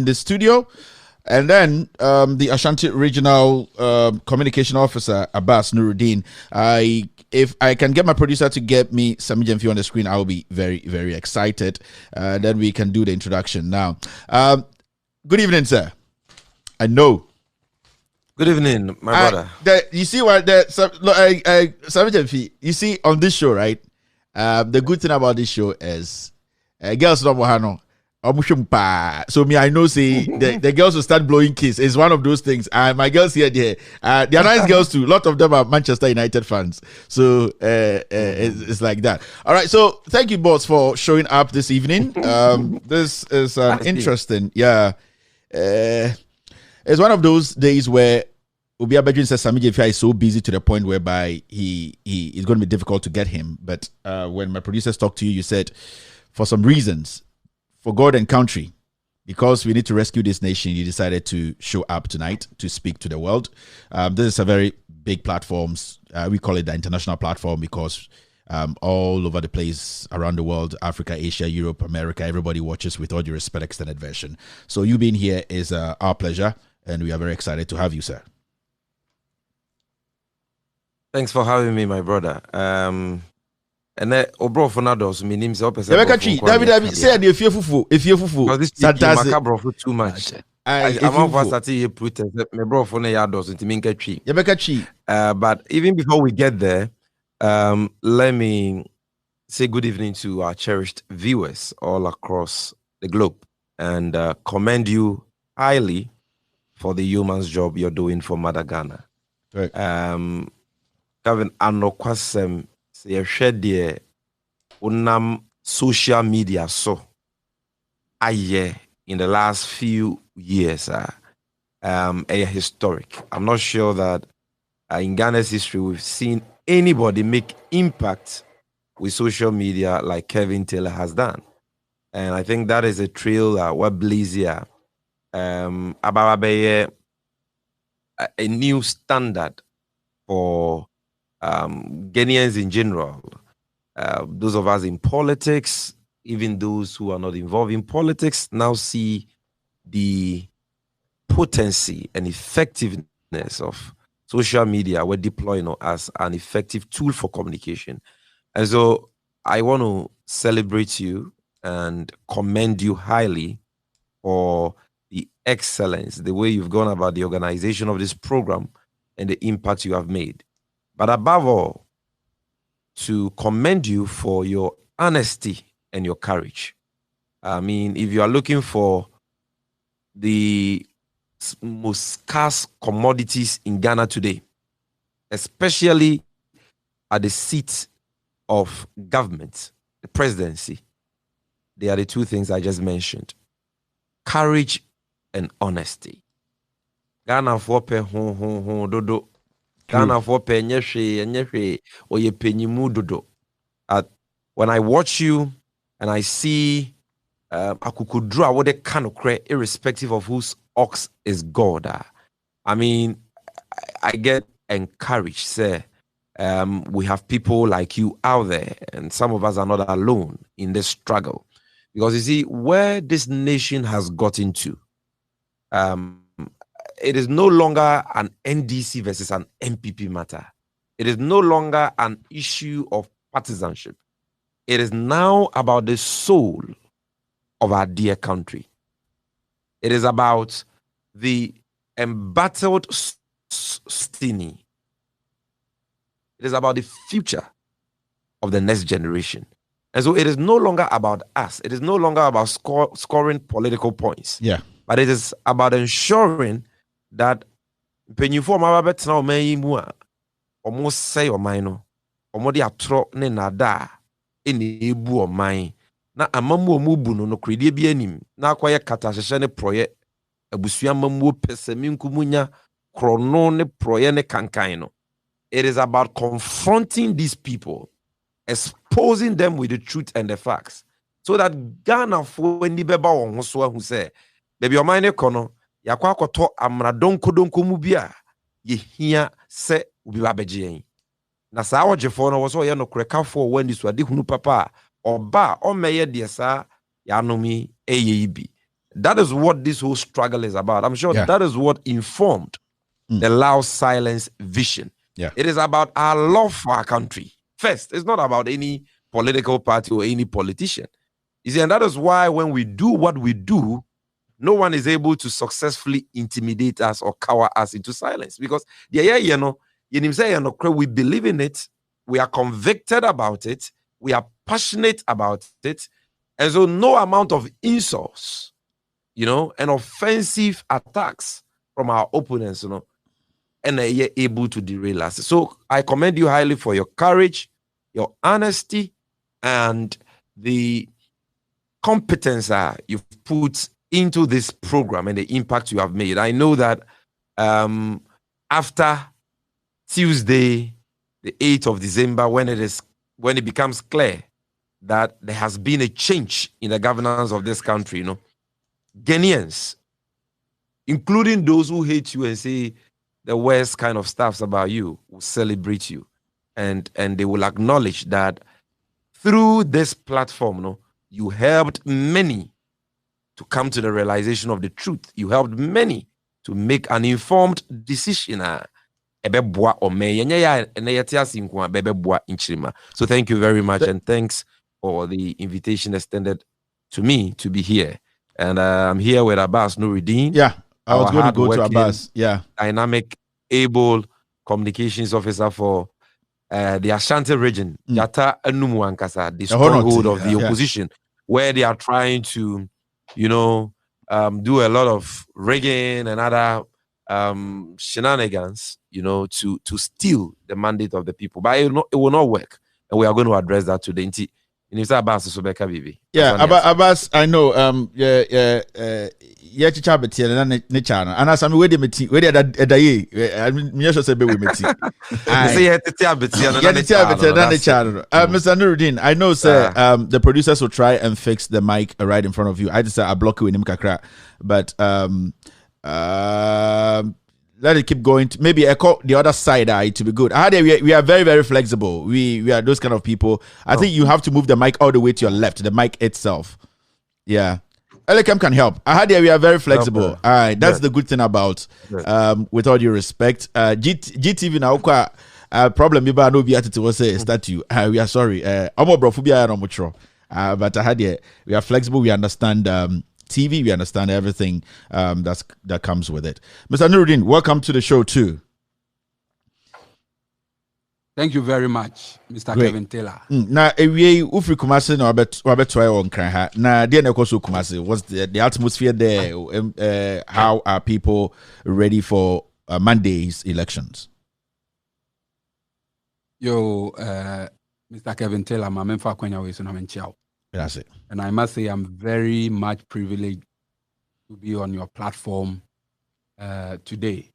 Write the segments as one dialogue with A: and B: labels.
A: the studio. And then the Ashanti Regional Communication Officer, Abass Nurudeen. If I can get my producer to get me Sammy Gyemfi on the screen, I'll be very, very excited. Then we can do the introduction now. Good evening, sir. I know.
B: Good evening, my brother.
A: You see what Sammy Gyemfi, you see on this show, right? The good thing about this show is girls don't know. So me, I know say the girls will start blowing kiss. It's one of those things. And my girls here, they are nice girls too. A lot of them are Manchester United fans. So it's like that. All right. So thank you, boss, for showing up this evening. This is interesting. Yeah. It's one of those days where Obi Abedrin says Sammy Gyemfi is so busy to the point whereby he is going to be difficult to get him. But when my producers talked to you, you said for some reasons, for God and country, because we need to rescue this nation, you decided to show up tonight to speak to the world. This is a very big platform. We call it the international platform because all over the place around the world, Africa, Asia, Europe, America, everybody watches with all due respect, extended version. So you being here is our pleasure, and we are very excited to have you, sir.
B: Thanks for having me, my brother. And then Obro for Addo'S, my name is David,
A: say if you fufu.
B: This is for too much. I'm for starting protest. My bro for Addo'S into Minka. But even before we get there, let me say good evening to our cherished viewers all across the globe and commend you highly for the human's job you're doing for Mother Ghana.
A: Right.
B: Kevin Anokwasem say share unam social media so aye in the last few years a historic. I'm not sure that in Ghana's history we've seen anybody make impact with social media like Kevin Taylor has done. And I think that is a trail where Blazia about a new standard for Ghanaians in general, those of us in politics, even those who are not involved in politics, now see the potency and effectiveness of social media. We're deploying as an effective tool for communication. And so I want to celebrate you and commend you highly for the excellence, the way you've gone about the organization of this program and the impact you have made. But above all, to commend you for your honesty and your courage. I mean, if you are looking for the most scarce commodities in Ghana today, especially at the seat of government, the presidency, they are the two things I just mentioned. Courage and honesty. Ghana for pe dodo. Ghana for penyeshe or ye penyimu dodo. When I watch you and I see akukudra what they can create irrespective of whose ox is God. I mean, I get encouraged, say, we have people like you out there, and some of us are not alone in this struggle. Because you see, where this nation has gotten to, it is no longer an NDC versus an MPP matter. It is no longer an issue of partisanship. It is now about the soul of our dear country. It is about the embattled destiny. It is about the future of the next generation. And so it is no longer about us. It is no longer about scoring political points.
A: Yeah.
B: But it is about ensuring that penyifo ma babetena oman mu a omo say oman no omo de atro ne nada ene ebu oman na amamu omubu no kredie bi anim na akoye katahyehe ne proye abusua mamu pesemi nkumunya krono ne proye ne kankan no. It is about confronting these people, exposing them with the truth and the facts, so that Ghana for ni beba won so hu say baby oman ne kono yakwa akoto amradonkodonko mu bia ye hia se obi ba beje yin na saa wogefo no wo so ye no krekafo wani so ade hunu papa oba o meye de saa ya nomi eye ibi. That is what this whole struggle is about. I'm sure that is what informed the Loud Silence vision.
A: Yeah.
B: It is about our love for our country. First, it's not about any political party or any politician. You see, and that is why when we do what we do, no one is able to successfully intimidate us or cower us into silence. Because we believe in it, we are convicted about it, we are passionate about it, and so no amount of insults, and offensive attacks from our opponents, and you're able to derail us. So I commend you highly for your courage, your honesty, and the competence you've put into this program and the impact you have made. I know that after Tuesday, the 8th of December, when it becomes clear that there has been a change in the governance of this country, Ghanaians, including those who hate you and say the worst kind of stuff about you, will celebrate you, and they will acknowledge that through this platform, you helped many to come to the realization of the truth. You helped many to make an informed decision. So thank you very much, and thanks for the invitation extended to me to be here. And I'm here with Abass Nurudeen.
A: Yeah, I was going to go to Abass. Yeah,
B: dynamic, able communications officer for the Ashanti region, Yata Enumuankasa, the stronghold of the opposition, where they are trying to, do a lot of rigging and other shenanigans, to steal the mandate of the people. But it will not work, and we are going to address that today.
A: Yeah, Abass, I know. Yeah, chicha beti na ne channel. And as I'm where that day, I mean, me just say be we meti.
B: Say yeah, chicha beti
A: na ne channel. Mr. Nurudeen, I know, sir. The producers will try and fix the mic right in front of you. I just say I block you in him kakra, but let it keep going. Maybe echo the other side to be good. We are very, very flexible. We are those kind of people. I think you have to move the mic all the way to your left, the mic itself. Yeah. Elekem can help. We are very flexible. All right. That's the good thing about, with all due respect. GTV now, problem, maybe I know be at was a statue. We are sorry. But we are flexible. We understand TV, we understand everything that comes with it. Mr. Nurudeen, welcome to the show too.
C: Thank you very much, Mr. Kevin Taylor.
A: Now, we ufri Kumasi na wabetwa on Kranha. Na dia na koso Kumasi. What's the atmosphere there? How are people ready for Monday's elections?
C: Mr. Kevin Taylor, my memfa kwenya we so na menchiao.
A: That's it.
C: And I must say I'm very much privileged to be on your platform today.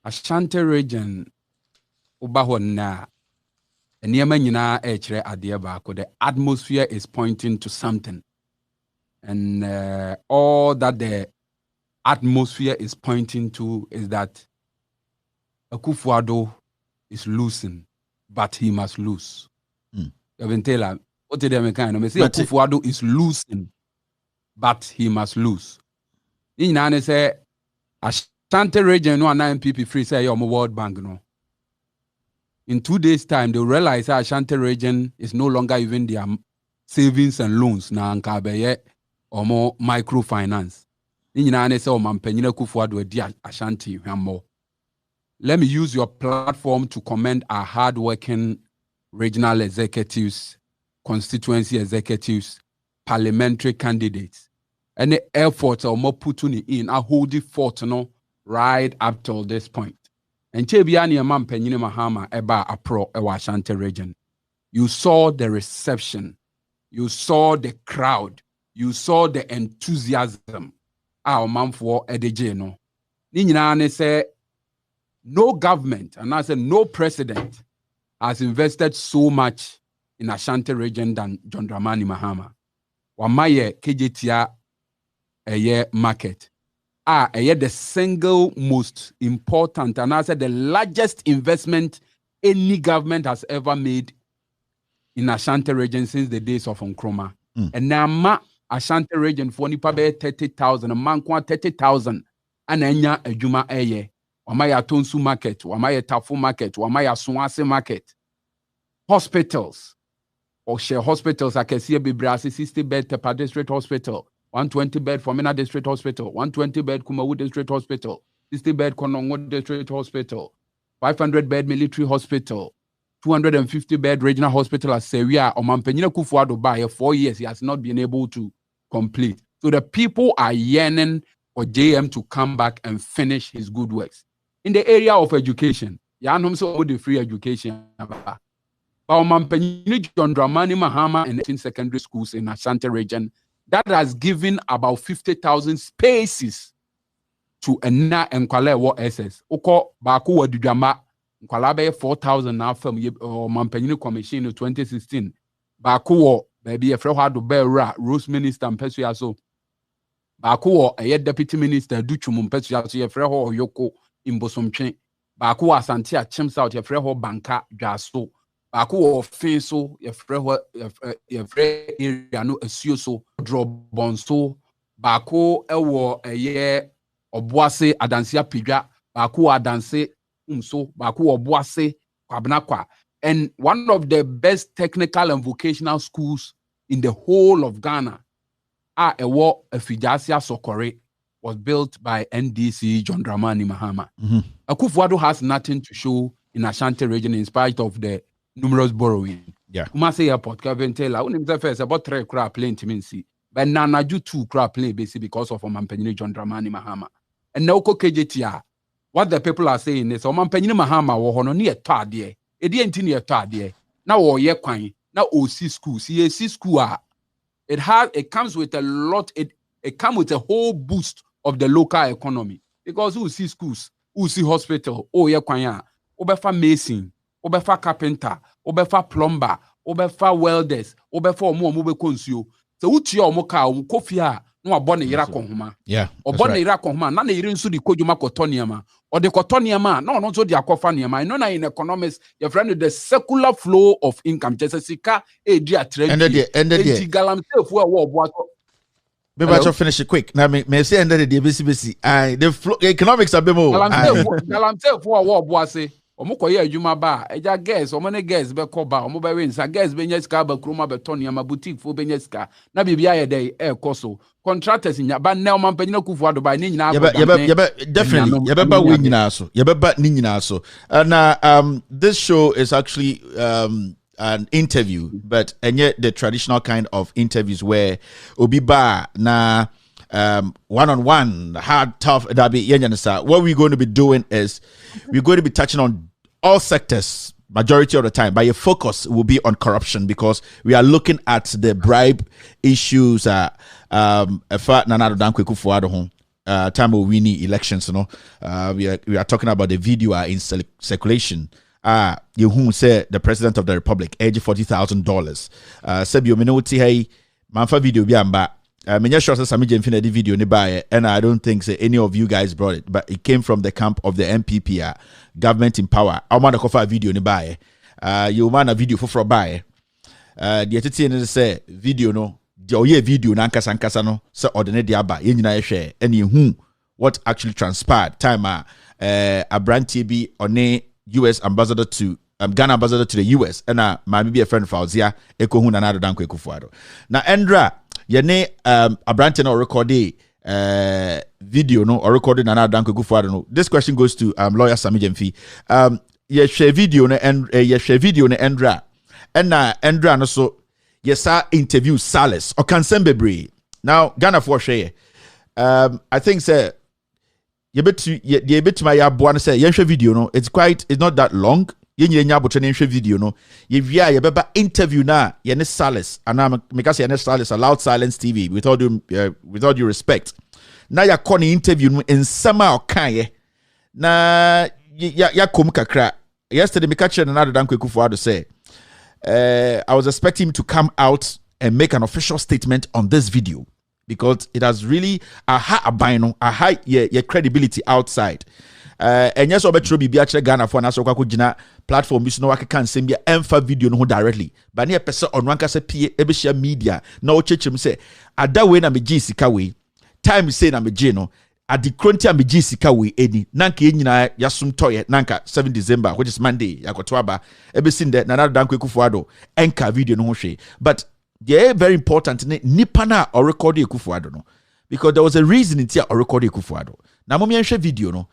C: Ashanti region, the atmosphere is pointing to something. And all that the atmosphere is pointing to is that Akufo-Addo is losing, but he must lose. Kevin Taylor, what did I say? Akufo-Addo is losing, but he must lose. In say Ashanti region no MPP free say your World Bank no. In 2 days' time, they realize that Ashanti region is no longer even their savings and loans na nkabeye or more microfinance. In say Mampenyina Akufo-Addo di Ashanti more. Let me use your platform to commend our hardworking regional executives, constituency executives, parliamentary candidates. Any efforts or more putting in a holding fort right up till this point. And Chebiani Amam Penyini Mahama Eba Apro Ewa Ashanti region. You saw the reception, you saw the crowd, you saw the enthusiasm. Our man for Edejeno. Ninyana say no government, and I said no president has invested so much in Ashanti region than John Dramani Mahama. Wamaye KJTia a market. The single most important, and I said the largest investment any government has ever made in Ashanti region since the days of Nkrumah. And now Ashanti region for nipa be 30,000, a man 30,000, and enya ejuma eye. Wamaya Tonsu market, Wamaya Tafu market, Wamaya Swansea market. Hospitals, or share hospitals, I can see a Bibrasi 60 bed Tepa District Hospital, 120 bed Fomena District Hospital, 120 bed Kumawu District Hospital, 60 bed Konongo District Hospital, 500 bed military hospital, 250 bed regional hospital at Seria, or Mampenina Kufuado by 4 years, he has not been able to complete. So the people are yearning for JM to come back and finish his good works. In the area of education, Yanum so the free education. But Mampenina John Dramani Mahama and 18 secondary schools in Ashanti region, that has given about 50,000 spaces to Enna and Kwale War SS. Oko Baku wa Dujama, Kwalabe 4,000 now from Mampenina Commission in 2016. Baku baby a friend had to bear Rose Minister and Pesuya so. Baku a deputy minister Duchum Pesuya so your friend Yoko in Bosomche. Baku Santia Chims out your friend Banka Jaso. Baku Fenso, your friend area no Asuso, draw bonso. Baku ewo a year. Obuase adansia pidwa baku adanse umso baku obuase kwabnakwa, and one of the best technical and vocational schools in the whole of Ghana, ewo Efijasia Sokore, was built by NDC John Dramani Mahama. Akufo-Addo has nothing to show in Ashanti region in spite of the numerous borrowing.
A: Yeah,
C: Kumasi Airport, Kevin Taylor, when himself is about 3 crab plane to see, but Nanaju 2 crab plane basically because of Mampenini John Dramani Mahama. And now KJTR, what the people are saying is, Mampenini Mahama wo hono ni eto ade. Edi enti ni eto ade. Na wo ye kwan, na OC school, CAC school it comes with a lot, it comes with a whole boost of the local economy. Because who see schools, who see hospital, ye kwan obefa mason, obefa carpenter, obefa plumber, obefa welders, obefa omo be konsuo. So uchi omo ka kofia no abone yira konhoma.
A: Yeah.
C: Obone yira konhoma na yire nso di kodwuma kotoniama. Or the kotoniama na no so di akofa niama. I know na in economics your friend the secular flow of income just sika e di atrend.
A: Ended
C: galamsey fu e wo obo ato.
A: Maybe I should finish it quick. Now, may say ended the BCBC. The economics are bemo.
C: Galamsey fu wo obo ase. Omo koye adwuma ba eja guess omo ne guess be ko ba omo be win sa guess be nyeska ba kroma be ton yama boutique fo be nyeska na bibia ye dey e koso contractors nya ba na omo mpanyina Akufo-Addo ba ni nyina
A: definitely ye be ba win nyina so ye be ba ni nyina so. And this show is actually an interview, but and yet the traditional kind of interviews where obi ba na one-on-one, hard, tough. What we're going to be doing is we're going to be touching on all sectors majority of the time, but your focus will be on corruption because we are looking at the bribe issues. Time of winning elections, we are talking about the video in circulation. You who say the president of the republic age $40,000. Sebio minoti hey manfa video biamba. Menya sure Sammy Gyemfi the video ni buy, and I don't think any of you guys brought it, but it came from the camp of the MPP, government in power. I want to cover a video ni buy. You want a video for buy. The attitude say video no. The video na nkasa no say ordinary aba ye nyina share and you what actually transpired. Time a brand TB on US ambassador to Ghana ambassador to the US, and my be a friend Fauzia Eko hu na nado danko Akufo-Addo. Na Endra yene abrante na recorded video no or recorded na danko Akufo-Addo no. This question goes to lawyer Sammy Gyemfi. Ye share video no and ye share video no Endra. And Endra no so yes interview Salas or Bribery. Now Ghana for share. I think say you bet my yabuan say yenhwe video no it's not that long. Yenye nya botwe nenhwe video no ye via ye beba interview na ye ne Salas and because ye ne Salas allowed silence TV with all due respect na ya call interview no in sama okan na ya kom kakra yesterday me catch another danko Akufo-Addo say I was expecting him to come out and make an official statement on this video because it has really a high your credibility outside. and yes, obetro bi a kyerɛ Ghana for na so kwako gina platform bi so no wake kan sɛm bi emfa video no ho directly but ne pese on ranka sɛ pie e be share media na o chechim sɛ ada we na me gi sika we time say na me gi no adi kronti a me gi sika we eni nanka nyina yasum toye nanka 7 December which is Monday yakoto aba e be sin de na Danko Akufo-Addo enka video no ho hwe but they very important nipa na or record Akufo-Addo no because there was a reason in tia or record Akufo-Addo na mo share video no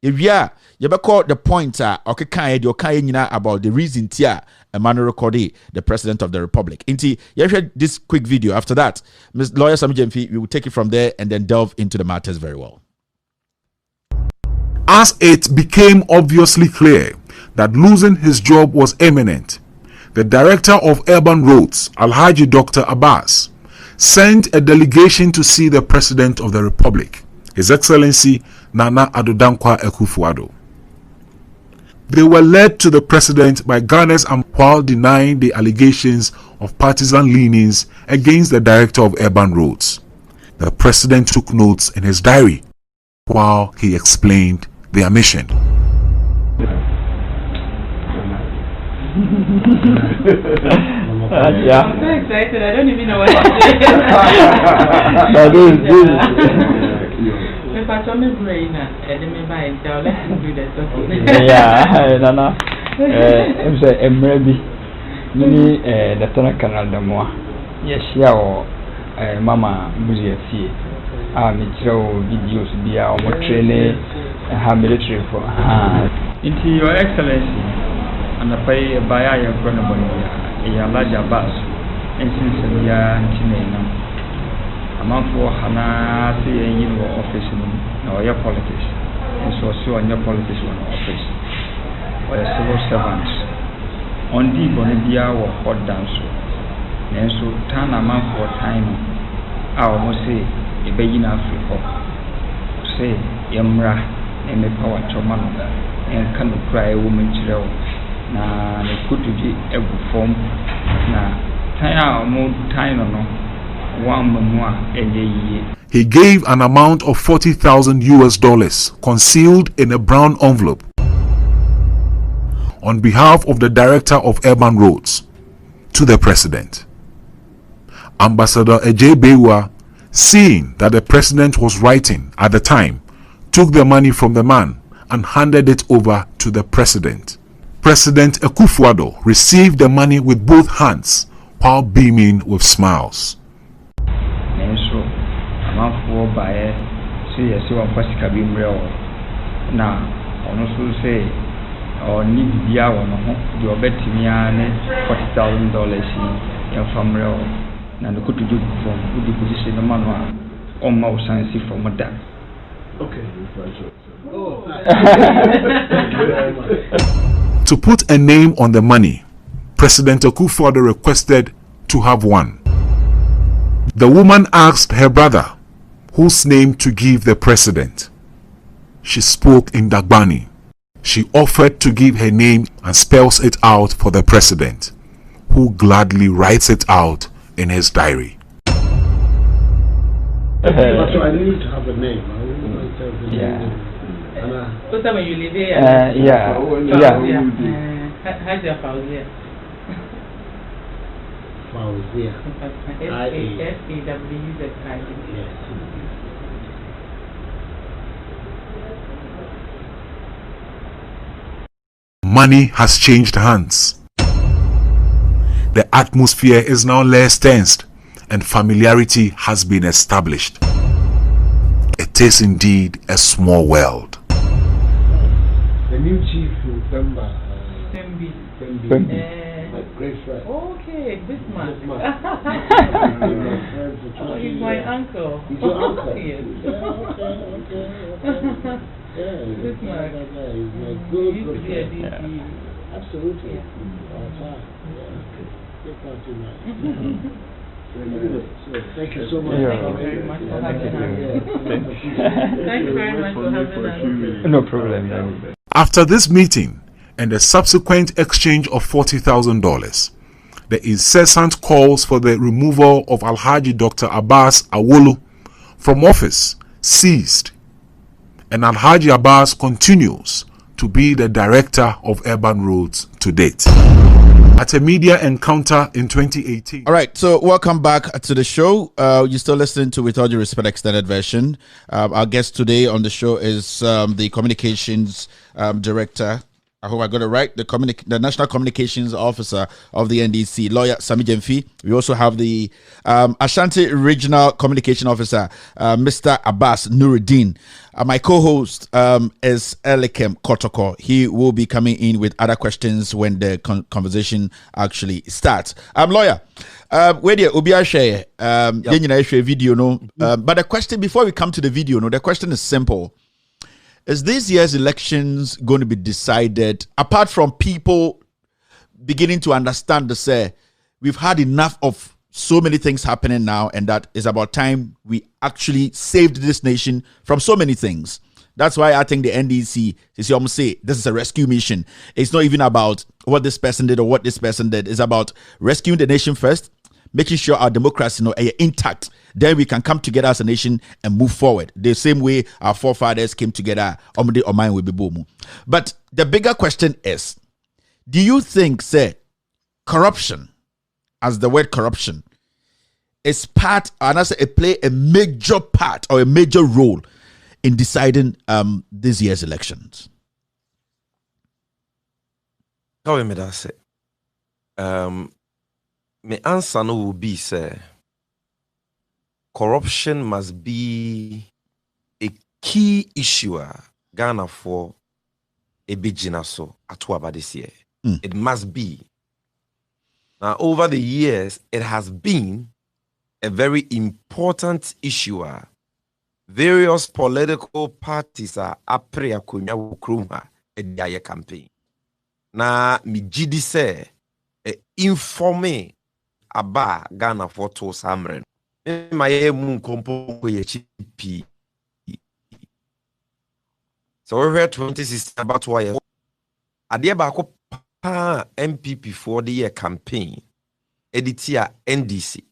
A: if you call the point okay kan e okay nyina about the reason tia a man recorded the president of the republic inti you share this quick video. After that Mr. Lawyer Sammy Gyemfi, we will take it from there and then delve into the matters very well.
D: As it became obviously clear that losing his job was imminent, the director of urban roads, Alhaji Dr. Abass, sent a delegation to see the president of the republic, His Excellency Nana Addo Akufo-Addo. They were led to the president by Ghana's while denying the allegations of partisan leanings against the director of urban roads. The president took notes in his diary while he explained their mission.
E: Yeah. I'm so excited, I don't even know what to say.
F: Yeah, Nana. I'm saying, maybe Mini, the Tana Canal de Moa. Yes, yeah, Mama Buziafi. Mitro videos be our training and military for
G: into Your Excellency and the pay by your chronobonia, a large Abass, and since we are a month for Hana, see a new office or your politics, and so on your politics office or a civil servant. On the Bonibia or hot dance, and so turn a month for time. I almost say a begin Africa. Say, Yamra, and a power tomano, and can cry a woman chill. Na could be a form. Na time more time or no. 1 month a year.
D: He gave an amount of $40,000 concealed in a brown envelope on behalf of the director of urban roads to the president. Ambassador Ejay Bewa, seeing that the president was writing at the time, took the money from the man and handed it over to the president. President Akufo-Addo received the money with both hands while beaming with smiles.
G: Or need the hour you bet me $40,000 in from real and could do from the position of manual or more science from a dam.
D: To put a name on the money, President Akufo-Addo requested to have one. The woman asked her brother whose name to give the president. She spoke in Dagbani. She offered to give her name and spells it out for the president, who gladly writes it out in his diary.
H: So I need to have a name.
E: So when you live here, how's your Fauzia?
H: Fauzia.
E: S-A-W-Z-I.
D: Money has changed hands. The atmosphere is now less tensed and familiarity has been established. It is indeed a small world.
H: The new chief in Samba, my great friend.
E: Okay, this man. Oh, he's my uncle.
H: He's your uncle?
E: Yes.
H: Okay. Yeah,
E: this man.
H: He's my good
E: friend.
H: Yeah. Absolutely. Yeah. Thank you so much.
E: Thank you very much for having us. Thank you very much for having us.
F: No problem.
D: After this meeting and the subsequent exchange of $40,000, the incessant calls for the removal of Alhaji Dr. Abass Awolo from office ceased, and Alhaji Abass continues to be the director of urban roads to date. At a media encounter in 2018.
A: All right, so welcome back to the show. You're still listening to With All Due Respect extended version. Our guest today on the show is the communications director. I hope I got it right. The National Communications Officer of the NDC, lawyer Sammy Gyemfi. We also have the Ashanti Regional Communication Officer, Mr. Abass Nurudeen. My co-host is Elikem Kotoko. He will be coming in with other questions when the conversation actually starts. Lawyer, where do you share video? No, but the question before we come to the video, no, the question is simple. Is this year's elections going to be decided, apart from people beginning to understand we've had enough of so many things happening now, and that is about time we actually saved this nation from so many things. That's why I think the NDC, as you almost say, this is a rescue mission. It's not even about what this person did or what this person did. It's about rescuing the nation first, making sure our democracy is intact. Then we can come together as a nation and move forward. The same way our forefathers came together, But the bigger question is, do you think, corruption, as the word corruption, is part, and as it play a major part or a major role in deciding this year's elections?
B: How me that say? My answer no will be say corruption must be a key issue Ghana for a big so at this year. It must be. Now, over the years, it has been a very important issue. Various political parties are aprea kunya wukruma a campaign. Na mi jidi say informe aba Ghana for to samren. My moon compo chipi. So we were 2016 about why Adiabako MPP for the year campaign editia NDC.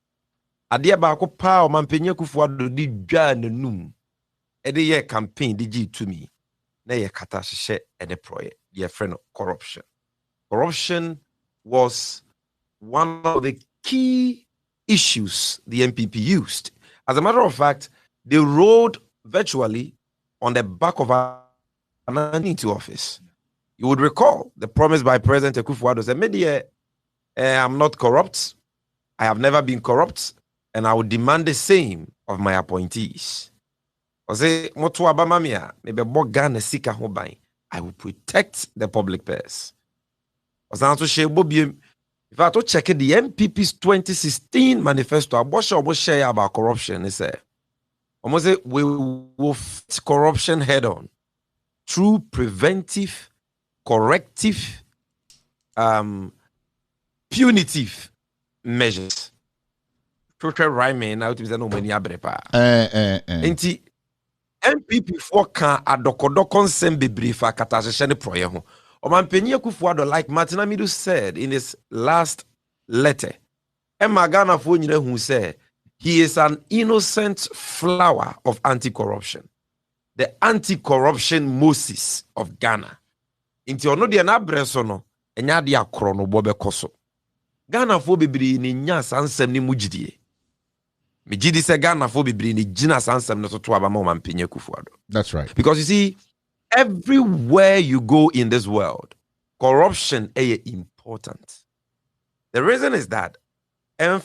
B: Adiabako pa mampenye kufuado di dwa nanum. Edi year campaign di G to me. Na ye kata hye e de project. Dear friend, corruption. Corruption was one of the key issues the MPP used. As a matter of fact, they rode virtually on the back of an into office. You would recall the promise by President Akufo-Addo said, "Media, I'm not corrupt. I have never been corrupt, and I will demand the same of my appointees." I say, I will protect the public purse. If I to check the MPP's 2016 manifesto, I share about corruption. It said, we will fight corruption head on through preventive, corrective, punitive measures. Total rhyming out is no many abrepa. MPP for can adokodokon sembe briefa katashene proye ho. Omanpenye Akufo-Addo, like Martin Amidu said in his last letter, Emma Ghana for who said he is an innocent flower of anti-corruption, the anti-corruption Moses of Ghana. Inti ono de na bresono enya de akro no bobe koso. Ghana for bibiri ni nya sansem ni mujidie. Me jidi se Ghana for bibiri ni jina sansem no to aba ma Mampenye Akufo-Addo.
A: That's right.
B: Because you see, everywhere you go in this world, corruption is important. The reason is that new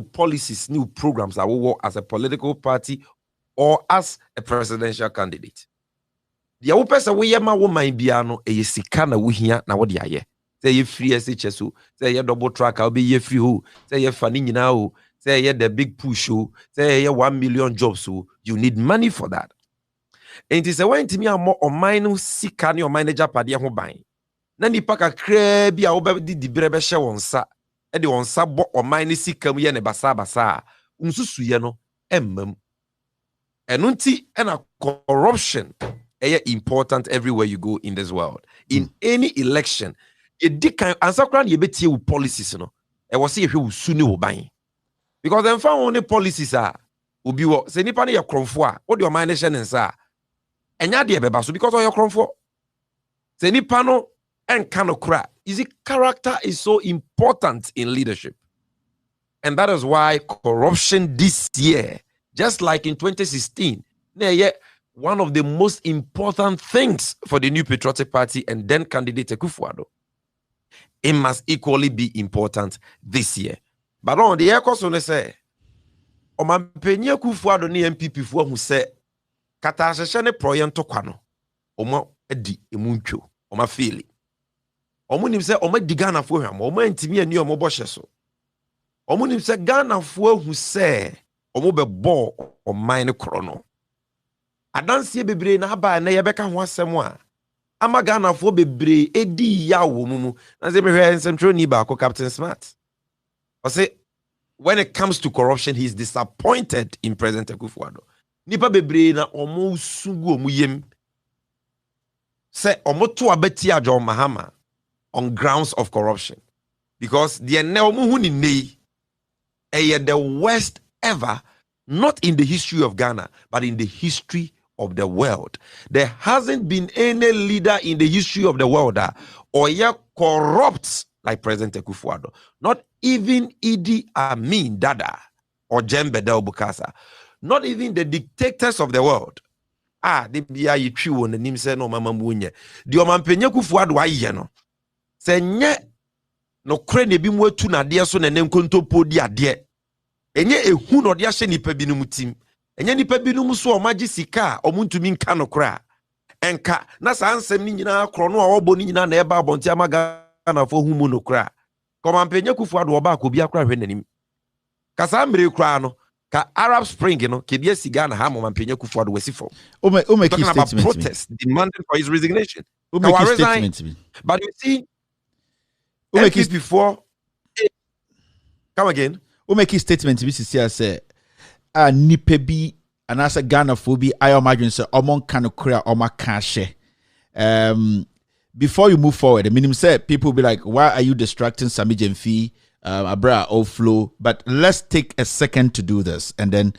B: policies, new programs as a political party or as a presidential candidate. The other person we yama woman biano e sikana wuhia na wodi aye. Say ye free SHS, say ye double track, I'll be ye free ho, say ye funny now, say ye the big push, say ye 1 million jobs, you need money for that. And it is a way to me a more or minus sikani or manager padia ho ban. Nani paka krebi a oba di brebe she wonsa. E di wonsa bo or minus sikam ye ne basa. Unsusu ye no emmem. Enunti ena corruption is important everywhere you go in this world. In any election, ye dikan answer kran ye betie with policies no. E was say you suni wo ban. Because them found only policies are Ubi wo se nipa ne ye kromfo a wo de o man ne hye ne nsa a enya de beba so because o ye kromfo se nipa no enka no kra. You see, character is so important in leadership, and that is why corruption this year, just like in 2016, one of the most important things for the new Patriotic Party and then candidate Akufo-Addo. It must equally be important this year. But on the air course, on say, Omampenye Akufo-Addo ni MPP fo who say, kata ahyehyɛ ne proyɛ ntɔkwa no edi emuntwo oma feel omo nim sɛ oma di Ghana fo hwam oma ntimi ani omo bɔhyɛ so omo nim sɛ Ghana fo hu sɛ omo bɛbɔ ɔman ne korɔ no adansie bebree na aba na yɛbɛka ho asɛm a ama Ghana fo bebree edi ya wo mu na sɛ mehwɛ nsɛmtwerɛ ni ba ko Captain Smart o say when it comes to corruption he is disappointed in President Akufo-Addo. Nipa bebree na omo sugu omo yem say omo to abeti John Mahama on grounds of corruption because the ene omo hu ni nei the worst ever, not in the history of Ghana but in the history of the world. There hasn't been any leader in the history of the world or corrupt like President Akufo-Addo. Not even Idi Amin Dada or Jembedel Bukasa. Not even the dictators of the world. They be a you on the name say no mama munye. The Omampenye Akufo-Addo aye no. Se nye no krene bi mu atu na de so na nem kontopo di ade. Enye ehu no de ahye nipa bi no mutim. Enye nipa bi no mu so omagye sika omuntumi nka no kra. Enka na sa ansem ni nyina kro no a obo ni nyina na eba abonti amaga na fo hu mu no kra. Omampenye Akufo-Addo oba akobi akra hwe nanim. Kasa mre kra no ka Arab Spring, you know, Kibia Sigana Ham Omampenye Akufo-Addo wesifo. Talking about protest demanding for his resignation. But you see, make it before. Come again.
A: Who make his statement to BCC say, Nipebi and as a Ghana phobia, I imagine so among kind of career or my cash. Before you move forward, the minimum said people will be like, why are you distracting Sammy Gyemfi? Abra flow, but let's take a second to do this and then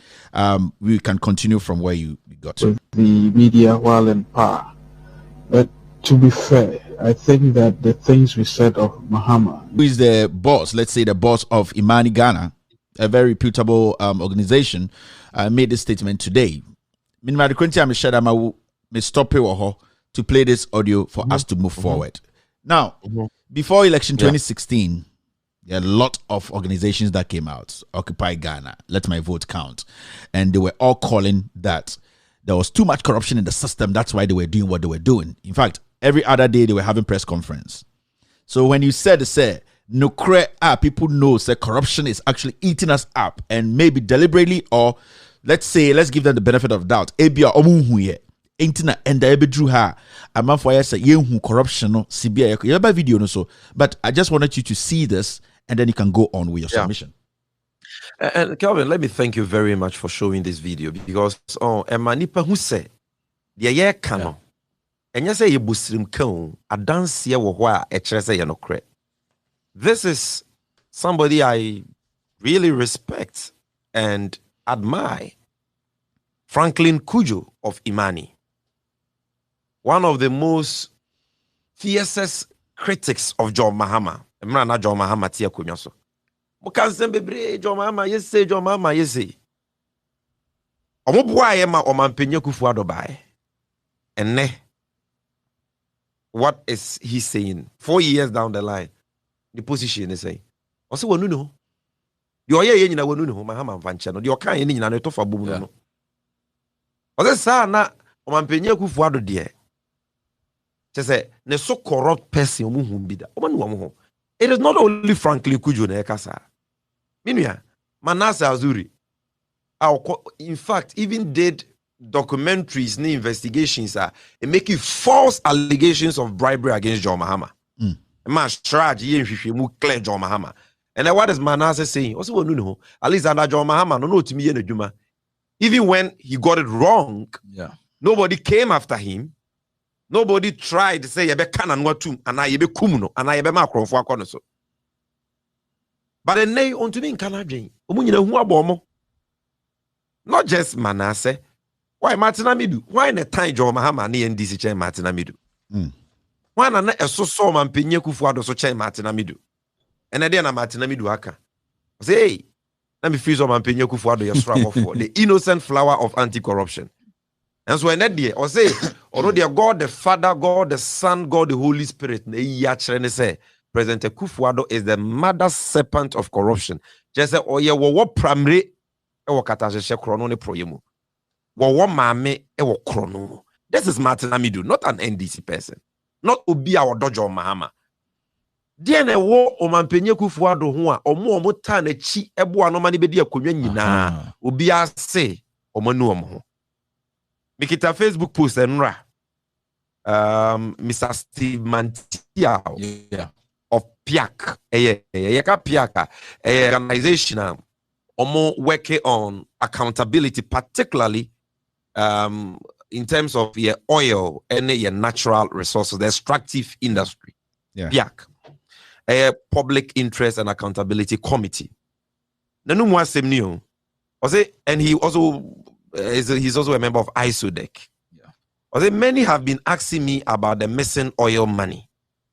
A: we can continue from where you got to.
I: The media while in power. But to be fair, I think that the things we said of Mahama,
A: who is the boss, let's say the boss of Imani Ghana, a very reputable organization, made this statement today. Stop to play this audio for us to move forward. Now, before election 2016, there are a lot of organizations that came out. Occupy Ghana, Let My Vote Count. And they were all calling that there was too much corruption in the system. That's why they were doing what they were doing. In fact, every other day they were having press conference. So when you said, no, people know that corruption is actually eating us up and maybe deliberately or let's give them the benefit of doubt. Intina and the drew her a month for say corruption no CBI video no so. But I just wanted you to see this and then you can go on with your submission.
B: And Kelvin, let me thank you very much for showing this video because Emanipa who said the year cano and yes, you busrim cone a dance here where a treasure no cre. This is somebody I really respect and admire. Franklin Kujo of Imani, one of the most fiercest critics of John Mahama. Not John Mahama tia kunyoso. Mukanse bebre John Mahama yese John Mahama yese. Omobwa yema Omampenye Akufo-Addo bai. Enne. What is he saying? 4 years down the line, the position is saying. Osi wonu no. Yo ye nyina wonu no Mahama mfanche no. Yo kan ye nyina no tofa bom no. Osi sa na Omampenye Akufo-Addo de. Say ne so corrupt person omuhu bida. Omanu it is not only Franklin Kujo na ekasa. Minua Manase Azuri. In fact, even did documentaries, investigations and making false allegations of bribery against John Mahama. Clear John Mahama. And then what is Manase saying? Also, no, at least under John Mahama, no to me and Juma. Even when he got it wrong, nobody came after him. Nobody tried to say yebe kanan watum and I yebe kumuno and I yebe makro for konoso. But then they on to me in Canadian. Umunyina who abomo. Not just Manasseh. Why Martin Amidu? Why in a time John Mahama ni NDC chair Martin Amidu? Why na a so man penye Kufuado so chair Martin Amidu? And I na Martin Amidu aka. Say, hey, let me freeze on man penye Kufuado yasra for the innocent flower of anti-corruption. And so when that day, or say, or dear God the Father, God the Son, God the Holy Spirit, say President Kufuado is the mother serpent of corruption. Just say, oh yeah, what primary ewo katashe krono ne proyemu. Wo mame ewo krono. This is Martin Amidu, not an NDC person. Not Obi or Dojo Mahama. Diene wo omampenye Kufuado ho a omo ta na chi ebo anoma ne bedi akonwa nyina. Obi ase omanu omo. Mikita Facebook post enra. Mr. Steve Mantiao of PIAC. Yeka PIAC, a organization working on accountability, particularly in terms of your oil and your natural resources, the extractive industry. PIAC, a public interest and accountability committee. And he also he's also a member of ISODEC. Many have been asking me about the missing oil money.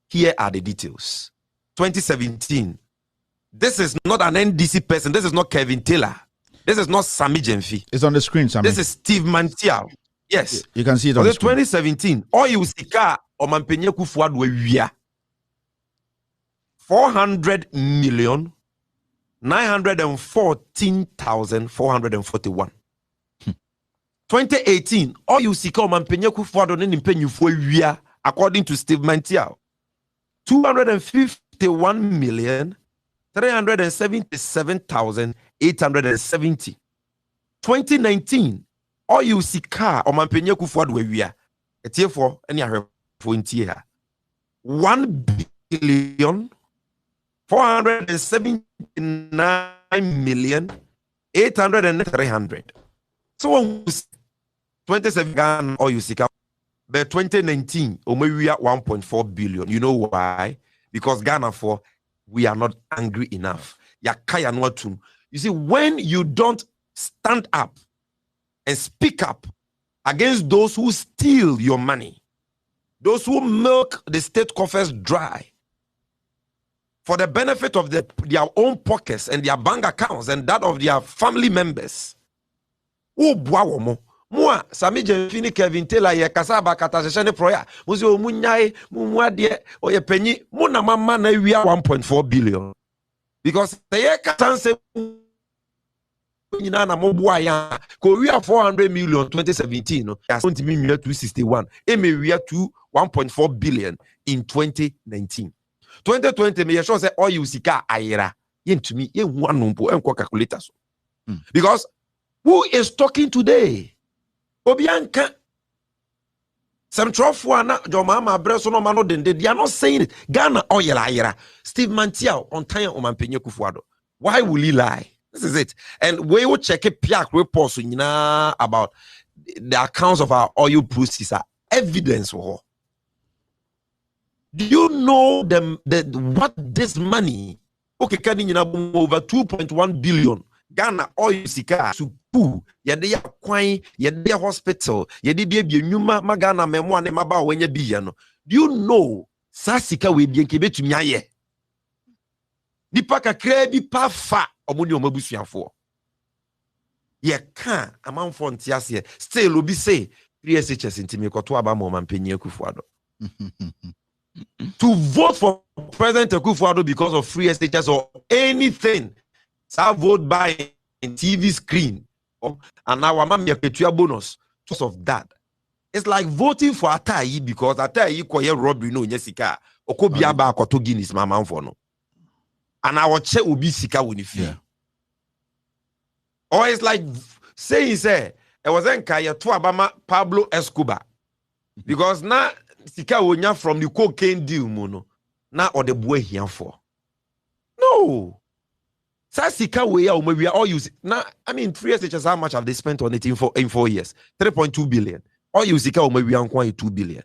B: Here are the details. 2017. This is not an NDC person. This is not Kevin Taylor. This is not Sammy Gyemfi.
A: It's on the screen, Sammy.
B: This is Steve Mantiao. Yes.
A: You can see it on the screen.
B: 2017. Oil sika omampenye Kufuado wia. 400,914,441. 2018, oil sika omampenye Kufuado ne nimpenyufo wia, according to Steve Mantiao. 251,377,870. 2019, oil sika omampenye Kufuado wia. Etiefo eni ahwefo ntie ha. 1,479,800,300. So 27 Ghana oil sika. But 2019, Omewia 1.4 billion. You know why? Because Ghana we are not angry enough. You see, when you don't stand up and speak up against those who steal your money, those who milk the state coffers dry for the benefit of their own pockets and their bank accounts and that of their family members, Moi, Sammy Gyemfi Kevin Taylor ye kasaba katashe ne proya. Muzi omunyae mumwadie oye penyi muna mama na wia 1.4 billion. Because ye katanse nyina na mobua ya ko wia 400 million 2017 no. Ya sonti mi 261. Eme wia 1.4 billion in 2019. 2020 me sure say oil sika ayira. Yentumi ye hu anompo enko calculator so. Because who is talking today? Obianka some trofwana Jomama Breso no mano dende. They are not saying it. Ghana oil ayera. Steve Mantiao on time omampenye Kufuado. Why will he lie? This is it. And we will check a PIAC report about the accounts of our oil proceeds are evidence for. Do you know what this money? Okay, can you over 2.1 billion Ghana oil sika supu yede ya kwan yede ya hospital yede bia nyuma magana memo ne maba wanya biya no. Do you know sa sika we bia nke betumi aye nipa kakra bi pa fa omuni omabusuafo ye ka amanfo ntiase still obi say 3SHS intimi koto aba mo mampenye Kufuado to vote for President Kufuado because of 3SHS or anything. So vote by in TV screen and now I'm a bonus because of that. It's like voting for Atai because Atai koye robbery no nyesika okobia ba akoto Guinness mama for no. And our check will be sika when you feel. Or it's like saying say it was Nkaya to Abama Pablo Escobar because now sika wonya from the cocaine deal mono now or the boy here for. No. Sasika we are all using now. I mean, 3SHS, how much have they spent on it in 4 years? 3.2 billion. All you sika we are 2 billion.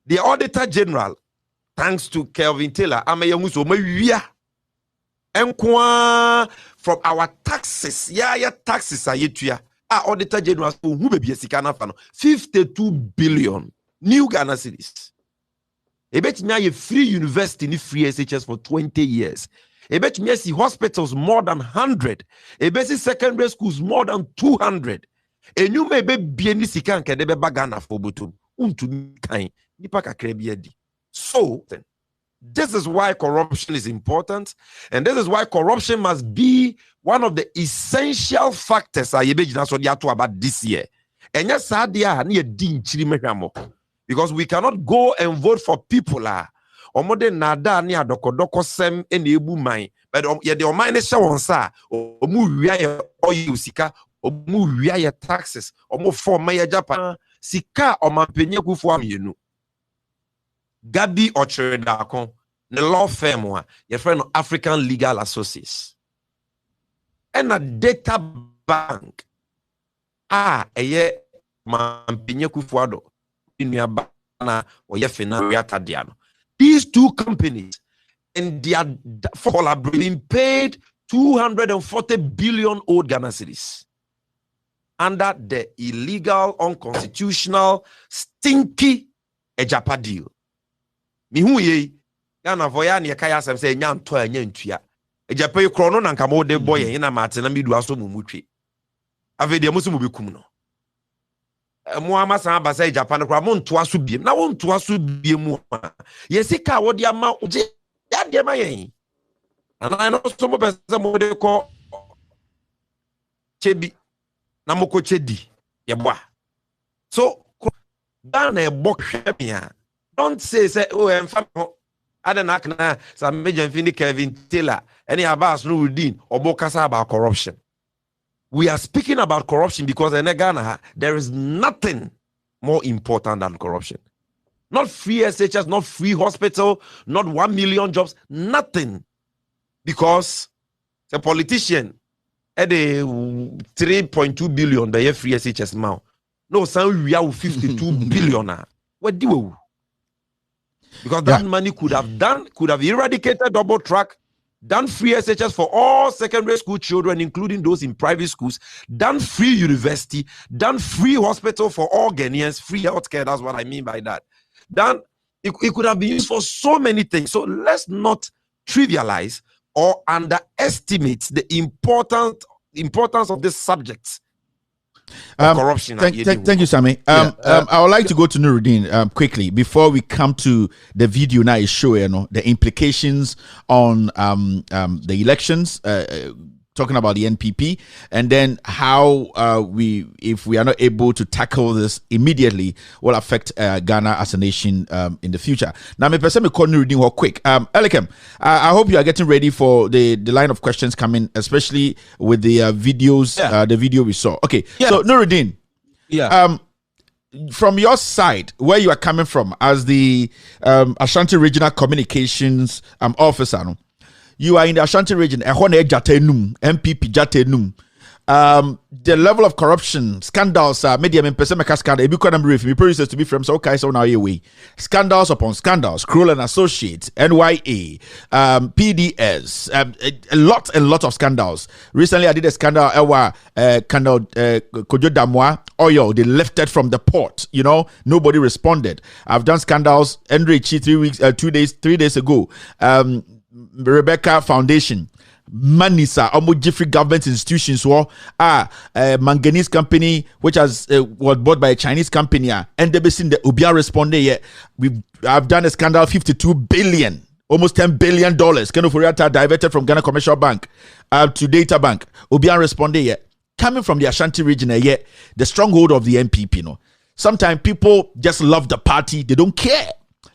B: The Auditor General, thanks to Kelvin Taylor, from our taxes, taxes are yet auditor general who be sika na fa no 52 billion new Ghana cedis. Bet me a free university ni free SHS for 20 years. Bet me see hospitals more than 100. Bet see secondary schools more than 200. And you may be bien sika nke de be Ghana for butum. Untumi kan nipa kakra bi adi. So this is why corruption is important, and this is why corruption must be one of the essential factors about this year. And yes, because we cannot go and vote for people but taxes sika Gabi Ocheredakon, the law firm your friend African Legal Associates. And a data bank. These two companies and they are being paid 240 billion old Ghana cedis under the illegal, unconstitutional, stinky Ejapa deal. Mihu ye Ghana for ya ne kaya asem say nya nto anya ntua Ejapa krono na nka mo de boy yen na mate na midu aso mumutwe ave de musu mubekum no mo amasa abasa Ejapa no kra mo nto aso biem na wo nto aso biem yesika wo de ama je ya de ma yen ana no so mo pesa mo de ko chebi na mo ko chedi ye boa so Ghana e bokhwemia. Don't say, oh, I'm I don't know, some Gyemfi Kevin Taylor, any Abass Nurudeen, or Bokasa about corruption. We are speaking about corruption because in Ghana, there is nothing more important than corruption. Not free SHS, not free hospital, not 1 million jobs, nothing. Because the politician had a 3.2 billion by free SHS now. No, some we have 52 billion. What do you? Because that money could have eradicated double track, done free SHS for all secondary school children, including those in private schools, done free university, done free hospital for all Ghanaians, free healthcare. That's what I mean by that. Then it could have been used for so many things. So let's not trivialize or underestimate the importance of this subject. Corruption.
A: Thank you, Sammy. I would like to go to Nurudeen quickly before we come to the video now is showing the implications on the elections, talking about the NPP, and then how if we are not able to tackle this immediately, will affect Ghana as a nation in the future. Now, me person me call Nurudeen quick. Elikem, I hope you are getting ready for the line of questions coming, especially with the videos, the video we saw. Okay, so Nurudeen, from your side, where you are coming from as the Ashanti Regional Communications Officer, no? You are in the Ashanti region, MPP Jatenum. The level of corruption, scandals, media scandal, producers to be from so okay, so now away. Scandals upon scandals, Kroll and Associates, NYA, PDS, a lot of scandals. Recently, I did a scandal, Kojo Damwa, oil, they lifted from the port, nobody responded. I've done scandals, Enrichi 3 days ago. Rebecca Foundation, Manisa, almost Gyemfi government institutions manganese company, which was bought by a Chinese company, and they've seen the Ubia responded yet. I've done a scandal, 52 billion, almost $10 billion. Kenoforiata diverted from Ghana Commercial Bank to Data Bank. Ubia responded yet. Coming from the Ashanti region, yet the stronghold of the NPP. Sometimes people just love the party, they don't care.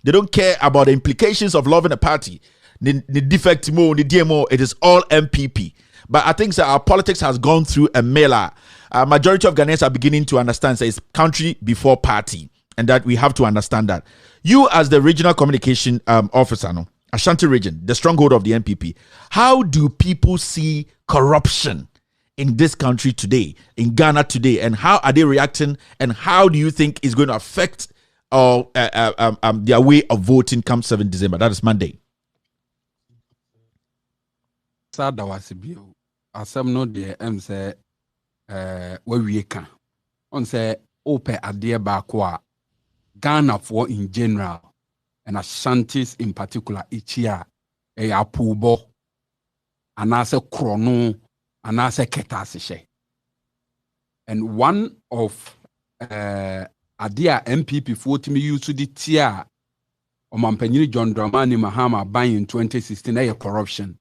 A: They don't care about the implications of loving a party. The defect more, the DMO, it is all MPP. But I think our politics has gone through a mailer. Majority of Ghanaians are beginning to understand that it's country before party, and that we have to understand that. You, as the regional communication officer, Ashanti region, the stronghold of the NPP, how do people see corruption in this country today, in Ghana today, and how are they reacting, and how do you think is going to affect their way of voting come 7 December? That is Monday.
C: Sada was bio. Asem no de say we can on say open adeɛ baako a Ghana for in general and Ashantis in particular each year apubo anase krono anase ketasihye. And one of adia MPP for me used to the tia Omampanyini John Dramani Mahama buying in 2016 a corruption.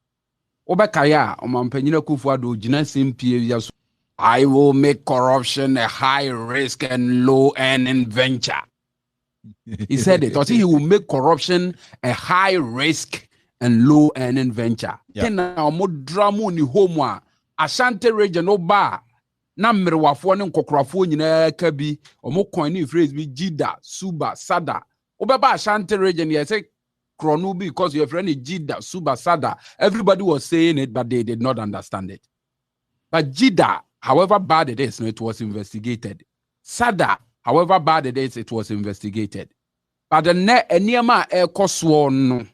C: Obakaya Omampanyini Kufuado Jina Simpie, I will make corruption a high risk and low earning venture. He said it. Or he will make corruption a high risk and low earning venture. Then now more drama ni home Ashanti region oba na mmerewafo ne nkokrafo nyina ka bi omo coin ni phrase bi Jida Suba Sada obeba Ashanti region you say krono because your friend is Jida Suba Sada. Everybody was saying it but they did not understand it. But Jida, however bad it is, it was investigated. Sada, however bad it is, it was investigated. But the Niama Koswon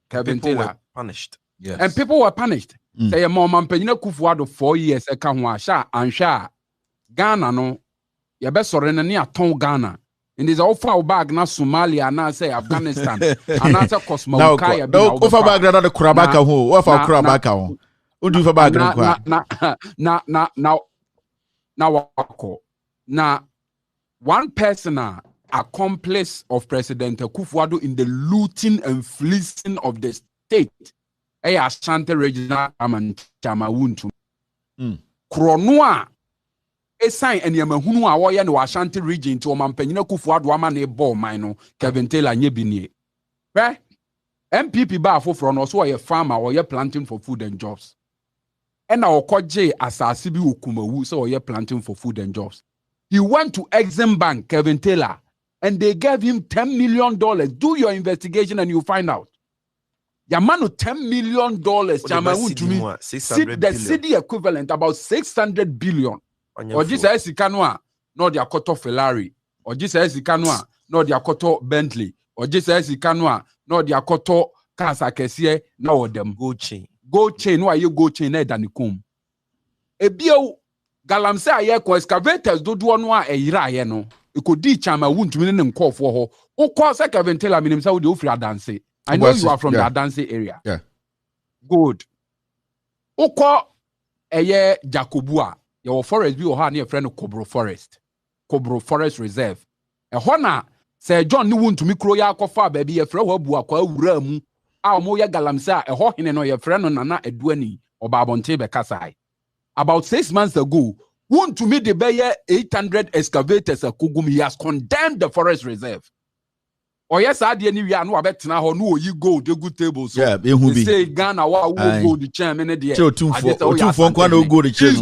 C: Kevin Taylor
B: were punished. Yes.
C: And people were punished. Say a mom and Penina Kufuado 4 years a Kanwasha and Sha Ghana no ya best near Ton Ghana. In this offer bag na Somalia and I say Afghanistan and I say Cosmo Kaya.
A: No, offer bag na the Kurabaka ho, offer Kurabaka ho. Who do for bag
C: now one person accomplice of President Kufuado in the looting and fleecing of the state. Ashanti regional and Chamawuntu. Kronoa esign and Yamahunu Awoya no Ashanti region to Omampanyina Kufuado Amane Bo Mino, Kevin Taylor Nyebini. Right? MPP bar for from also a farmer or you're planting for food and jobs. And our Koje Asasibi Ukumawu, so you're planting for food and jobs. He went to Exim Bank, Kevin Taylor, and they gave him $10 million. Do your investigation and you find out. Yamano $10 million, Jamaun to me. The city equivalent about 600 billion. Or just as Ikanwa, not the Akoto Ferrari. Or just as Ikanwa, not the Akoto Bentley. Or just as Ikanwa, not the Akoto Kasa Kesie, no them.
B: Go chain.
C: Go chain, why you go chain danikum. Ebio Galamse ayeko excavators do one a ira yeno. It could di chama wound to mean call for her. O cause a Kevin Taylor meaning so do free dance. I know you are from the Addo'S area.
A: Yeah.
C: Good. Oko eye Jakobua. Your forest be or near friend of Cobro Forest Reserve. A hona say John ni wun to me croya kofa baby a friend who akwa uramu. A moya galamsa a hohin no your friend nana edweni or babonte bekasai. About 6 months ago, wun to me the bayer 800 excavators a kugum. He has condemned the forest reserve. Or yes, I didn't even know about now. No, you go the good tables.
A: Yeah,
C: they say Ghana will go the chairman.
A: He's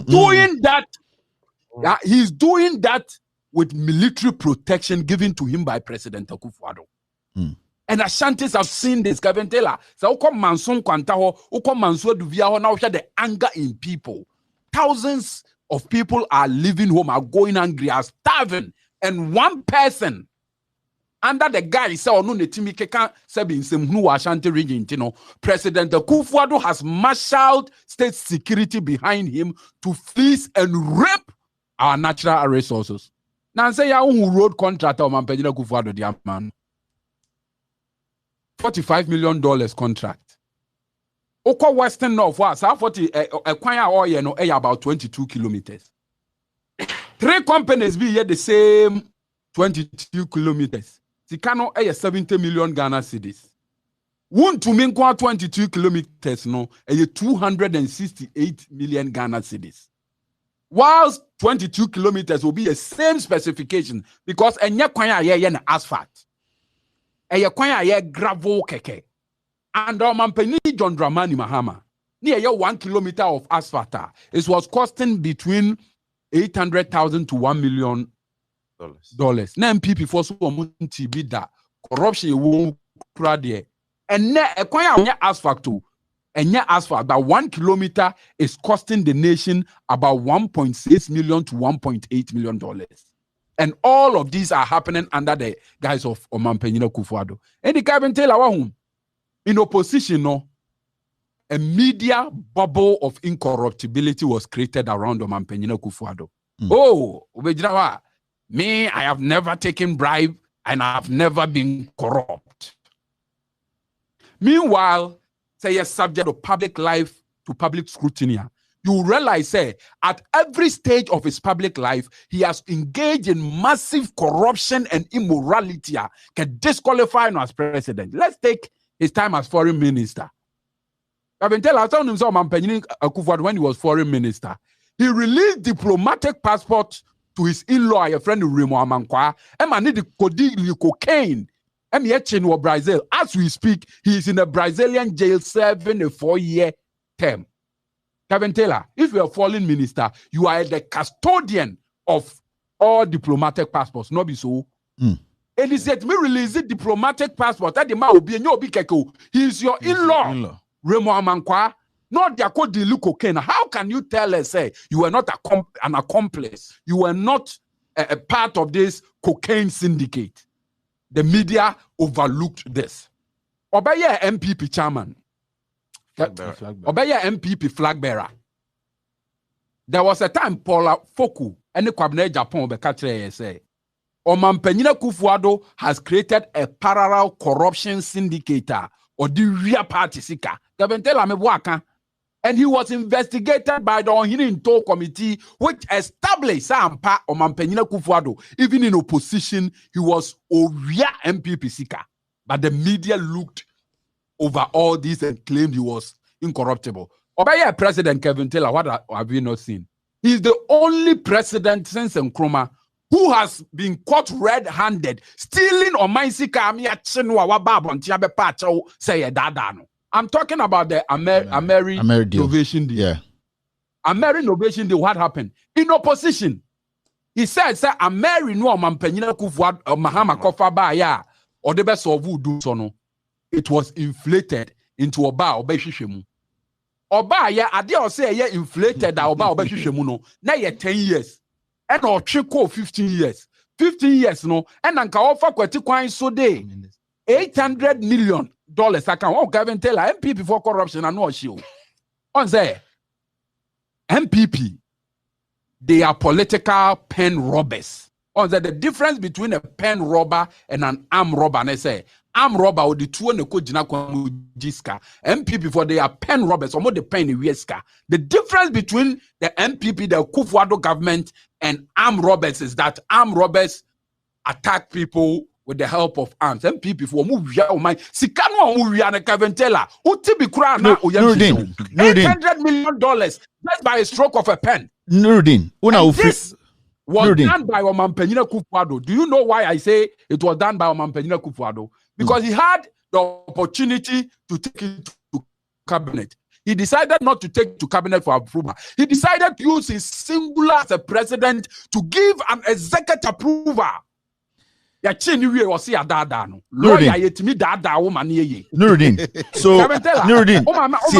A: doing
C: that. Yeah, he's doing that with military protection given to him by President Kufuado. And Ashantis have seen this. Kevin Taylor. So come Manson Kwantaho, come Mansour Duvia. Now share the anger in people. Thousands of people are leaving home, are going angry, are starving, and one person. Under the guy say no netimi keka sebi nsem hu Ashanti region tino President Kufuado has marshaled state security behind him to fleece and rape our natural resources. Now say ya who road contractor Omampanyina Kufuado the man $45 million contract. Oko Western North was 40 kwanya oye no about 22 kilometers. 3 companies be here the same 22 kilometers. Sikano 70 million Ghana cedis. One to me 22 kilometers no 268 million Ghana cedis. Whilst 22 kilometers will be the same specification because enya kwanya ye na asphalt. Eye kwanya ye gravel keke. And Omampanyini John Dramani Mahama near 1 kilometer of asphalt. It was costing between $800,000 to $1 million. Na MPP for so monti be that corruption won't crowd. And na ekwan asphalt but 1 kilometer is costing the nation about $1.6 million to $1.8 million. And all of these are happening under the guise of Omampanyina Kufuado. And the Kevin Taylor in opposition, no, a media bubble of incorruptibility was created around Omampanyina Kufuado. Oh, me, I have never taken bribe and I have never been corrupt. Meanwhile, say a subject of public life to public scrutiny. You realize, say, at every stage of his public life, he has engaged in massive corruption and immorality can disqualify him as president. Let's take his time as foreign minister. I've been telling Akufo-Addo when he was foreign minister, he released diplomatic passport to his in-law, a friend Remo Amankwa, and need the cocaine. And yet in Brazil, as we speak, he is in a Brazilian jail serving a 4-year term. Kevin Taylor, if you are a foreign minister, you are the custodian of all diplomatic passports. No be so. And he said, me release the diplomatic passport. That the man will be in your big echo. He is your in-law. Remo Amankwa, not the code de cocaine. How can you tell us, say, you were not an accomplice? You were not a part of this cocaine syndicate. The media overlooked this. Obaya MPP chairman. Obaya MPP flag bearer. There was a time Paula Foku and the Kwabene Japan Bekatre say, Omanpenyina Akufo-Addo has created a parallel corruption syndicator or the real party seeker. And he was investigated by the Onhininto Committee, which established Sampa Omanpenyina Akufo-Addo. Even in opposition, he was a real MPP seeker. But the media looked over all this and claimed he was incorruptible. Obaya President Kevin Taylor, what have you not seen? He's the only president since Nkrumah who has been caught red-handed stealing on my sika. I'm talking about the Ameri Innovation Deal.
A: Yeah.
C: Ameri Innovation Deal, what happened? In opposition, he said, Ameri no Mampenyina Akufo-Addo Mahama Kofa ba ya or the best of do sono. It was inflated into Oba Obeshishemu. Oba ya ade o say ye inflated Oba Obeshishemu no. Na ye 10 years. And or triko 15 years. 15 years no. And anka offer kweti kwan so day. $800 million. I can Kevin Taylor MPP for corruption and no issue. On say MPP, they are political pen robbers. On the difference between a pen robber and an arm robber, and I say arm robber or the two and the kojina jiska. MPP for they are pen robbers, or more the pen in Wieska. The difference between the MPP, the Akufo-Addo government, and arm robbers is that arm robbers attack people with the help of arms. MPP for move ya o my sikano move ya na Kevin Taylor. Utibi kura na
A: Nurudeen.
C: $800 million just by a stroke of a pen.
A: Nurudeen,
C: this was done by Omanpenyina Akufo-Addo. Do you know why I say it was done by Omanpenyina Akufo-Addo? Because he had the opportunity to take it to cabinet. He decided not to take to cabinet for approval. He decided to use his singular as a president to give an executive approval.
A: Nurudeen. So Nurudeen,
C: see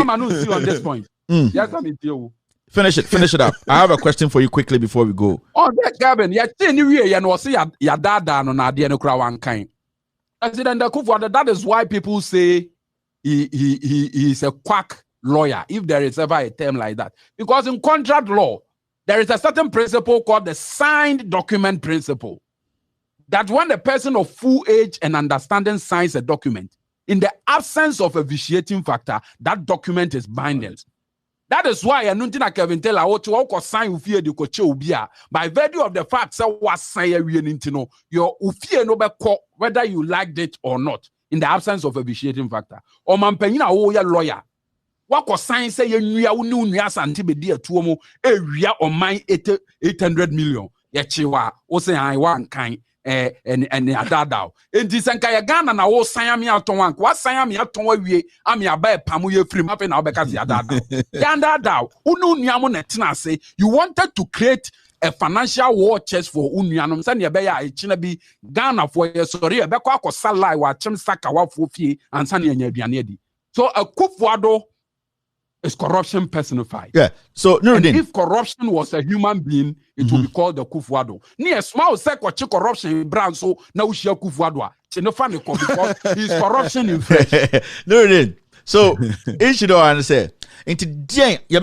C: on this point. Yes,
A: finish it up. I have a question for you quickly before we go.
C: Oh, that Gavin, President Akufo-Addo, that is why people say he is a quack lawyer, if there is ever a term like that. Because in contract law, there is a certain principle called the signed document principle. That when a person of full age and understanding signs a document, in the absence of a vitiating factor, that document is binding. That is why Anuntina Kevin Taylor what sign ufie de koche ubia by virtue of the fact that was sign no your ufie no be whether you liked it or not in the absence of a vitiating factor. Or Mampenyina wo ya lawyer. What sign say you nua santi be dia tuomo ewia on my 800 million. Ye chiwa o say I wan kan and adadao. And this ya Ghana na wo sign me aton wan. What sign me aton awie ami aba pamu ye free map na obeka si adadao. Adadao unu nua mo netina say you wanted to create a financial war chest for unuanom say ne be ya echina bi Ghana for ye sorry e be kwa salai wa chem saka wa fofie ansa ne anya aduane adi. So Akufo-Addo is corruption personified.
A: Yeah. So Nurudeen,
C: if corruption was a human being, it would be called the Akufo-Addo. Near small second corruption brand so now she Akufo-Addo. Because he's corruption in flesh.
A: Nurudeen. So you should understand. Into Jen, you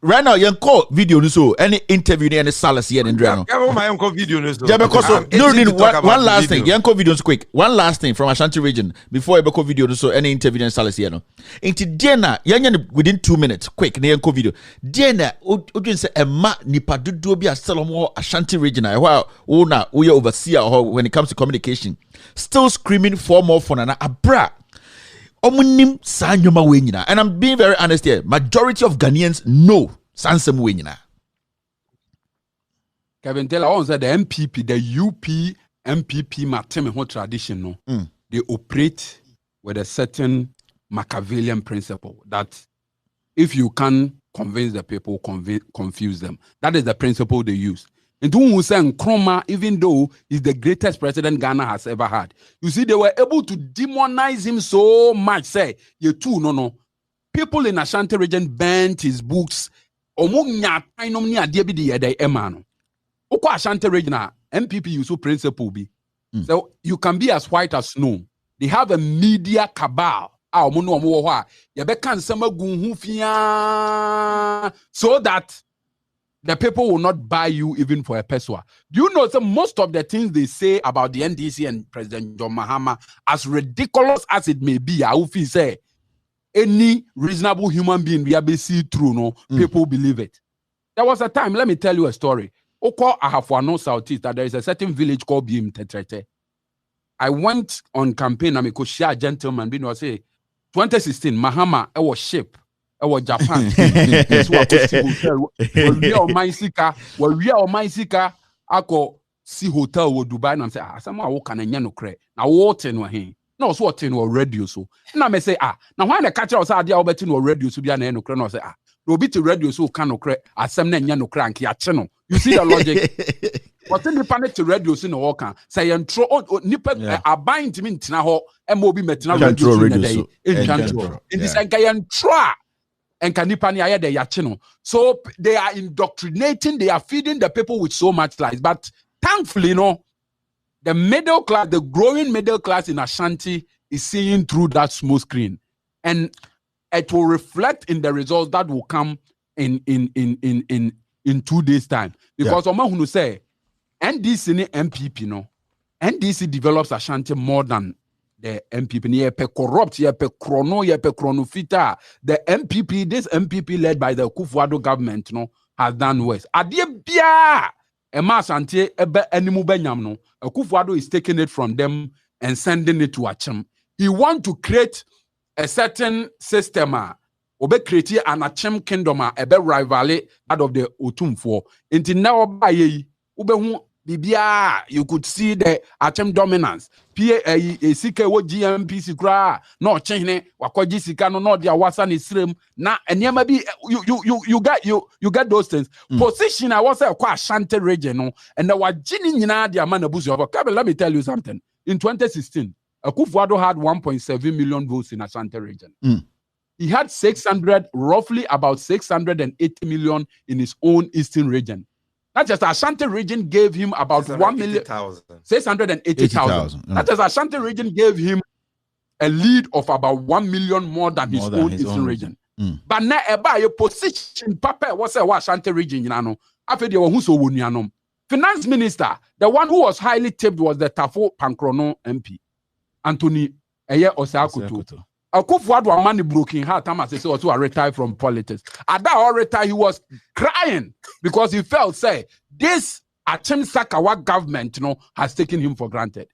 A: right now, you call video so any interview any Salas here in Drano.
B: My uncle video news.
A: Yeah, because one last thing, Yanko videos quick. One last thing from Ashanti region before I go video so any interview in Salas here. Into Jena, within 2 minutes, quick, Yanko video. Jena, Udin say a ma nipa do be a Salomo Ashanti region. While owner, we overseer when it comes to communication, still screaming for more fun and a bra. And I'm being very honest here. Majority of Ghanaians know Sansem Winyina.
C: Kevin Taylor said the MPP, the UP MPP Mateme tradition, no, they operate with a certain Machiavellian principle that if you can convince the people, confuse them. That is the principle they use. And Hussein Nkrumah, even though he's the greatest president Ghana has ever had, you see, they were able to demonize him so much. Say, you too, no. People in Ashanti region banned his books. Ashanti region, MPP use principle be. So you can be as white as snow. They have a media cabal. So that the people will not buy you even for a peso. Do you know that most of the things they say about the NDC and President John Mahama, as ridiculous as it may be, I would say any reasonable human being we have see through, no, people believe it. There was a time, let me tell you a story. I have one southeast that there is a certain village called Bim Tetrete. I went on campaign, I could share a gentleman, you know, say 2016, Mahama, I was ship. Our Japan. This was hotel. We are on my sika. I go see hotel with Dubai and say, someone who can no cre. Now what in here? No, so what in or radio so. And I may say, now when the catcher was idea about in or radio so be an no cre no say no be to radio so can no cre as some no cranky at channel. You see the logic. What in the panic to radio so no can say and throw nipper are buying to me now MOB metina radio in the day in control. In this and try. And so they are indoctrinating, they are feeding the people with so much lies. But thankfully, the middle class, the growing middle class in Ashanti is seeing through that small screen. And it will reflect in the results that will come in 2 days' time. Because Oman who say NDC MPP, NDC develops Ashanti more than the MPP, yepe corrupt, yepe chronofita. The MPP, this MPP led by the Kufuor government, has done worse. Adie bia, ema Ashanti ebe enimu benyam no. Kufuor is taking it from them and sending it to Achim. He want to create a certain system. Obe create an Achim kingdom ebe rival that of the Otumfo. Until now, ube Bibia, you could see the Achim dominance. CK wo Gyemfi sikra no chene wakoji sika no dia wasan isrem na enema bi you get those things. Position I was a kwa Ashanti region no and the wagini nyina dia man abusu. Let me tell you something. In 2016, Kufuor had 1.7 million votes in Ashanti region. He had roughly about 680 million in his own eastern region. Not just Ashanti region gave him about 680,000. Not just Ashanti region gave him a lead of about 1 million more than his own eastern region. But now your position, Papa was a Ashanti region, Finance minister, the one who was highly tipped was the Tafo Pankrono MP, Anthony Eye Osakutu. Kufuor had money broken heart. Thomas said also retired from politics. At that retire, he was crying because he felt say this Achim Sakawa government, has taken him for granted.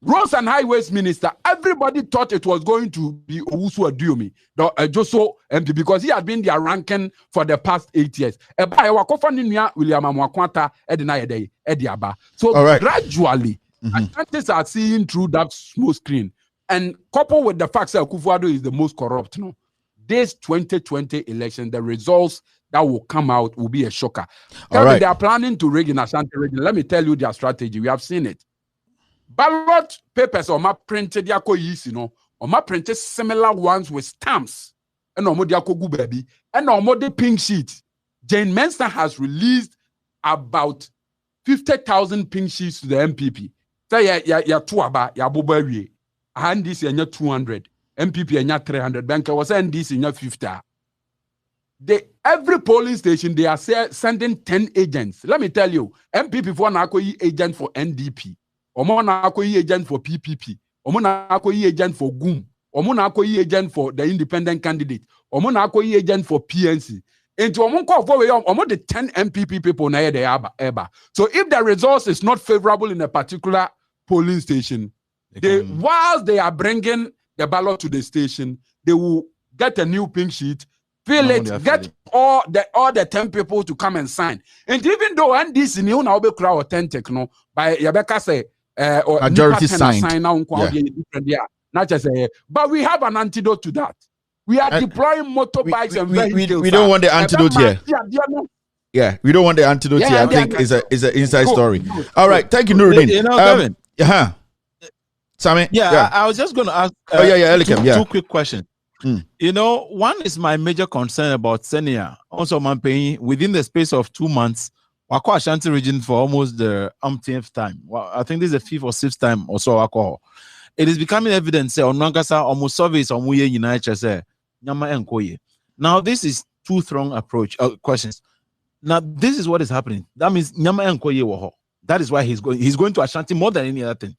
C: Roads and Highways Minister, everybody thought it was going to be Owusu Aduomi, the Joso MP, because he had been their ranking for the past 8 years. So gradually, Ashantis are seeing through that small screen. And coupled with the fact that Kufuor is the most corrupt, this 2020 election, the results that will come out will be a shocker. They are planning to rig in Ashanti region. Let me tell you their strategy. We have seen it. Ballot papers are printed, printed similar ones with stamps. And baby. And the pink sheets. Jane Menster has released about 50,000 pink sheets to the MPP. Say ya tuaba ya bobawi. NDC 200, MPP 300, Banker was NDC 50. every polling station, they are sending 10 agents. Let me tell you, MPP for Nakoyi agent for NDP, Omo Nakoyi agent for PPP, Omo Nakoyi agent for GUM, Omo Nakoyi agent for the independent candidate, Omo Nakoyi agent for PNC. Into Omo the 10 MPP people na they eba. So if the results is not favorable in a particular polling station, whilst they are bringing the ballot to the station, they will get a new pink sheet, fill it, get all the 10 people to come and sign. And even though NDC new now be authentic, no, by Yabeka say or
A: majority signed.
C: Not just say, but we have an antidote to that. We are deploying motorbikes and vehicles.
A: We don't want the antidote here. Yeah, we don't want the antidote here. I think it's an inside story. All right, thank you, Nurudeen.
J: Kevin.
A: Sammy?
J: Yeah, I was just going to ask two quick questions. You know, one is my major concern about Senia. Also, Mampeni, within the space of 2 months, Wako Ashanti region for almost the umpteenth time. Well, I think this is the 5th or 6th time or so. Wako. It is becoming evident, say, on Nankasa, almost service on Muye United, say, Nyama Enkoye. Now, this is two-pronged approach questions. Now, this is what is happening. That means Nyama Enkoye Woho. That is why he's going to Ashanti more than any other thing.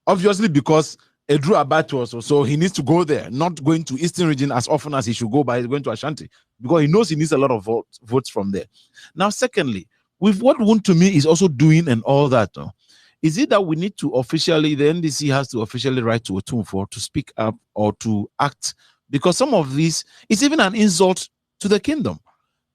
J: Obviously, because Edru Abatu also, so he needs to go there, not going to Eastern region as often as he should go, but he's going to Ashanti because he knows he needs a lot of votes from there. Now, secondly, with what Wontumi is also doing and all that, is it that we need to officially, the NDC has to officially write to Otumfuo to speak up or to act? Because some of these, it's even an insult to the kingdom.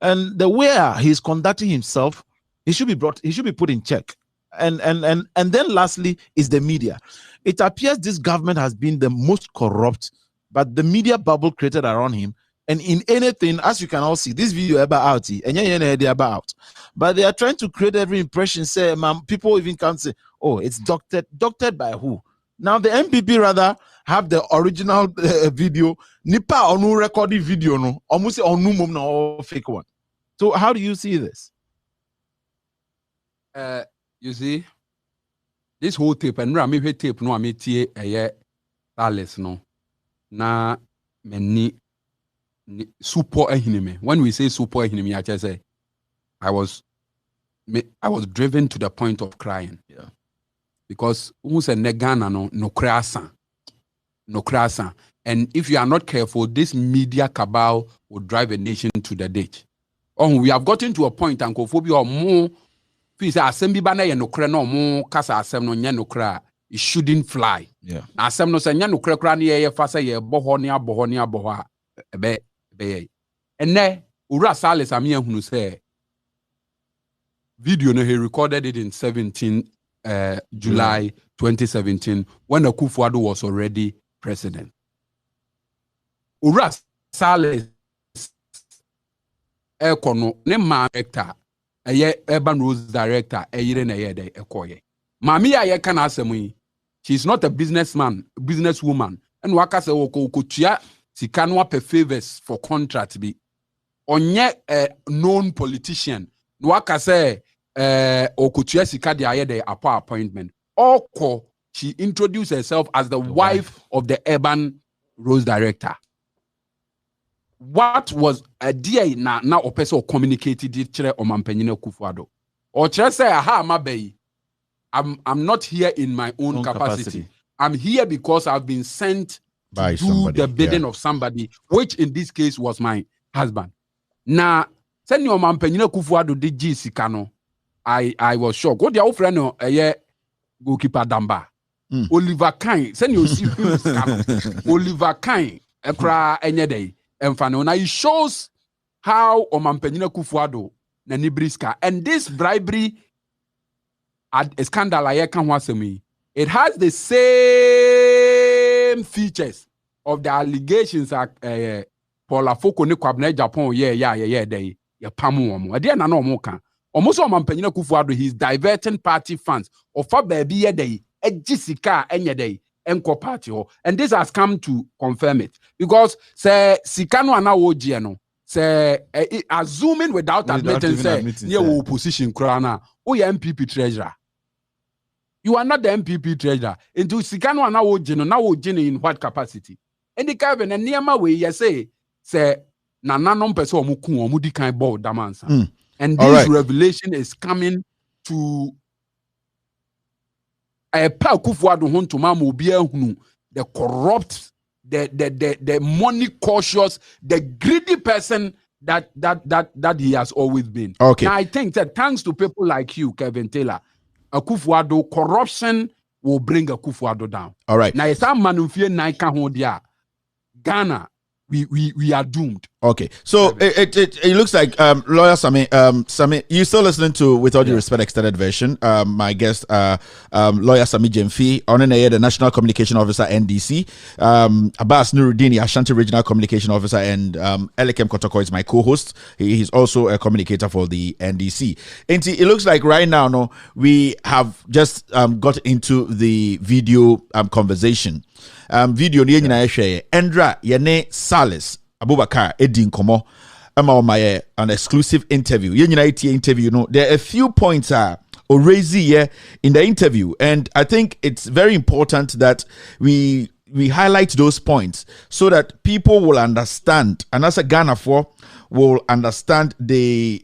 J: And the way he's conducting himself, he should be put in check. And then lastly is the media. It appears this government has been the most corrupt, but the media bubble created around him. And in anything, as you can all see, this video about it, and about, but they are trying to create every impression. Say, people even can't say, "Oh, it's doctored by who?" Now the MPP rather have the original video, nipa onu recorded video no, almost onu mum no fake one. So how do you see this?
C: You see, this whole tape, and Rami tape no amitie eye Dallas no na many super ehinime. When we say super ehinime, I just say I was driven to the point of crying. Yeah. Because who said negana no krasa. And if you are not careful, this media cabal will drive a nation to the ditch. Oh, we have gotten to a point, Ankophobia or more. It shouldn't fly. Yeah. Now, some no say no crack fasa ye bohonia and ne ura sales amia who say video no he recorded it in 17 July 2017 when Akufo-Addo was already president. Ura sales ekono ne ma director urban roads director Mami aye kana asemu. She's not a businesswoman. And waka se okotua sika no pe favors for contract be. Onye known politician. Waka se okotua sika de aye de appointment. Oko she introduced herself as the wife of the urban roads director. What was a DA na opeso communicated it chere Omampenyine Akufo-Addo? Or chere say aha mabei. I'm not here in my own capacity. I'm here because I've been sent to do the bidding of somebody, which in this case was my husband. Now, send your Omampenyine Akufo-Addo did sika no. I was shocked. What the friend no goalkeeper Damba. Oliver Kine. Send your Oliver Kine ekra enye day. Now it shows how Omampenyine Akufo-Addo na nibriska. And this bribery scandal it has the same features of the allegations Paula Foko ne Kwabena Japan they pamu omo. Ade na no omo kan. Almost Omampenyine Akufo-Addo, he's diverting party funds of a baby ye day ejisika enye day. Party, and this has come to confirm it because say Sikano ana no say assuming without admitting say near opposition krana MPP treasurer. You are not the MPP treasurer. Into Sikano ana no now in what capacity? And the Kevin and Niama way you say na nanom person omuku omudi kan board damansa. And this revelation is coming to a pa Kufuado Huntuma Mobia hunu, the corrupt, the money cautious, the greedy person that he has always been.
A: Okay.
C: Now I think that thanks to people like you, Kevin Taylor, Kufuado corruption will bring Kufuado down.
A: All right.
C: Now it's a manufia naika hondia. Ghana, we are doomed.
A: Okay, so it looks like lawyer Sammy, you still listening to With All Due Respect extended version. My guest, lawyer Sammy Gyemfi, on the National Communication Officer NDC, Abass Nurudeen, Ashanti Regional Communication Officer, and Elikem Kotoko is my co-host. He's also a communicator for the NDC. And it looks like right now, no, we have just got into the video conversation. Video ni nyina share Endra Yene Salis Abubakar Edin Komo my an exclusive interview. Yenina interview, no, there are a few points already here in the interview, and I think it's very important that we highlight those points so that people will understand, and as a Ghana will understand the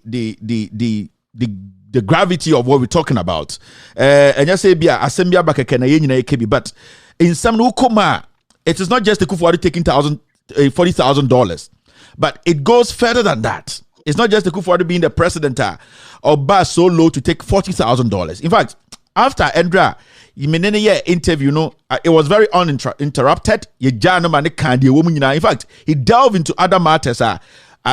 A: gravity of what we're talking about. And you say bia asembia bakekena yenina ekebi, but in some Ukoma, it is not just the Kufuado taking $40,000, but it goes further than that. It's not just the Kufuado being the president or bar so low to take $40,000. In fact, after Endra, interview, it was very uninterrupted. In fact, he delved into other matters. I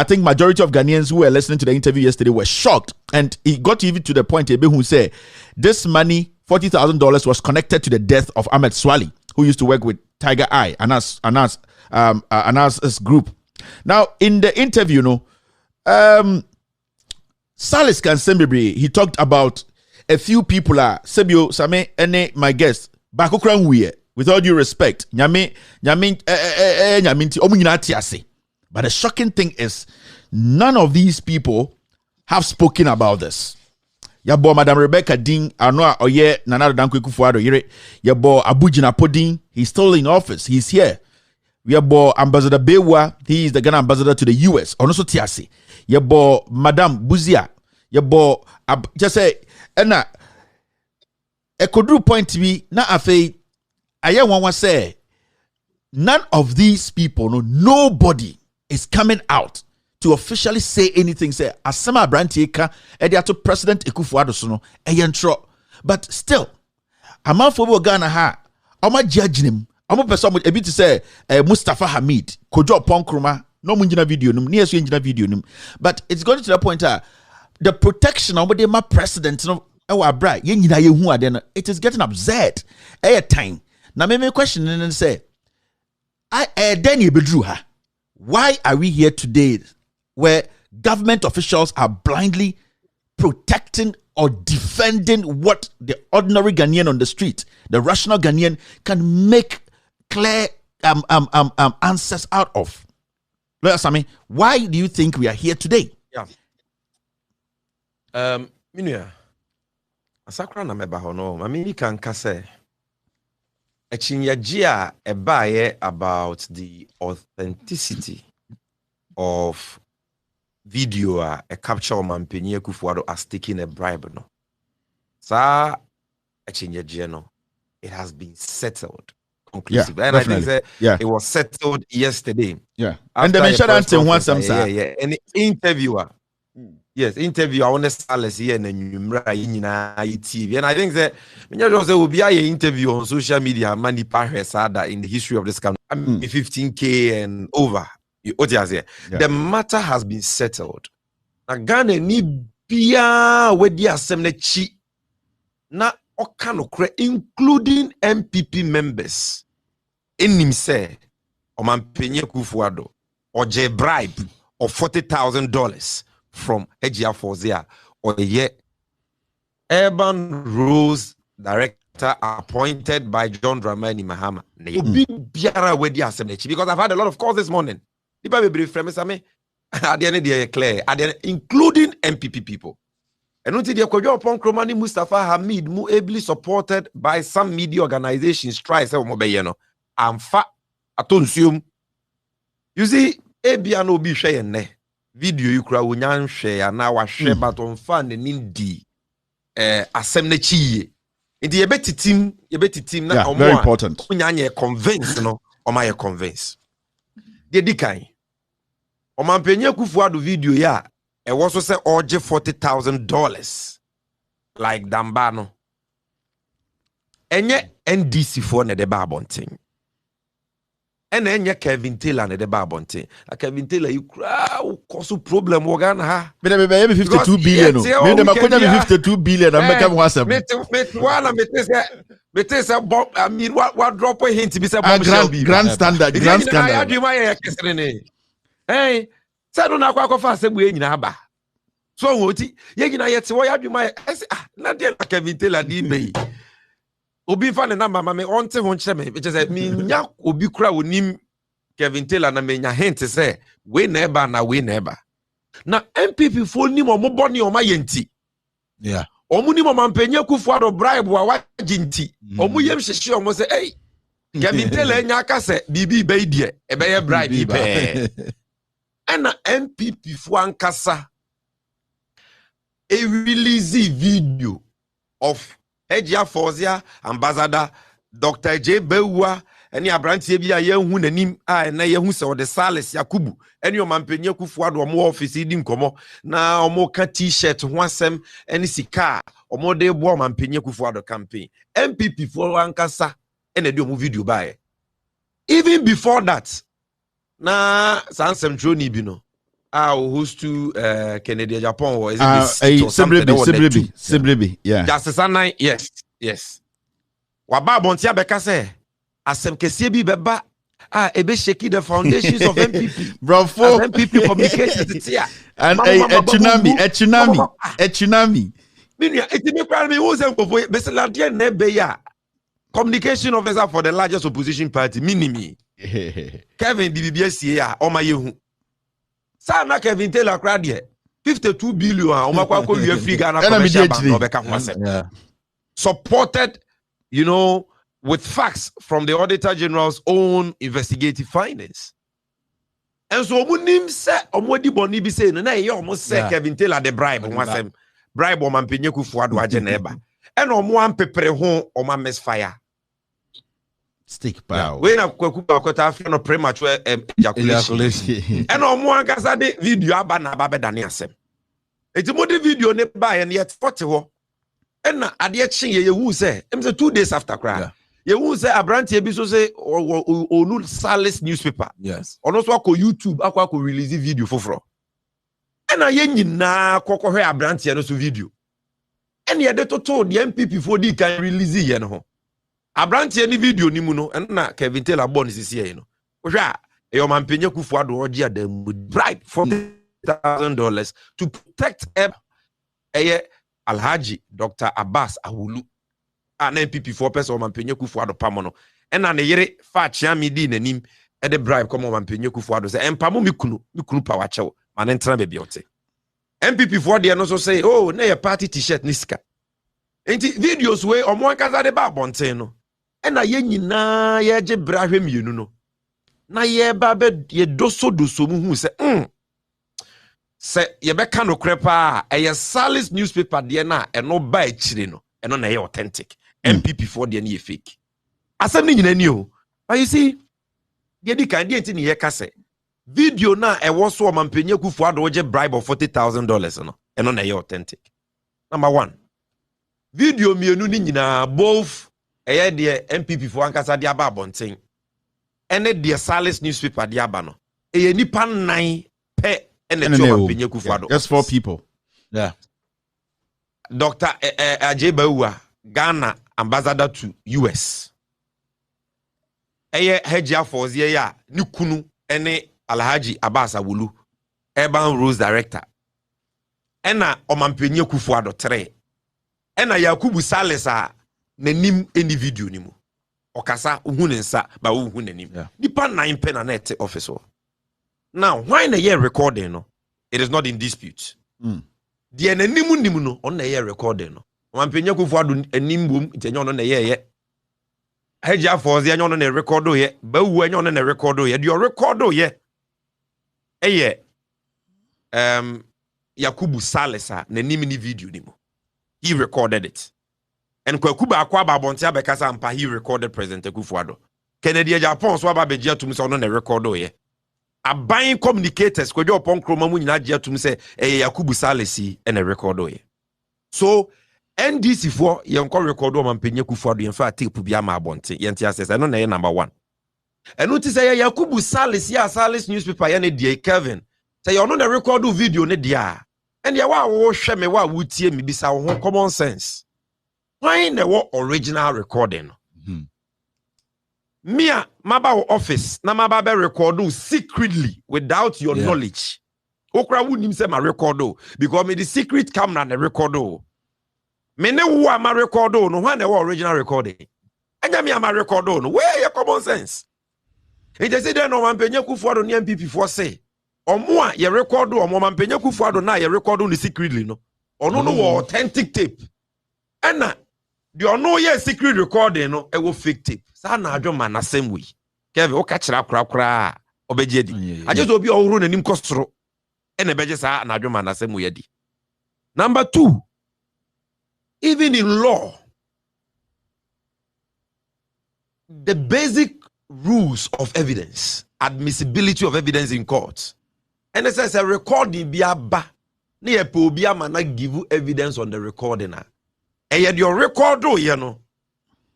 A: think majority of Ghanaians who were listening to the interview yesterday were shocked, and he got even to the point who said this money, $40,000, was connected to the death of Ahmed Swali, who used to work with Tiger Eye, Anas group. Now, in the interview, Salis Kansembebre, he talked about a few people Sebio, Same, Ene, my guest, Bakukran Wuye, with all due respect, but the shocking thing is, none of these people have spoken about this. Yabo Madam Rebecca Dean, Anoa Oye, Nana Dankwe Kufuado Yere, Yabo Abujina Podin, he's still in office, he's here. Yabo Ambassador Bewa, he is the Ghana ambassador to the US, Onoso Tiasi. Yabo Madam Buzia, Yabo just say, Ena, Ekodru point to me, na afe, Aya Wawa say, none of these people, nobody is coming out to officially say anything. Say Asama Brantieka to President Ekufuado sono eyentro, but still amanfo Ghana ha oma judge him. Oma person a bit to say Mustafa Hamid Kojo Ponkruma no munjina video num near so video num, but it's going to the point the protection of the president no ewa bra ye nyina ye hu ade no, it is getting absurd. Time na me question and say then you bedru ha. Why are we here today where government officials are blindly protecting or defending what the ordinary Ghanaian on the street, the rational Ghanaian, can make clear answers out of? Lawyer Sammy, why do you think we are here today?
B: Yeah. Minya, asakra na meba hono, mamini kan kase. Echinyajia ebaye about the authenticity of video a capture Mampenye Kufuado as taking a bribe no. Sa echinyajia no, it has been settled conclusively. And
A: definitely.
B: I think it was settled yesterday.
A: Yeah. And they mentioned that in one some
B: yeah. And the interviewer. Yes, interview. I want to start here in TV, and I think that there will be an interview on social media. Many parents in the history of this country, 15K and over. The matter has been settled. Na Ghana ni bia wedi assembly chi na okanokre, including MPP members. Enim say Omampenye Kufuado oje bribe of $40,000. From Ejia Fozia or the Urban Rules Director appointed by John Dramani Mahama. Because I've had a lot of calls this morning. Including MPP people. And until the upon Kromani Mustafa Hamid, ably supported by some media organizations, try say Mobayeno. I'm fat atonsium. You see, ebia no obi hwe ne video yi kura wonyan hwe ya na wa hwe but on fan ne ndi asem na chiye nti yebetitim na omo
A: very important
B: onyanye convince no oma ye convince de dikan omampenye Kufuado video ya e wo so se oje $40,000 like damba no enye NDC for ne de ba abonten ena enye Kevin Taylor ne de ba abonten Kevin Taylor you cause problem wo Ghana ha
A: me 52 billion no me de makonya 52 billion am make am wasem
B: me say bomb I mean what drop a hint be say bomb
A: grand standard
B: hey say no na kwa fa asem we nyina aba so woti ye nyina yete wo yadwuma na de Kevin Taylor di be obi fa ne number ma me onte ho nkyere me be say me nya obi kura wonim Kevin Taylor na me nya hint say we na eba na na MPP fo nim omoboni omayenti
J: yeah
B: omu nim omampenye Kufuado bribe wa wajinti omu yem hyehyɛ omo say hey Kevin Taylor nya aka say bibi be die e be ye bribe be ena MPP fo ankasa a release video of Ejia Fozia ambassador Dr. J Bewa eni abrantie bi a yehu nanim a na yehu se ode Sales Yakubu eni omampenye Kufuado omo office di nkomo na omo ka t-shirt ho asem eni sika omo de bo omampenye Kufuado campaign MPP fo ankasa ena de omo video bae even before that na sansem troni bi no host to Kennedy Japan or is it
A: Bribery yeah
B: Justice Anai yes waba bontia beka say asem kese bi beba ebe shake the foundations of MPP
A: bro for
B: MPP publications here
A: and a tsunami
B: minia etimi kwa me wo sem kofo be se ladie na be ya communication officer for the largest opposition party minimi Kevin BBBS ya o ma yehu Sana Kevin Taylor crowd 52 billion omakwa ko we free Ghana commercial bank no beka ho asem supported with facts from the Auditor General's own investigative findings. And so omunim se omodi boni bi say no na ye omo se Kevin Taylor the bribe ho asem bribe o mampenye Kufuado age na eba and omo ampepere ho o ma misfire
A: stick power
B: we na kwaku akota afia no premature ejaculation and omo ankasa de video aba na aba bedane asem eti mo de video ne ba ye ne yet 40 ho and na ade kyen ye hu say em say 2 days after cry ye hu say abrantie bi so say onu Sales newspaper
J: yes
B: ono so akọ YouTube akọ release video foforo and na ye nyina kokọhwe abrantie no so video and ye de toto the MPP for di kan release ye no ho abrantie ni video ni mu no na Kevin Taylor born sisi ye no hwa e omampenye Kufuado oji adam bribe $40,000 to protect Alhaji Dr. Abass Ahulu na MPP for person omampenye Kufuado pamono na ne yere fa chia midi nanim e de bribe come omampenye Kufuado say empamo mikunu power chew man entra be biote MPP for there no so say oh na your party t-shirt ni sika enti videos we omo ankaza de ba bonten no na ye nyina ye je brahwe mienu no na ye ba be ye doso mu hu se ye be ka no krepa ye Sales newspaper de na eno ba akire no eno na ye authentic MPP for de na ye fake asem ni nyina ni o but you see ye di kan de enti ni ye ka se video na e wo so omampenye Kufuado je bribe of $40,000 no eno na ye authentic. Number 1 video mienu ni nyina both de MPP for ankasa de aba abonten ene de Sales newspaper de aba no nipa 9 pe ene omampenye Kufuado
A: just 4 people
J: yeah
B: Dr. J Bewa Ghana ambassador to US Ejia Fozia ya ni kunu ene Alhaji Abass Ahulu urban rules director ena omampenye Kufuado 3 ena Yakubu Sales nanim any video ni mu okasa uhune nsa ba uhu nanim nipa 9 pen na net officer. Now why na year recording no it is not in dispute the nanim no on na year recording no omampenye Kufuado anim bom ntenye on na ye Ejia Fozia nyo no na recordo ye ba wu anyo no na recordo ye the recordo ye Yakubu Salesa na nimini video nimo. He recorded it. And Kwakuba akwa babontia bekasa ampa he recorded President Akufo-Addo. Kennedy Japan so aba bejia tum se ono na record o ye. Aban communicators kwadwo opon kroma mu nyina gya tum se Yakubu Salesi na record o ye. So NDC for yenko record o mampenye Akufo-Addo yenfa tape bia ma abonte yenti access no na ye number 1. Enu ti say Yakubu Salesi ya Salis newspaper ye ne die Kevin. Say you no na record video ne dia. And ya wa wo hwe me wa wutie me bisa wo common sense. Why na wo original recording? Mia maba office na maba be record secretly without your knowledge. Okra wunim say ma record because me the secret camera na record me ne wo ma record no why na wo original recording. Enya me ma record no where your common sense? E just say no man penye Akufo-Addo ne MPP for say omo a ye record omo man penye Akufo-Addo na ye record ni secretly no. Ono no authentic tape. Ena the ono ye secret recording no e wo fake tape. Sa na adwoma na same way. Kevin o ka kira kra obeje di. Aje so obi ohuru nanim kosoro. Ena beje sa na adwoma na same way di. Number 2, even in law, the basic rules of evidence, admissibility of evidence in court. And it says a recording be aba. Ni e po bi ama na give you evidence on the recording. And yet your record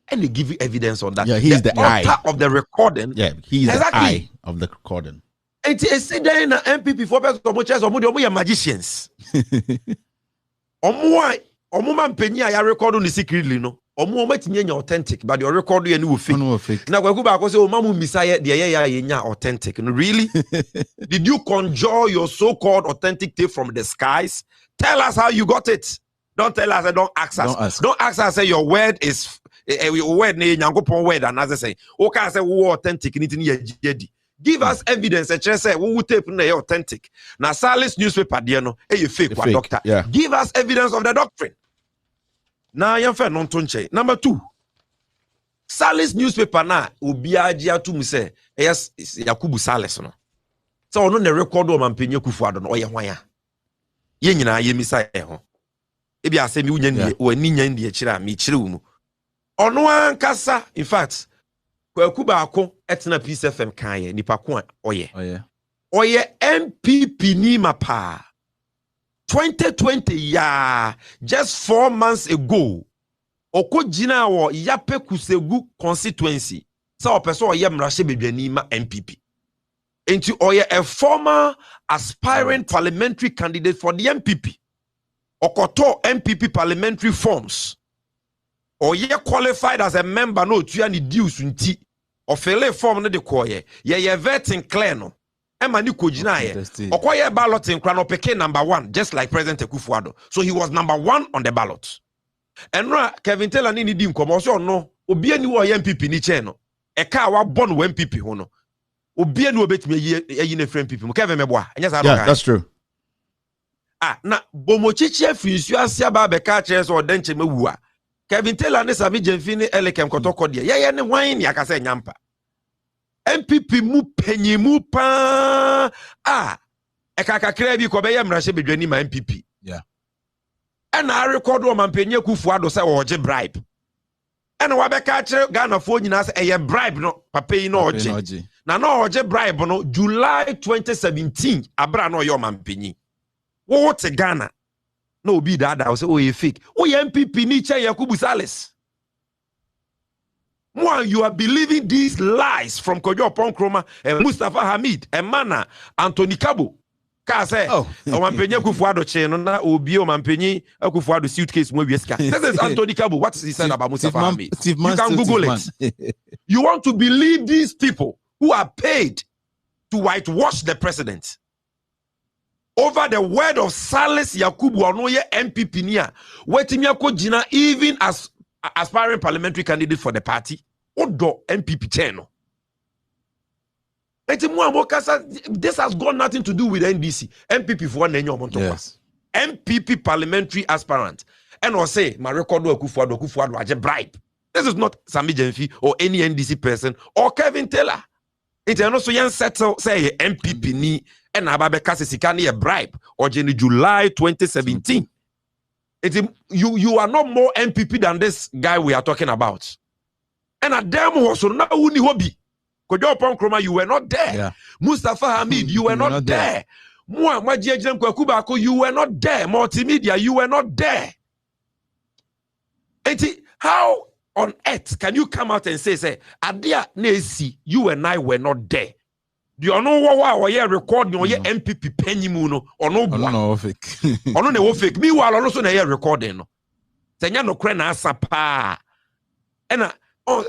B: and they give you evidence on that.
A: Yeah, he's the eye
B: of the recording.
A: Yeah, he's the eye of the recording.
B: And it's there in MPP for person magicians. Omo man penya ya record on secretly no. Omo matiny authentic, but your record you no fake. Now we go back say o mamu misaye de ya authentic. No, really? Did you conjure your so-called authentic tape from the skies? Tell us how you got it. Don't tell us, don't ask us. Don't ask us, say your word is your word ne nyankopon word and as say okay say wo authentic ni yedi. Give us evidence and say wo tape na authentic. Na Salis newspaper there no e fake kwa doctor.
A: Yeah.
B: Give us evidence of the doctrine. Now yamfa non tonche. Number 2. Salis newspaper na obi agi atum say yes Yakubu Salis no. So ono na record o mampenye Akufo-Addo no oye hwan ya. Ye nyina ye misa ye ho. Ebi asemi unya ndi wani nya ndi akira me kire wo mu. Ono ankasa in fact Kwaku baako etna Peace FM kan ye nipa ko oye MPP ni mapa 2020 just 4 months ago okojina wo Yape Kusegu constituency sa opeso oye mrahye bedwani ma MPP enti oye a former aspiring parliamentary candidate for the MPP okoto MPP parliamentary forms oye qualified as a member no tuya ni dues nti ofele form no de koye ye vetting clear no ema ni kojina ye okoye balloting kra no peke number 1 just like President Akufo-Addo, so he was number 1 on the ballot. Enra Kevin Taylor ni di nkomo so no obi ani wo MPP ni che no e ka wa born wo MPP ho no obi ani obetimi yi na frame MPP mu Kevin meboa enya sa do.
A: Yeah, that's true.
B: Na bomochichi afinsu asia ba be ka kire so odanche mewu a Kevin Taylor ne Sammy Gyemfi ne Elekem kotoko de ye ne hwan ne akasa nyampa MPP mu panyimu pa ekakakra bi ko be ye mrahye bedwani ma MPP.
C: Yeah.
B: And I record o mampenye Akufo-Addo say oje bribe. And wa be ka kire Ghana fo nyina say eye bribe no papa yi no oje. Na no oje bribe no July 2017 abra no yo mampenyi. Wo te Ghana no be that I say oh you fake. Oh MPP ni che Yakubu Salis. More you are believing these lies from Kojo Ponkroma and Mustafa Hamid and Mana Anthony Kabo. Ka say oh mampenyi Akufo-Addo che no na obi o mampenyi Akufo-Addo suitcase mo wieska. This is Anthony Kabo. What he said about Mustafa Hamid. You can Google it. You want to believe these people who are paid to whitewash the president over the word of Salis Yakubu Onoye MPP nia wetimi akogina even as aspiring parliamentary candidate for the party odo MPP channel. This has got nothing to do with NDC. MPP for one yes. MPP parliamentary aspirant and or say my record Akufo-Addo aje bribe. This is not Sammy Gyemfi or any NDC person or Kevin Taylor. It's also young settle say MPP ni and ababeka se sika na bribe or July 2017. You are not more MPP than this guy we are talking about. And at them also now uni hobby. Kojo Ponkroma, you were not there.
J: Yeah.
B: Mustafa Hamid, you were not there. You were not there. Multimedia, you were not there. How on earth can you come out and say, Adia Nesi, you and I were not there? Do you know what we are recording on your MPP penny muno or no
J: fake?
B: Or no fake. Meanwhile, also na here recording. Senya no krena sapa. And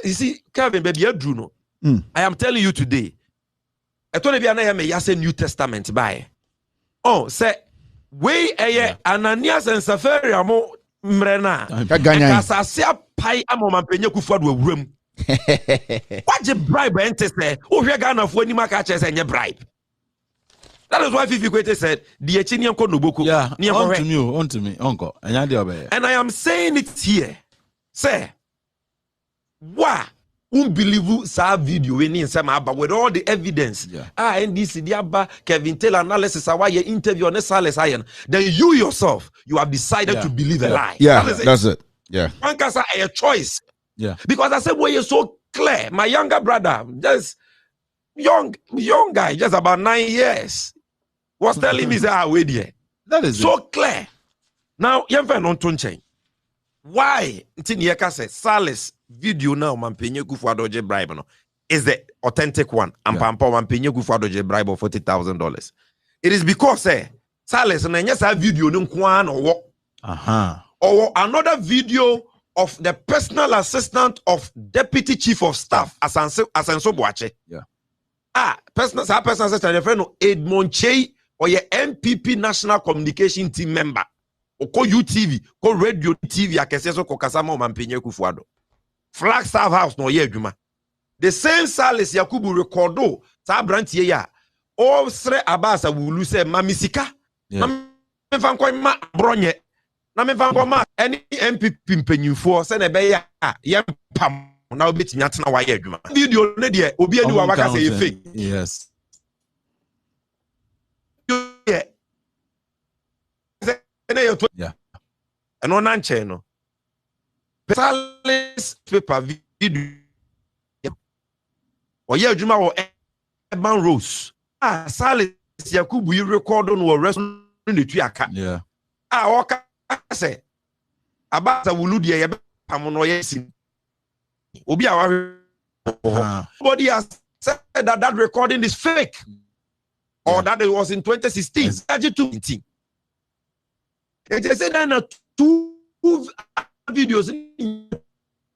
B: you see, Kevin, baby, Bruno. I am telling you today. I told you I may say New Testament by. Oh, say we Ananias and Safari amo mrena. Kasasia pai amo mampenye kufuadu room. What the bribe ente say? Oh, we Ghana for any makache say bribe. That is why Fifi Kwete said the Echinian Konoboku.
J: Yeah, on to me, uncle. And
B: I am saying it here. Say, why? Unbelievable sa video we need some but with all the evidence. NDC diaba Kevin Taylor analysis why your interview on Sales Iron. Then you yourself you have decided to believe a lie.
A: Yeah, that's it. Yeah.
B: One can say a choice.
J: Yeah.
B: Because I said, well, you're so clear. My younger brother, just young guy, just about 9 years, was telling me, wait here.
J: That is
B: so clear. Now, Gyemfi non tunche. Why? Ntinieka said, Salis video now, mampenye kufu adoje bribe no, is the authentic one. And pampa mampenye kufu adoje bribe of $40,000. It is because Salis na nyesa video no kwan or or another video of the personal assistant of Deputy Chief of Staff, Asenso Boache.
J: Yeah.
B: Personal assistant, your friend Edmond Chey, or your MPP National Communication Team member. Or call UTV, call Radio TV, Akeseso Kokasama Mampenye Kufuado. Flagstaff House, no ye juma. The same Salis Yakubu recordo, Sabranti ya. All Sre Abass will lose Mamisika. Ma bronye. Na me van ma any MPP mpenyufo se na be ya pam na obetimi atena wa ya adwuma video ne de obi ani wa waka say fake.
J: Yes.
B: Yeah. And on anche no. Salis paper video. O ya adwuma wo Urban Rose. Salis Yakubu you record on wo restaurant ne tuaka.
J: Yeah.
B: Oka say Abass will do ye pamono yesin. Obi nobody has said that recording is fake or that it was in 2016. It said that 2 videos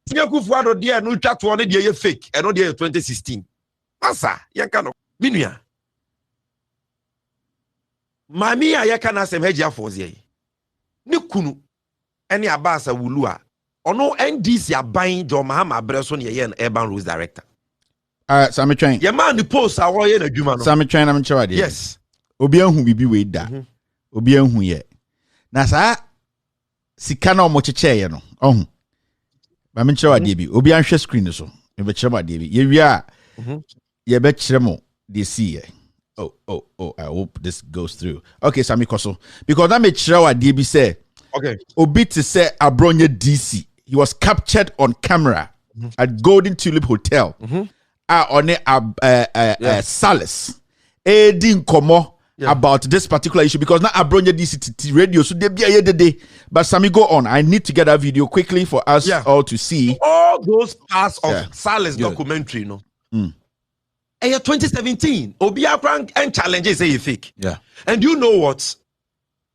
B: Nyakufuado there no chat one dey fake and no dey 2016. Asa yankano minua mami ayaka sem hejia forze ni kunu eni Abass wulu a ono NDC aban Jo Mahama Breso ne ye Urban Rose director.
A: Sammy Train.
B: Ye man the post a wo ye na dwuma no.
A: Sammy Train am chewa de.
B: Yes.
A: Obi anhu bibi we da. Obi anhu ye. Na sa sika na omo cheche ye no. Ohun. Ba me chewa de bi. Obi anhwe screen so. Me be chewa de bi. Ye wi a ye be kire mo de see ye. Oh, I hope this goes through. Okay, Sammy Koso. Because that made sure DB say,
B: okay,
A: Obi to say Abronya DC. He was captured on camera at Golden Tulip Hotel. On Salis. Edin Komo about this particular issue because now Abronya DC radio. So they be a day. But Sammy, go on. I need to get that video quickly for us all to see.
B: All those parts of Salis documentary, no. 2017, Obia Frank and challenges say fake.
J: Yeah.
B: And you know what?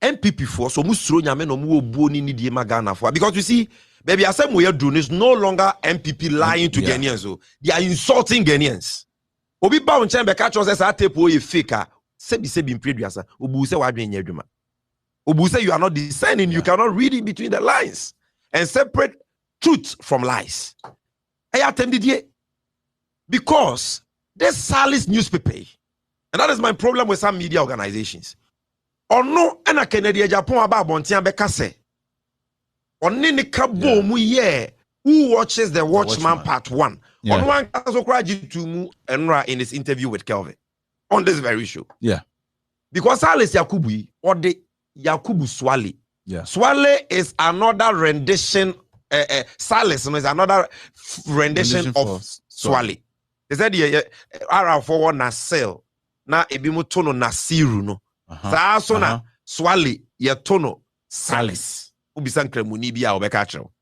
B: MPP for so musro nyame no mu oboni ni die magana for because you see, baby, as we are doing is no longer MPP lying to Ghanaians. So they are insulting Ghanaians. Obi ba on chamber catch us say tape o fake. Sebi preduasa. Obu say wadwen nyadwuma. Obu say you are not discerning, you cannot read in between the lines and separate truth from lies. I attempted it because this Salis newspaper, and that is my problem with some media organizations. Or no, and a Canadian Japan about Bontian Bekase. Or Nini Kabo Muye, who watches the Watchman Part 1. On one Kaso Kraji to Enra in his interview with Kelvin on this very show.
J: Yeah.
B: Because Salis Yakubu or the Yakubu Swale.
J: Yeah.
B: Swale is another rendition. Salis is another rendition of Swale. They said for na sell na ebimu tono na siru no. Sa so na Swale ye tono Salis. Ubisan kremuni bia obeka chero.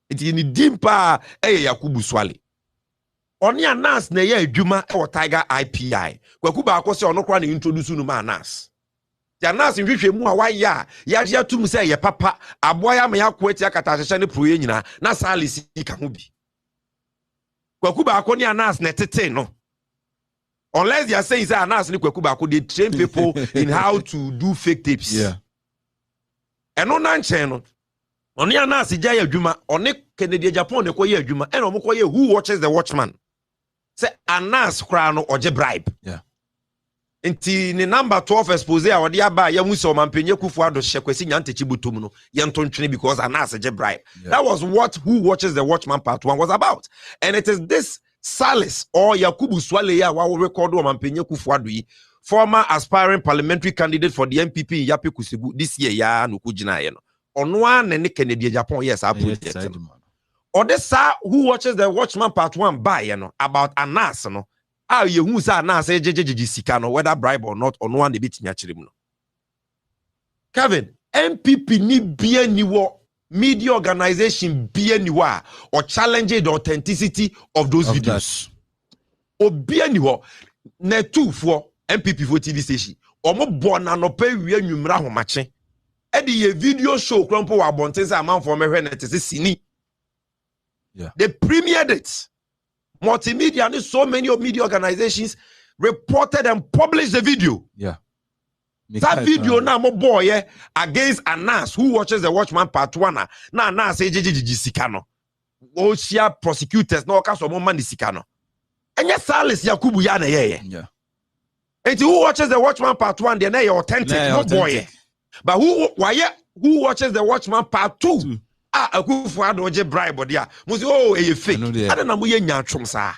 B: Iti ni dimpa Yakubu Swale. Oni anas na ye adwuma e wo Tiger IPI. Kwaku ba akose ono kra na introduce no ma anas. The anas nhwehwe mu a waya ya ya tum say ye papa aboa ya me yakwati akata hyehyɛ ne pro ye nyina na Salis ka ho bi. Kwaku ba akoni anas na tete no. Unless they are saying say anas ni kwaku ba akoni they train people in how to do fake tapes.
J: Yeah.
B: Eno na nchen no. Oni anas gya ya adwuma, oni Kennedy Japan ne koye adwuma, eno mo koye Who Watches the Watchman. Say anas kra no oje bribe.
J: Yeah.
B: Inti ni number 12 expose a wode aba ya mu so mampenye kufu ado hyekwasi nyantechi butum no ye ntontwene because anas oje bribe. Yeah. That was what Who Watches the Watchman part 1 was about. And it is this Salis or Yakubu Swale ya wa record o mampenye kufu ado yi, former aspiring parliamentary candidate for the MPP in Yape Kusigu this year ya no kugina ye no. Ono an ne Kennedy Japan yes project. Or this Who Watches the Watchman part 1 by you know about anas no. Ah ye hu say anas jejejeji sika no whether bribe or not ono an bit nya kyerem no. Kevin, MPP ni bia ni wo media organization bia ni wa or challenge the authenticity of those videos. Obia ni wo na two for MPP for TV station. Omo bona no pe wi anwumra homache. Edi ye video show krompo wa bonten say amount for me hwe net say sini.
J: Yeah.
B: They premiered it. Multimedia and so many of media organizations reported and published the video.
J: Yeah.
B: That video now mo boy against Anas Who Watches the Watchman part 1 na Anas ejejiji sikano. Oshia prosecutors no ka so mo man sikano. Enye Salis Yakubu ya na ye.
J: Yeah.
B: And Who Watches the Watchman part 1 they na authentic no boy. But Who Watches the Watchman part 2? Akufu ado je bribe dia. Musi fake. Ade na mo ye nya atwom sa.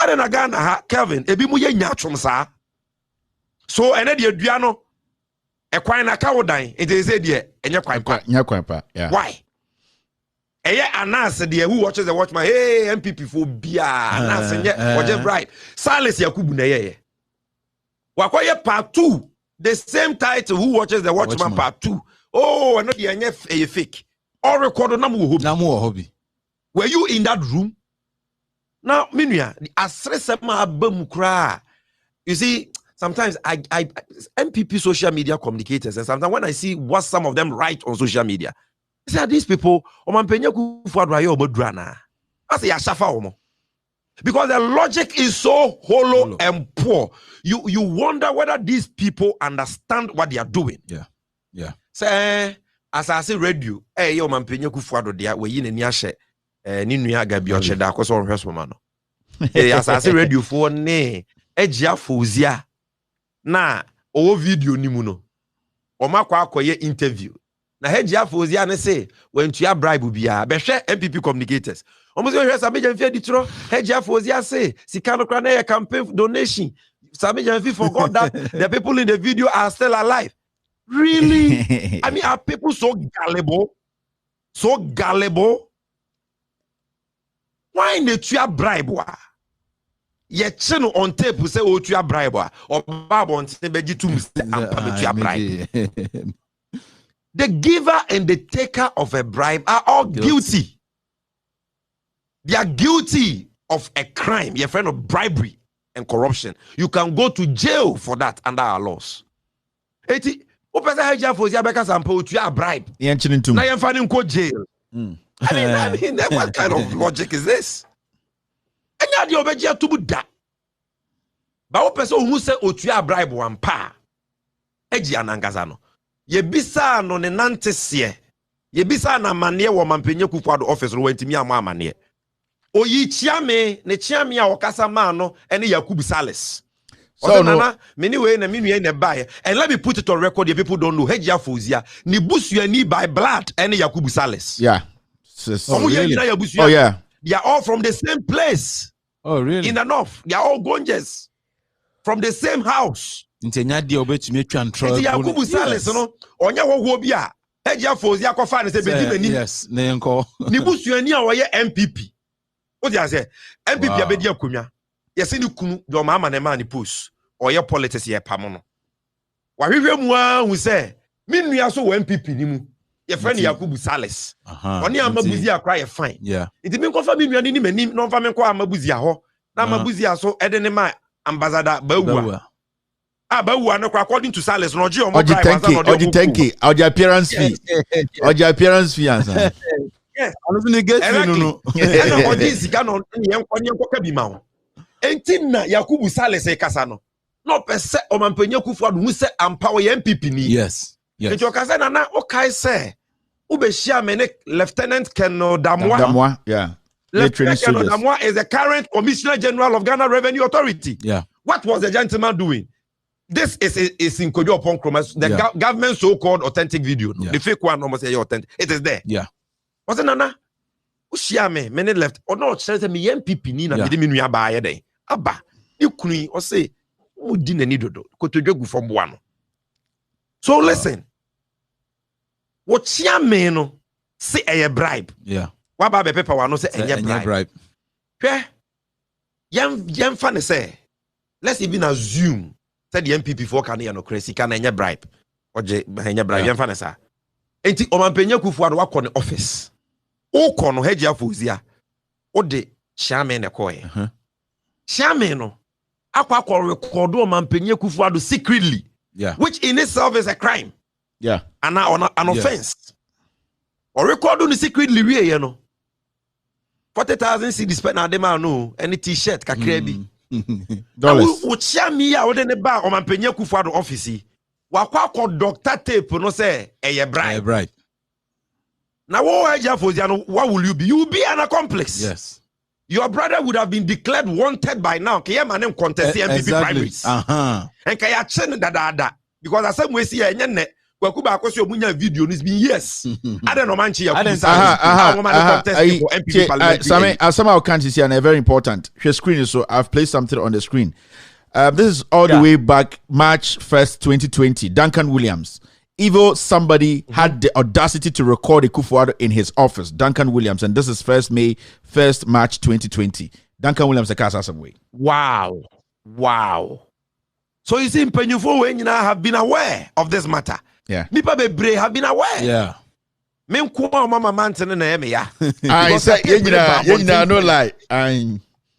B: Ade na Ghana ha Kelvin ebi mo ye nya atwom sa. So ene de adua no ekwan na ka wodan ente say de enye kwan pa.
A: Nya kwan pa. Yeah.
B: Why? Eye Anas de Who Watches the Watchman. Hey MPP for bia Anas enye oje bribe. Salis Yakubu na ye. Wakoye part 2 the same title Who Watches the Watchman part 2. Oh, I know the enye fake. Or record na mo hobby. Were you in that room? Now, Minya, asresema abamukra. You see, sometimes I MPP social media communicators, and sometimes when I see what some of them write on social media, I say these people, because the logic is so hollow and poor. You wonder whether these people understand what they are doing.
J: Yeah. Yeah.
B: Say as I say radio, yo mampenye kufuado dia we yi ni ahye ni nua agabi o cheda akoso on hweso ma no. As I say radio for ne egia fozia na o video ni mu no. O makwa akoye interview. Na egia fozia ne say when to ya bribe bia be hwe MPP communicators. Omo say hwe Sammy Gyemfi ditro egia fozia say sika no kra na ye campaign donation. Sammy Gyemfi forgot that the people in the video are still alive. Really? I mean, are people so gullible? So gullible? Why in the tuya bribe? Ye channel on tape who say, oh, tuya bribe. Or Bab on Sebeji to tuya bribe. The giver and the taker of a bribe are all guilty. They are guilty of a crime, your friend of bribery and corruption. You can go to jail for that under our laws. Opesa heja fozia beka sample to your bribe. Na yemfa ni nko jail. I mean, what kind of logic is this? Enya di obeji atubu da. Ba opesa ohu se otua bribe wan pa. Eji anangaza no. Ye bisa no ne nantese. Ye bisa na mane wo mampenye kufuado office ro wantimi ama amane. Oyi chiame ne chiame a okasa ma no ene Yakubu Salis. So nana many way na minu na buy and let me put it on record the people don't know Hejia Fozia ni busu ni by blood and Yakubu Salis.
A: Yeah.
B: Really?
A: Oh yeah.
B: They are all from the same place.
J: Oh really?
B: In the north. They are all Gonjes. From the same house.
J: Intenya dia obetumi atwa ntro.
B: Nti Yakubu Sales no onya wo bi a Ejia Fozi akofa ne se bedi mani.
J: Yes, na yenko.
B: Ni busuani a woye MPP. O dia say MPP abedi akonwa. Yesi ni kunu do ma ne ma ni post. Oye politics ye pam no. Wa hwehwe mu a hu se minua so wo MPP ni mu. Ye friend Yakubu Sales. Oni amabuzi akra ye fine.
J: Yeah.
B: Nti min kofa minua ni mani no fa men ko amabuzi a ho. Na amabuzi a so ede ne ma ambassador Bawua. Bawua no according to Sales no je omo drive
A: Oji appearance fee. Oji appearance fee answer.
B: Yes.
J: Honestly get no.
B: And Oji sika no yenko ka bi ma ho. Enti na Yakubu Sales e kasa no. No pese Omampanya Kufuor hu se ampa wo MPP ni.
J: Yes. Yes.
B: Enti o kasa na o kai se ubeshia me ne Lieutenant Colonel
A: Damwa, yeah.
B: Lieutenant Colonel Damwa is the current Commissioner General of Ghana Revenue Authority.
J: Yeah.
B: What was the gentleman doing? This is in Kojo upon Chromas, the government so-called authentic video. The fake one almost say authentic. It is there.
J: Yeah.
B: What's it, Nana? Ushia me, many left. Or no, says me MPP ni na me dimi nuya ba yede. Aba, you kuni or say, who didn't need to go from one. So listen. What chia me no say a bribe.
J: Yeah.
B: What about the paper one no say a bribe? Okay. Yam fan say. Let's even assume. Said the MPP for can no crazy can any bribe or bribe yan fanasa. Enti Omampanya Kufuor wa kɔ ne office. O kɔ no Hejia Fozia. O de chairman ekɔe. Chairman no akɔ record Omampanya Kufuor secretly.
J: Yeah.
B: Which in itself is a crime.
A: Yeah.
B: An offense. Or record on secretly we you know. 40,000 cedis spent na dem no any t-shirt kakra bi.
A: Dollars.
B: Uchia mi ya ode ne ba Omampanya Kufuor office. Wakwa doctor tape no say eye bribe.
J: Right.
B: Now what Hejia Fozia no what will you be? You will be an accomplice.
J: Yes.
B: Your brother would have been declared wanted by now. Kaya manem contest MPP primaries. And kaya chen da because as some way see nyenne kwakuba akosi omunya video it's been years. I don't know manchi ya MPP parliament.
A: Sammy, somehow can't see and very important. Your screen is so I've placed something on the screen. This is all the way back March 1st, 2020. Duncan Williams. Evil somebody had the audacity to record a Kufuor in his office. Duncan Williams, and this is 1st March 2020. Duncan Williams, the cast some way.
B: Wow. So you see, Penyufo when you have been aware of this matter.
A: Yeah.
B: Nipa bebre have been aware.
J: Yeah.
B: Men kuma mama mountain na eme ya.
A: I say you no lie.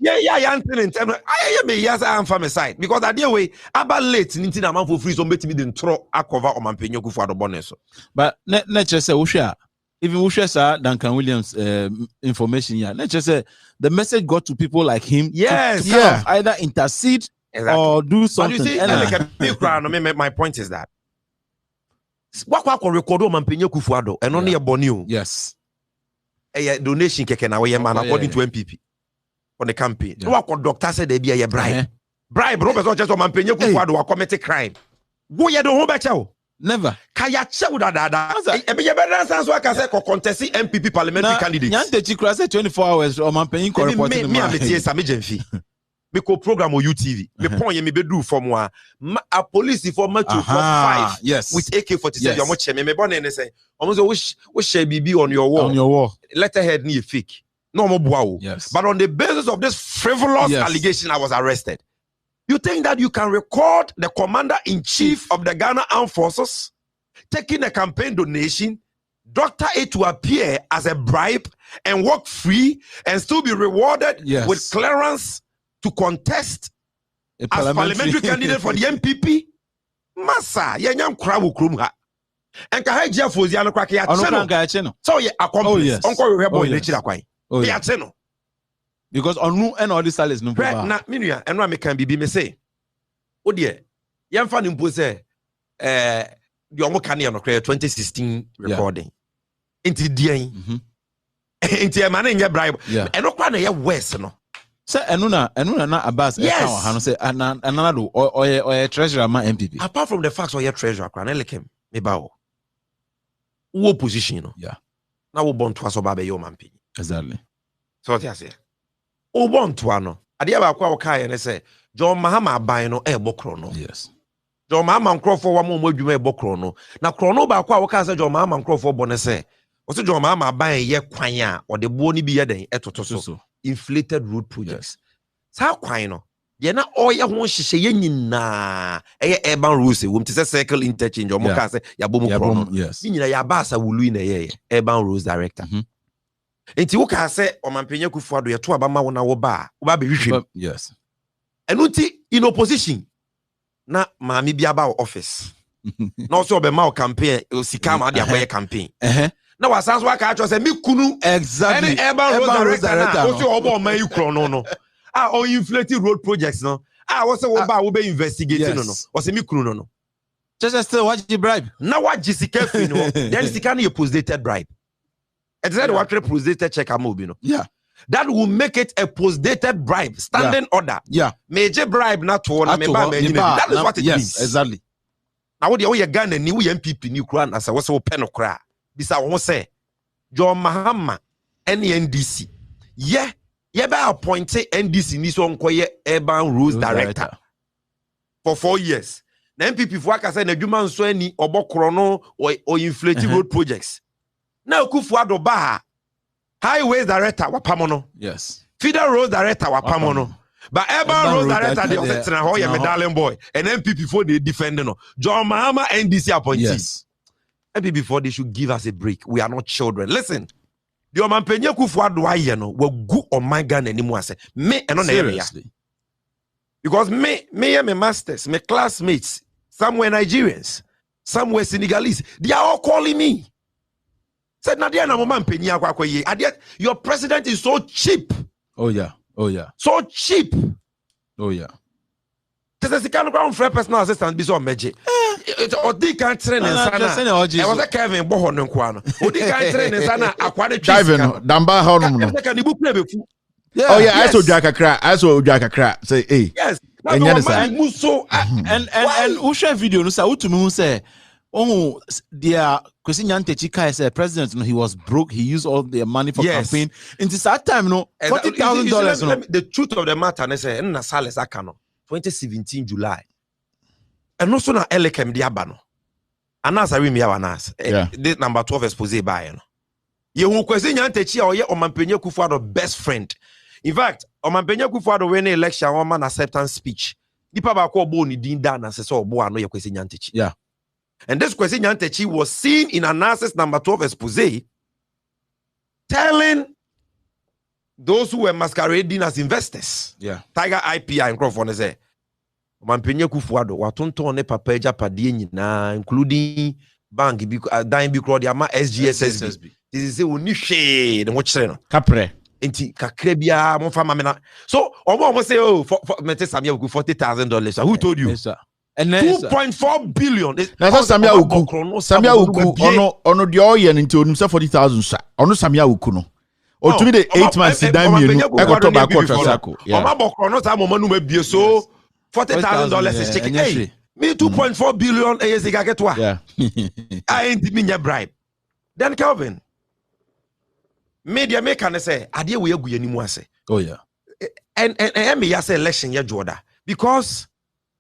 B: Yeah, Anthony intern. I me yes I am from my side because that way about late ninti na man for free so bet me the throw akova Omampanya Kufuor do bonus.
J: But let's just say Usha, even Usha sir Duncan Williams information here. Let's just say the message got to people like him.
B: Yes,
J: to either intercede or do something.
B: But you see, my point is that what record Omampanya Kufuor do and only a bonio.
J: Yes.
B: A donation keke na we man according to MPP. On the campaign. No what doctor said they be a bribe. Bribe Robert just Omampanya Kufuor do commit a crime. Go ye do ho becha.
J: Never.
B: Kaya chew da. E be better sense wa ka say contest MPP parliamentary candidates.
J: Nyante chikra say 24 hours Omampanya ko report
B: me am tie Sammy Gyemfi. Me ko program on UTV. Me pon ye me be do from wa a police for me 245
J: yes
B: with AK-47 you che me born and say almost we share BB on your wall. Letterhead ni fake. No more boa.
J: Yes.
B: But on the basis of this frivolous allegation, I was arrested. You think that you can record the commander-in-chief of the Ghana Armed Forces taking a campaign donation, doctor it to appear as a bribe and walk free and still be rewarded with clearance to contest as parliamentary candidate for the MPP? Massa, yenyam krabu krumha. And Hejia Fozia no kwake ya cheno. So ye accomplice. Uncle we boy lechira kwai.
J: Because on and all this is no
B: na minua eno American bibi me say o de yemfa nimpo say the omo kan no 2016 recording inti dien inti e man nya bribe eno kwa na ye worse no
J: say eno na Abass e ka ha no say anana do or treasurer ma MPP
B: apart from the facts or your treasurer kwa na lekem me ba wo position no na wo bon to aso ba be yo man pi.
J: Exactly.
B: So what you say? Obon to ano. Ade ba kwa waka ye ne say John Mahama ban no e bokro no.
J: Yes.
B: John Mama Crawford one more you may book chrono. Now chrono ba kwa waka John Mama Crawford bonese. Also John Mama buy ye kwanya or the boni be yeden etotoso. Inflated road projects. Sa kwano. Ye na oya ho hihye ye nyina urban rules wom te circle interchange omo ka say ya bom chrono.
J: Yes.
B: Nyina ya Abass wulu na ye urban rules director. Enti wo ka say Omampenya Kufuado ye to abama wona wo ba be hwehwem.
J: Yes.
B: Enunti in opposition na maami bi aba office na also be ma campaign sika ma dia boy campaign na wasanso aka acho say me kunu
J: exactly
B: any urban road director also obo man you kro no o inflating road projects no wo say wo ba wo be investigating no o say me kunu no
J: just still what you bribe
B: na what sika fi no then sika na post dated bribe exactly what post dated check am obi no that will make it a post-dated bribe, standing order. Major bribe not to that is what it means.
J: Exactly.
B: Now what you Ghana new MPP new crown as I was so pen of cry. Bisa won't say John Mahama NDC. Yeah, be appointed NDC ni so nkoye urban rules director for 4 years. Na MPP for aka say na dwuma nso ani obokro no or inflating road projects. Now Kufuado ba highways director wapamono.
J: Yes.
B: Feeder road director wapamono. But urban road director they also tena ho ye medallion boy. And MPP for they defending no. John Mahama NDC appointee.
J: Yes.
B: MPP before they should give us a break. We are not children. Listen. The Omampenya Kufuado aye no we go on my gun anymore say me and on area. Because me and my masters, my classmates, some were Nigerians, some were Senegalese. They are all calling me. Said Nadia na mama mpenya kwa ye. Your president is so cheap.
J: Oh yeah.
B: So cheap.
J: Oh yeah.
B: There's a kind of ground for personal assistant be so meje. Odi kan train sana. I was a Kevin Bohon nkwa no. Odi kan train sana akwade
A: Kevin Damba how no. Oh yeah, I saw Jack Kakra. Say hey.
B: Yes.
J: And who share video no say utumi hu say oh, dear Kwesi Nyantechi Kai said president, he was broke. He used all their money for campaign. In this time, $40,000.
B: The truth of the matter, I say, in Sales Akano, 2017 July, and also na Elekem Diabano. Anas Arimi Awanas. This number 12 expose by no. You Kwesi Nyantechi or ye Omampenya Kufuado best friend. In fact, Omampenya Kufuado when election one man acceptance speech. Nipa ba ko bo ni din da na se so bo ano ye Kwesi Nyantechi.
J: Yeah.
B: And this Kwesi Nyantechi was seen in analysis number 12 expose telling those who were masquerading as investors.
J: Yeah.
B: Tiger IPI and Crawford say, Omampenya Kufuado, watonto ne papa ejapadie nyina, including bank dying bi crowd ama SGSSB. This is oni hwe the watch no.
A: Kapre.
B: Enti kakra bia mo fa mamena. So omo say oh for mete Sammy $40,000. Who told you?
J: Yes, sir.
B: And 2.4 billion.
A: That's Sammy Uku. Ono the oil into himself 40,000 sa. Ono Sammy Uku no. O to be the 8 months dime you. I got to back quarter.
B: Yeah. No time no me be so $40,000 is chicken. Hey, me 2.4 billion is get wa.
A: Yeah.
B: I ain't me bribe. Then Kelvin. Media maker say ade we agu yanimu ase.
J: Oh yeah.
B: And me ya say election ya joda because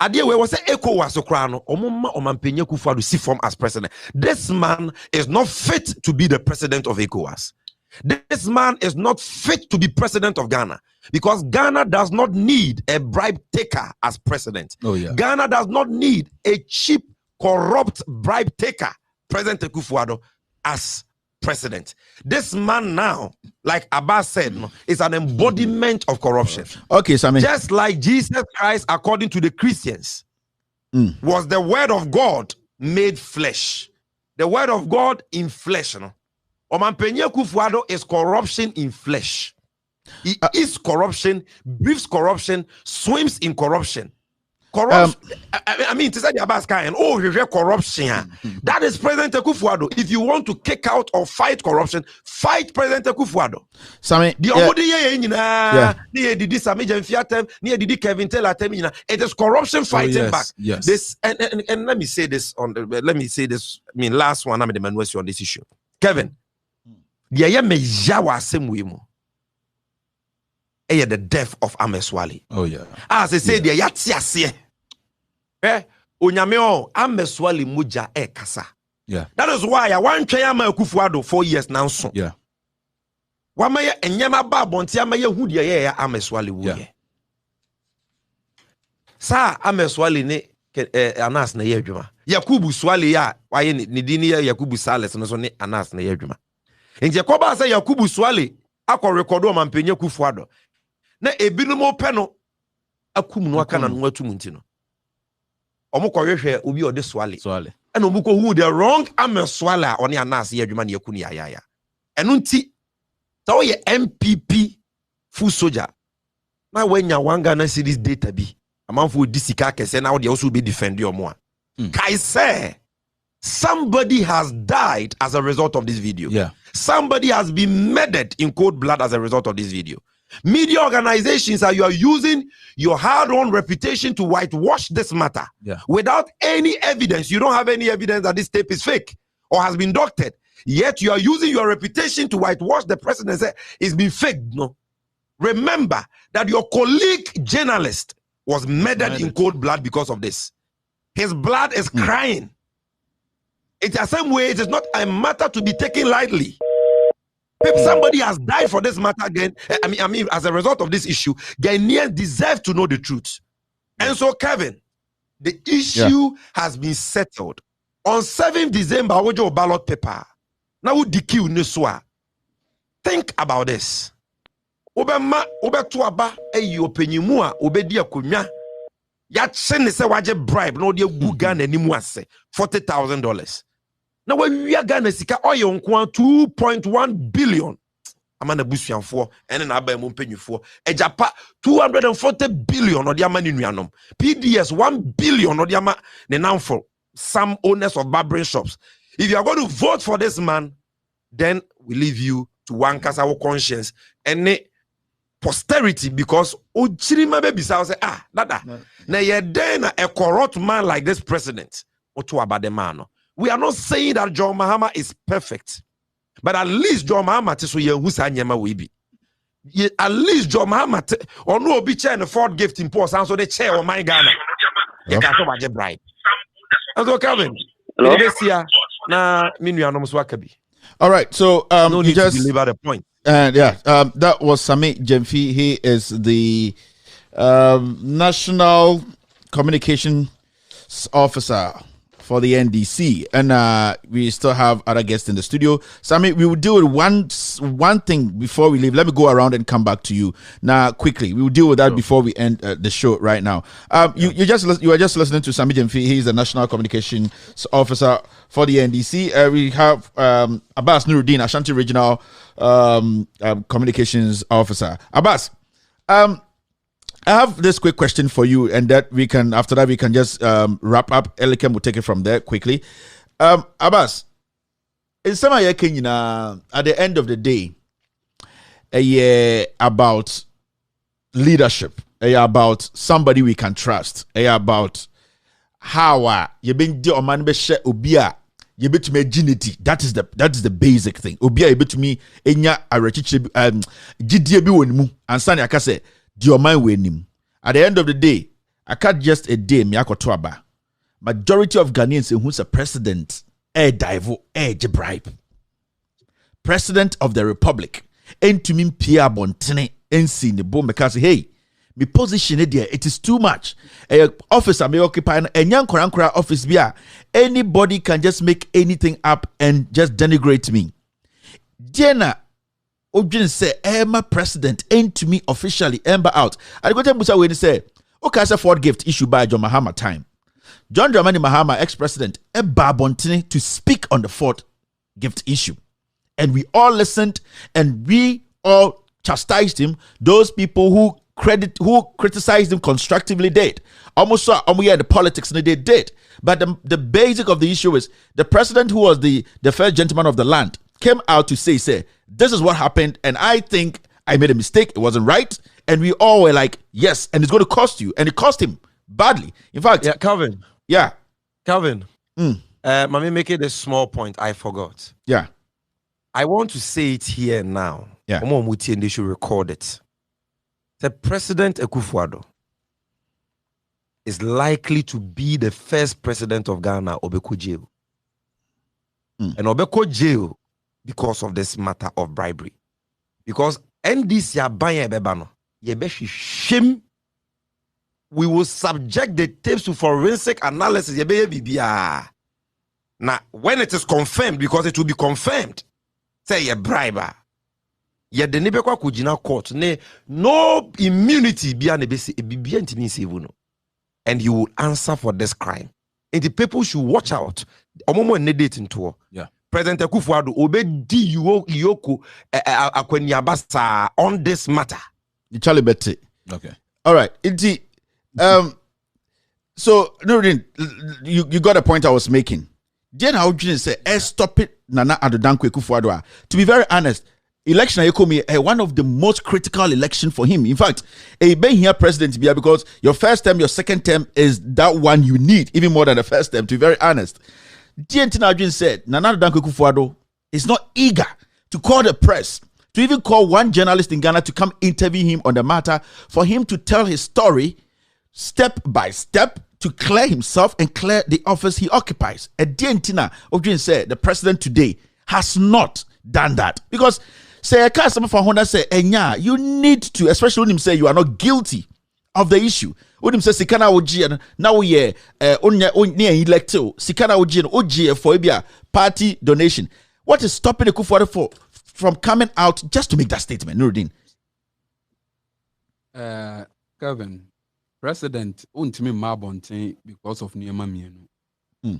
B: Adie we was say ECOWASokrano omoma Omampenya Kufuado si form as president. This man is not fit to be the president of ECOWAS. This man is not fit to be president of Ghana because Ghana does not need a bribe taker as president.
J: Oh yeah.
B: Ghana does not need a cheap, corrupt bribe taker, President Kufuado, as president. This man now, like Abass said, is an embodiment of corruption.
A: Okay, Sammy.
B: Just like Jesus Christ, according to the Christians, was the word of God made flesh. The word of God in flesh. Omampenya Kufuado is corruption in flesh. He is corruption, breathes corruption, swims in corruption. Corruption. I mean, to say the Abass kind, oh, you're corruption. That is President Kufuado. If you want to kick out or fight corruption, fight President Kufuado.
A: Sammy,
B: the Sammy Gyemfi Kevin Taylor, it is corruption fighting back.
J: Yes.
B: This and let me say this I mean, last one. I'm the man on this issue. Kevin, the death of Ameswali.
J: Oh yeah.
B: As I say, the Yatsiasie. Onyameo ameswali muja kasa.
C: Yeah.
B: That is why I want Chayama Kufuado 4 years now. So.
C: Yeah.
B: Wamaya enyama ba bonti amaya hudia ya ameswali wuye.
C: Yeah.
B: Sa ameswali ne Anas na yedwuma. Yakubu swali ya waye ni dini ya Yakubu Sales no so ne Anas na yedwuma. Nje ko ba sa Yakubu swali akọ record o mampenye Kufuado. Na ebinumo pe no akum no aka na no atum nti no. Omo ko hwehwe obi ode swali. And omo ko hu the wrong ameswala oni Anas yedwuma na yakuni ya. Eno nti so ye MPP full soldier. Now when you want Ghana see this data be, a man for disika kese now they also be defend your more. Kai say somebody has died as a result of this video.
C: Yeah.
B: Somebody has been murdered in cold blood as a result of this video. Media organizations you are using your hard-earned reputation to whitewash this matter.
C: Yeah.
B: Without any evidence. You don't have any evidence that this tape is fake or has been doctored. Yet you are using your reputation to whitewash the president. Say it's been faked. No. Remember that your colleague journalist was murdered in cold blood because of this. His blood is crying. It's the same way. It is not a matter to be taken lightly. If somebody has died for this matter again, I mean, as a result of this issue, Ghanaians deserve to know the truth. And so, Kevin, the issue has been settled on 7th December. Ojo ballot paper. Now DQ Neswa. Think about this. Obama obetuaba eyi openyimua obedi akonya. Ya chene se waje bribe no de gu Ghana nimu ase $40,000. Na wa wi Ghana sika oye nko 2.1 billion. Amana busuanfo ene na aba mu mpenyufo. Ejapa 240 billion no de ama ni nuanom. PDS 1 billion no de ama ne namfo. Some owners of barbering shops. If you are going to vote for this man, then we leave you to one cast our conscience and posterity, because Ochirima baby say nada. Na ye then a corrupt man like this president. We are not saying that John Mahama is perfect, but at least John Mahama so ye who's we be. At least John Mahama or no be chair and Ford gift in poor so the chair of my Ghana. You can't so much bribe. So Kevin,
A: all right, so
B: no
A: you just
B: deliver the point.
A: And that was Sammy Gyemfi. He is the National Communications Officer for the NDC, and we still have other guests in the studio. Sammy, we will deal with one thing before we leave. Let me go around and come back to you now quickly. We will deal with that before we end the show right now. You were just listening to Sammy Gyemfi. He is the National Communications Officer for the NDC. We have Abass Nurudeen, Ashanti Regional Communications Officer. Abass, I have this quick question for you, and that we can, after that, we can just wrap up. Elikem will take it from there quickly. Abass, in some at the end of the day, about leadership, about somebody we can trust, about how you been do a man be share obia. You bet me virginity. That is the basic thing. Obia you bet me enya arechiche gidie bi wonimu ansani akase your mind win him. At the end of the day, I can't just a day me akotoaba. Majority of Ghanaians who's a president, bribe. President of the Republic, and to me Pierre Bontene, and see the bomb because hey, me position there, it is too much. Office I may occupy a young Korankora office bia. Anybody can just make anything up and just denigrate me. Jenna Ojin say, Emma president, ain't to me officially, Ember out. I go to Musa when he say, okay, as a Ford gift issued by John Mahama time. John Dramani Mahama, ex-president, Eba Bontene to speak on the Ford gift issue. And we all listened and we all chastised him. Those people who criticized him constructively did. Almost saw the politics and they did. But the basic of the issue is the president, who was the first gentleman of the land, came out to say, this is what happened, and I think I made a mistake. It wasn't right. And we all were like, yes, and it's going to cost you. And it cost him badly. In fact,
B: Calvin.
A: Yeah.
B: Calvin. Let me make it a small point I forgot.
A: Yeah.
B: I want to say it here now.
A: Yeah.
B: And they should record it. The President Akufo-Addo is likely to be the first president of Ghana, Obeko jail. And Obeko jail because of this matter of bribery. Because NDC abanye bebano, yebeshi shame. We will subject the tapes to forensic analysis. Now, when it is confirmed, because it will be confirmed, say a briber. Yet the Nebekwa Kujina court, no immunity and you will answer for this crime. And the people should watch out.
C: Yeah.
B: President Akufo-Addo obedi Yoko Akwenyabasa on this matter.
A: Charlie Betty.
J: Okay.
A: All right. So Nurudeen, you got a point I was making. Then how you say stop it Nana Addo Akufo-Addo. To be very honest, election one of the most critical election for him. In fact, being here president because your first term, your second term is that one you need even more than the first term. To be very honest, DNT said Nana Addo Akufo-Addo is not eager to call the press, to even call one journalist in Ghana to come interview him on the matter, for him to tell his story step by step to clear himself and clear the office he occupies. And DNT said the president today has not done that because say some of Honda say you need to, especially when him say you are not guilty of the issue. When him say sikana oji now we elected sikana oji for party donation. What is stopping the Akufo-Addo from coming out just to make that statement, Nurudeen?
C: Kevin, President untimi mabonte because of Niema Mienu.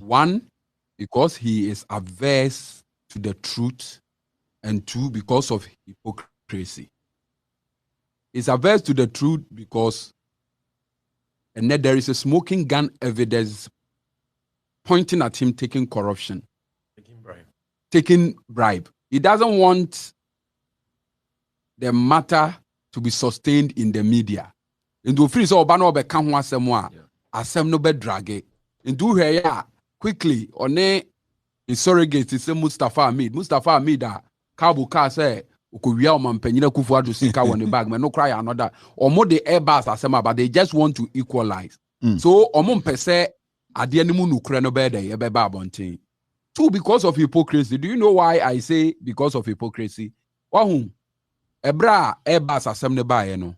C: One, because he is averse to the truth, and two, because of hypocrisy. He's averse to the truth because and then there is a smoking gun evidence pointing at him taking corruption. Taking bribe. He doesn't want the matter to be sustained in the media. Into free so obano be kan ho asem a asem no be drag. Into here quickly on a surrogate say Mustafa Hamid a Kabu ka say ukowia omampanyina Akufo-Addo sika won the bag me no cry another omo the Abass asem but they just want to equalize. So omo mpese ade animu nukure no be dey e be ba abonten. Two, because of hypocrisy. Do you know why I say because of hypocrisy? Wahum Ebra Abass asem ne ba no.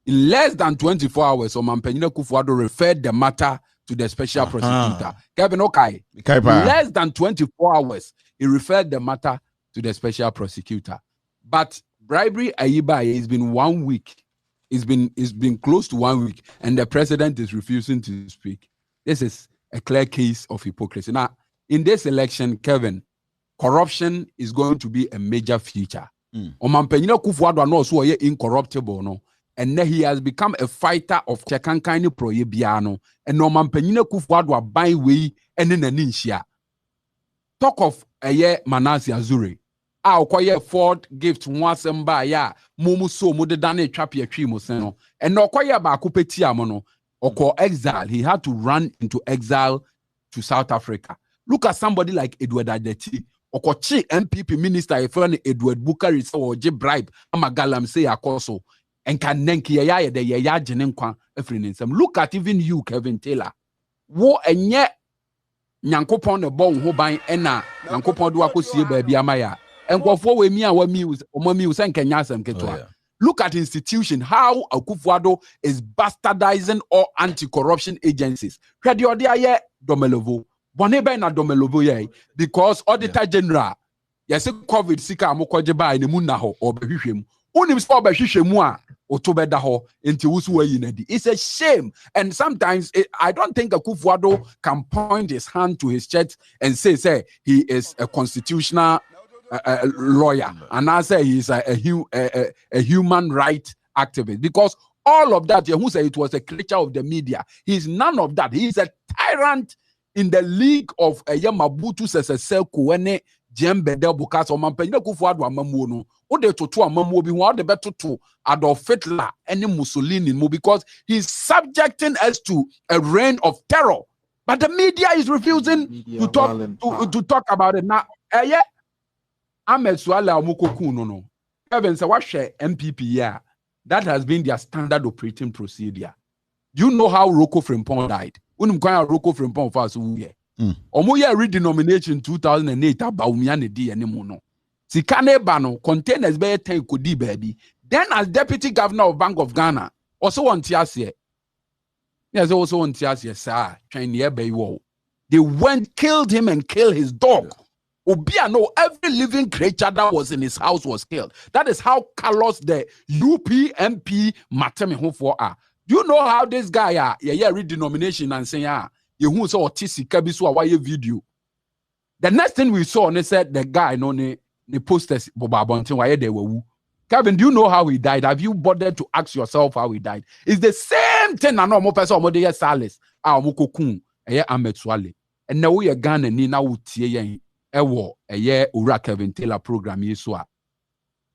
C: In less than 24 hours, Omampanyina Akufo-Addo referred the matter to the special prosecutor. Kevin Okai. In less than 24 hours, he referred the matter to the special prosecutor. But bribery Ayiba has been 1 week. It's been close to 1 week, and the president is refusing to speak. This is a clear case of hypocrisy. Now, in this election, Kevin, corruption is going to be a major feature. Omampanyina Akufo-Addo no so incorruptible no. And then he has become a fighter of Chekankani Proyebiano. And Omampanyina Akufo-Addo buy way and in an inchia. Talk of a year Manasi Azure. I'll acquire Ford gift once and buy ya. Momu so mudedane trapi a trimo seno. And no acquire Bakupetia mono or call exile. He had to run into exile to South Africa. Look at somebody like Edward Adeti. Okochi MPP minister if Edward Bukari or J bribe. Amagalam say akoso. And can nenki ya de ya jenenkwa efrinisem. Look at even you, Kevin Taylor. Wo enye nyankopon ne bo ho ban ena nyankopon do akosie ba bia maya. Enkofo we mi a wa mi se nkenya asem ketwa. Look at institution how Akufo-Addo is bastardizing all anti-corruption agencies. Hwede ode aye Domelovo. Bone be na Domelovo ye because auditor general yes COVID sika amokoje ba ne mu na ho obehwehwem. Unim so obehwehwem a otobeda ho enti wusu wayi na di. It's a shame, and sometimes I don't think Akufo-Addo can point his hand to his chest and say he is a constitutional lawyer, and I say he's a human rights activist, because all of that, who say it was a creature of the media, he's none of that. He's a tyrant in the league of Yamabutu Sese Kuene Jembede Bukas or Mampanyina Akufo-Addo amamuno. Ode to amamu bi ho ode beto to Adolf Hitler and Mussolini mo, because he's subjecting us to a reign of terror. But the media is refusing to talk about it. Now, Ahmed Suala Amukoku no. Kevin say what share MPP here. That has been their standard operating procedure. Do you know how Rocco Frimpong died? When Rocco Frimpong first Omoya redenomination 2008 about Umiane D anymore. Sikane Bano containers be 10 kudi baby. Then as deputy governor of Bank of Ghana, also on Tiasie. Yes, also on Tiasie, sir. Chinese bay wall. They went, killed him and killed his dog. Obia, no, every living creature that was in his house was killed. That is how callous the UPMP Matemi Hofo are. Do you know how this guy are? Yeah, redenomination and saying, you who saw Tisi Kabisu away video. The next thing we saw, and they said the guy, no, the posters, Boba Bontin, why they were. Kevin, do you know how he died? Have you bothered to ask yourself how he died? It's the same thing. I know more person, more they Salis, Moko Kun, Ahmed Swale. And now we are Ghana, Nina Utie, Ewo, Ura Kevin Taylor program, Yesua.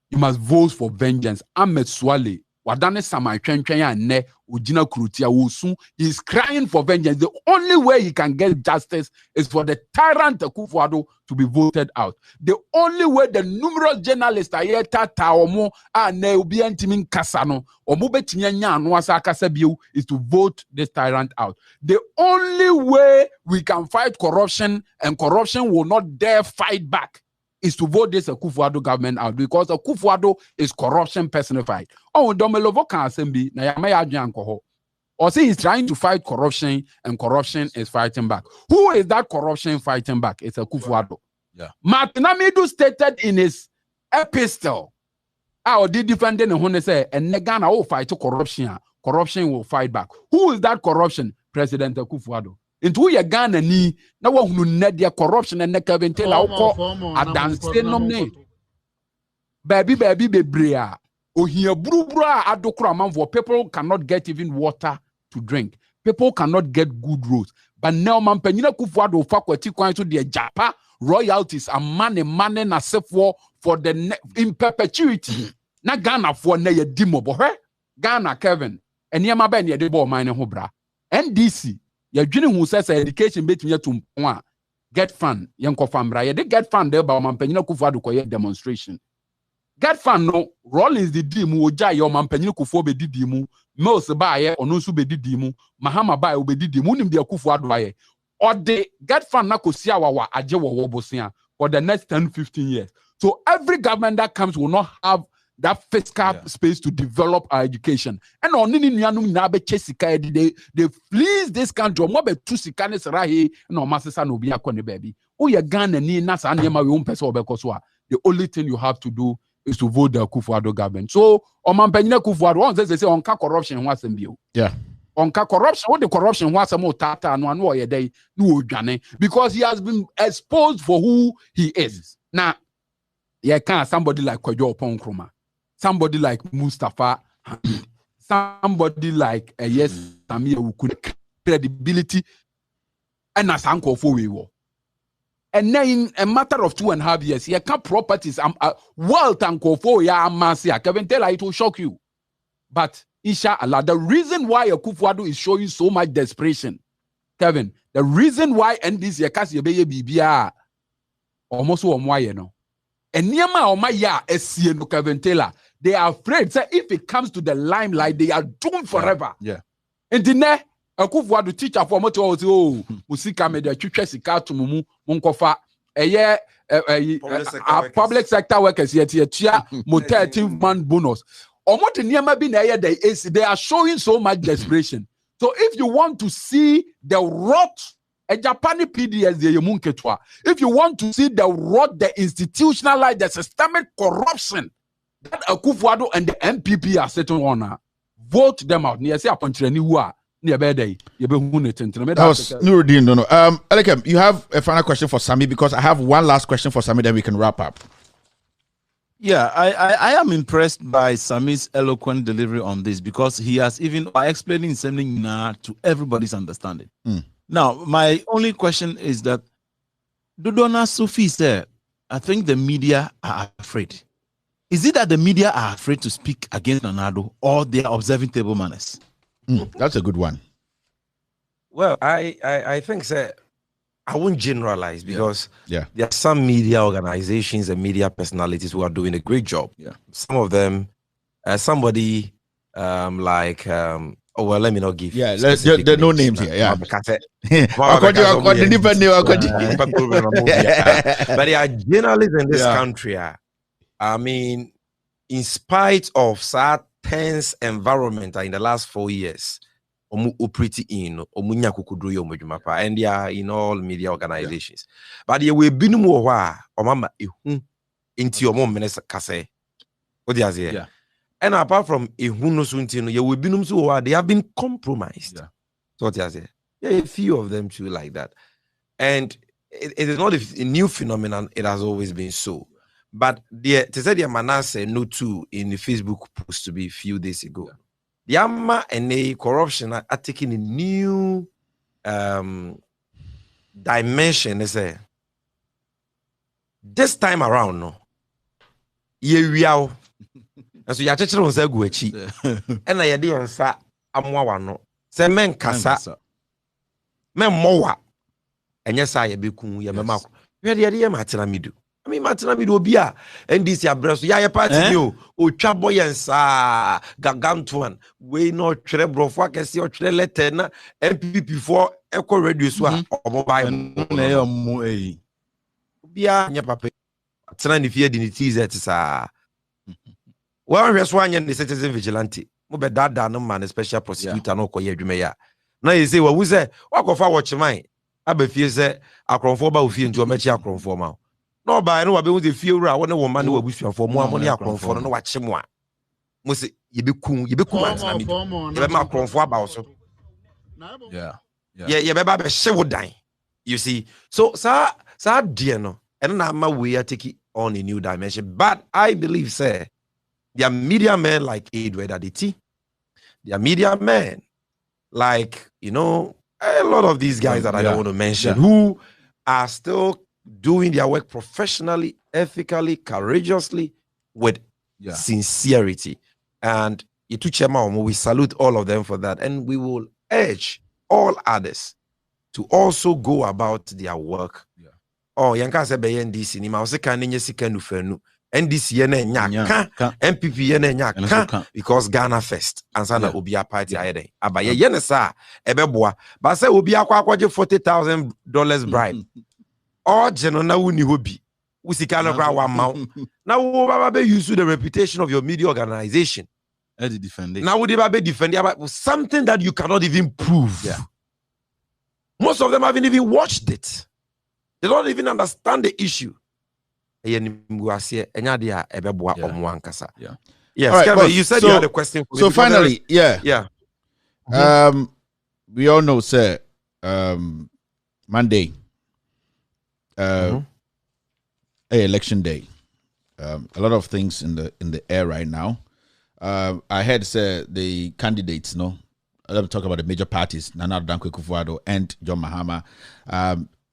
C: You must vote for vengeance. Ahmed Swale. Wadane Samai Chen ne Ujina Krutia Wusu is crying for vengeance. The only way he can get justice is for the tyrant Akufo-Addo to be voted out. The only way the numerous journalists are here Taomo and Neubian Timin Kasano or Mubetinya Nwasa Kasabiu is to vote this tyrant out. The only way we can fight corruption and corruption will not dare fight back is to vote this Akufo-Addo government out, because Akufo-Addo is corruption personified. Oh, Domelovo can be na yamaya janko. Or say he's trying to fight corruption and corruption is fighting back. Who is that corruption fighting back? It's Akufo-Addo.
J: Yeah.
C: Martin Amidu stated in his epistle, I did defend him when they say, and Negana will fight corruption. Corruption will fight back. Who is that corruption? President Akufo-Addo. Into your Ghana ni na wa hunu nedia corruption and Kevin Taylor a dance nominate. Baby brea. O here brubra adokra man for people cannot get even water to drink. People cannot get good roads. But now man penina Akufo-Addo fakwati kwan to the Japa royalties and money na for the in perpetuity. Na Ghana for na ye dimo bo Ghana Kevin. And yama ben ye de bo mine ho bra. NDC ya dwene hu says education betumi atum a get fund yenko famra ye de get fund there ba mampanyina Akufo-Addo koye demonstration get fund no Rollins the di mu oja ye mampanyina Akufo be didi mu Mills ba ye ono nso be didi mu Mahama ba ye obedidi mu nim de Akufo-Addo aye or the get fund na kosi awawa aje wo bosia for the next 10-15 years. So every government that comes will not have that fiscal space to develop our education. And on any they fleece this country. More be two sikanes rahi no masesa no be akone baby. Oh ya Ghana ni nasa anyema we person obekoswa. The only thing you have to do is to vote the Akufo-Addo government. So on mampanyina Akufo-Addo on say on corruption was mbio.
A: Yeah.
C: On corruption, what the corruption was more tata and one way a day no jane because he has been exposed for who he is. Now, yeah, can somebody like Kojo Ponkroma. Somebody like Mustafa, somebody like Sammy who could credibility and as uncle for we were. And then in a matter of 2.5 years, you can properties wealth and for ya masia. Kevin Taylor, it will shock you. But inshallah, the reason why Akufo-Addo is showing so much desperation, Kevin, the reason why NDC yakas yebeye bibia almost why you know. And Niama Omaya SC no Kevin Taylor. They are afraid. Say if it comes to the limelight, they are doomed forever.
J: Yeah.
C: And then Akufo-Addo teacher for moto oh musika me de twetwe sika to mumu munkofa public sector workers yet mo 13-month bonus. Omo te niama bi na they are showing so much desperation. So if you want to see the rot a Japanese PDS, if you want to see the rot, the institutionalized, the systemic corruption that Akufo-Addo and the MPP are sitting on, vote them out. That
A: was Nurudeen. No. Elikem, you have a final question for Sammy because I have one last question for Sammy, then we can wrap up.
J: Yeah, I am impressed by Sammy's eloquent delivery on this because he has even by explaining something to everybody's understanding. Now, my only question is that Dodona Sufi said, I think the media are afraid. Is it that the media are afraid to speak against Nana-Addo or they are observing table manners?
A: That's a good one.
B: Well, I think that I won't generalize because there are some media organizations and media personalities who are doing a great job.
J: Yeah.
B: Some of them, somebody like Oh, well, let me not give.
A: Yeah, there are no names here. Yeah. But
B: there are journalists in this country. I mean, in spite of sad, tense environment in the last 4 years, and they are in all media organizations. But there will be no more into your mom minister Kase. What do you say?
J: Yeah.
B: And apart from a you will be they have been compromised.
J: Yeah.
B: So what you say? Yeah, a few of them too like that. And it is not a new phenomenon, it has always been so. But to say the Manasseh no too in the Facebook post to be a few days ago. Yeah. The Amma and the corruption are taking a new dimension. They say this time around, no. Yeah, and so you are teaching on Seguechi, and I did on Sa Amwano. Say men kasa, men mowa, and yes, I be kun ya mama. Where the idea Martinamidu? I mean, Martinamidu Bia, and this ya breast, ya party you, o chaboy and sa Gagantuan, we no trebro for can see or tre letter na MPP before Echo reduce or mobile. Bia, ya papa. Trying to fear dignity that well, just one the citizen vigilante. Mube dada no man, special prosecutor no koye dwumeya. Now you say, well, who say, what go for watch mine? Abefie say akronfoba ofie nti o mechi akronfoma. No ba no wabe the fear ra wona woman no wabusuafo mo amoni akronfo no wache mo a. Mo se ye be kun antena mi. Ye be ma akronfo aba so.
J: Yeah.
B: Ye be ba be hye dan. You see. So sa dear no. And now we are taking on a new dimension. But I believe, sir, there are media men like Edward Aditi. There are media men like, a lot of these guys that I don't want to mention who are still doing their work professionally, ethically, courageously, with sincerity. And we salute all of them for that. And we will urge all others to also go about their work. Oh, yanka se be NDC ni ma o se kan nye sika nu fanu NDC ye na nya ka MPP ye na nya ka because Ghana first ansa na obi a party ayeden aba ye ne sa ebeboa ba se obi akwaje $40,000 bribe o je no na wuni hobi usika no kra wa ma na wo baba be use the reputation of your media organization now would be defend about something that you cannot even prove. Most of them haven't even watched it. They don't even understand the issue. Yes,
A: right,
B: Kevin, you said you had a question for me.
A: So finally, we all know, sir, Monday, election day. A lot of things in the air right now. I heard, sir, the candidates, let me talk about the major parties, Nana Dankwe Kufuado and John Mahama.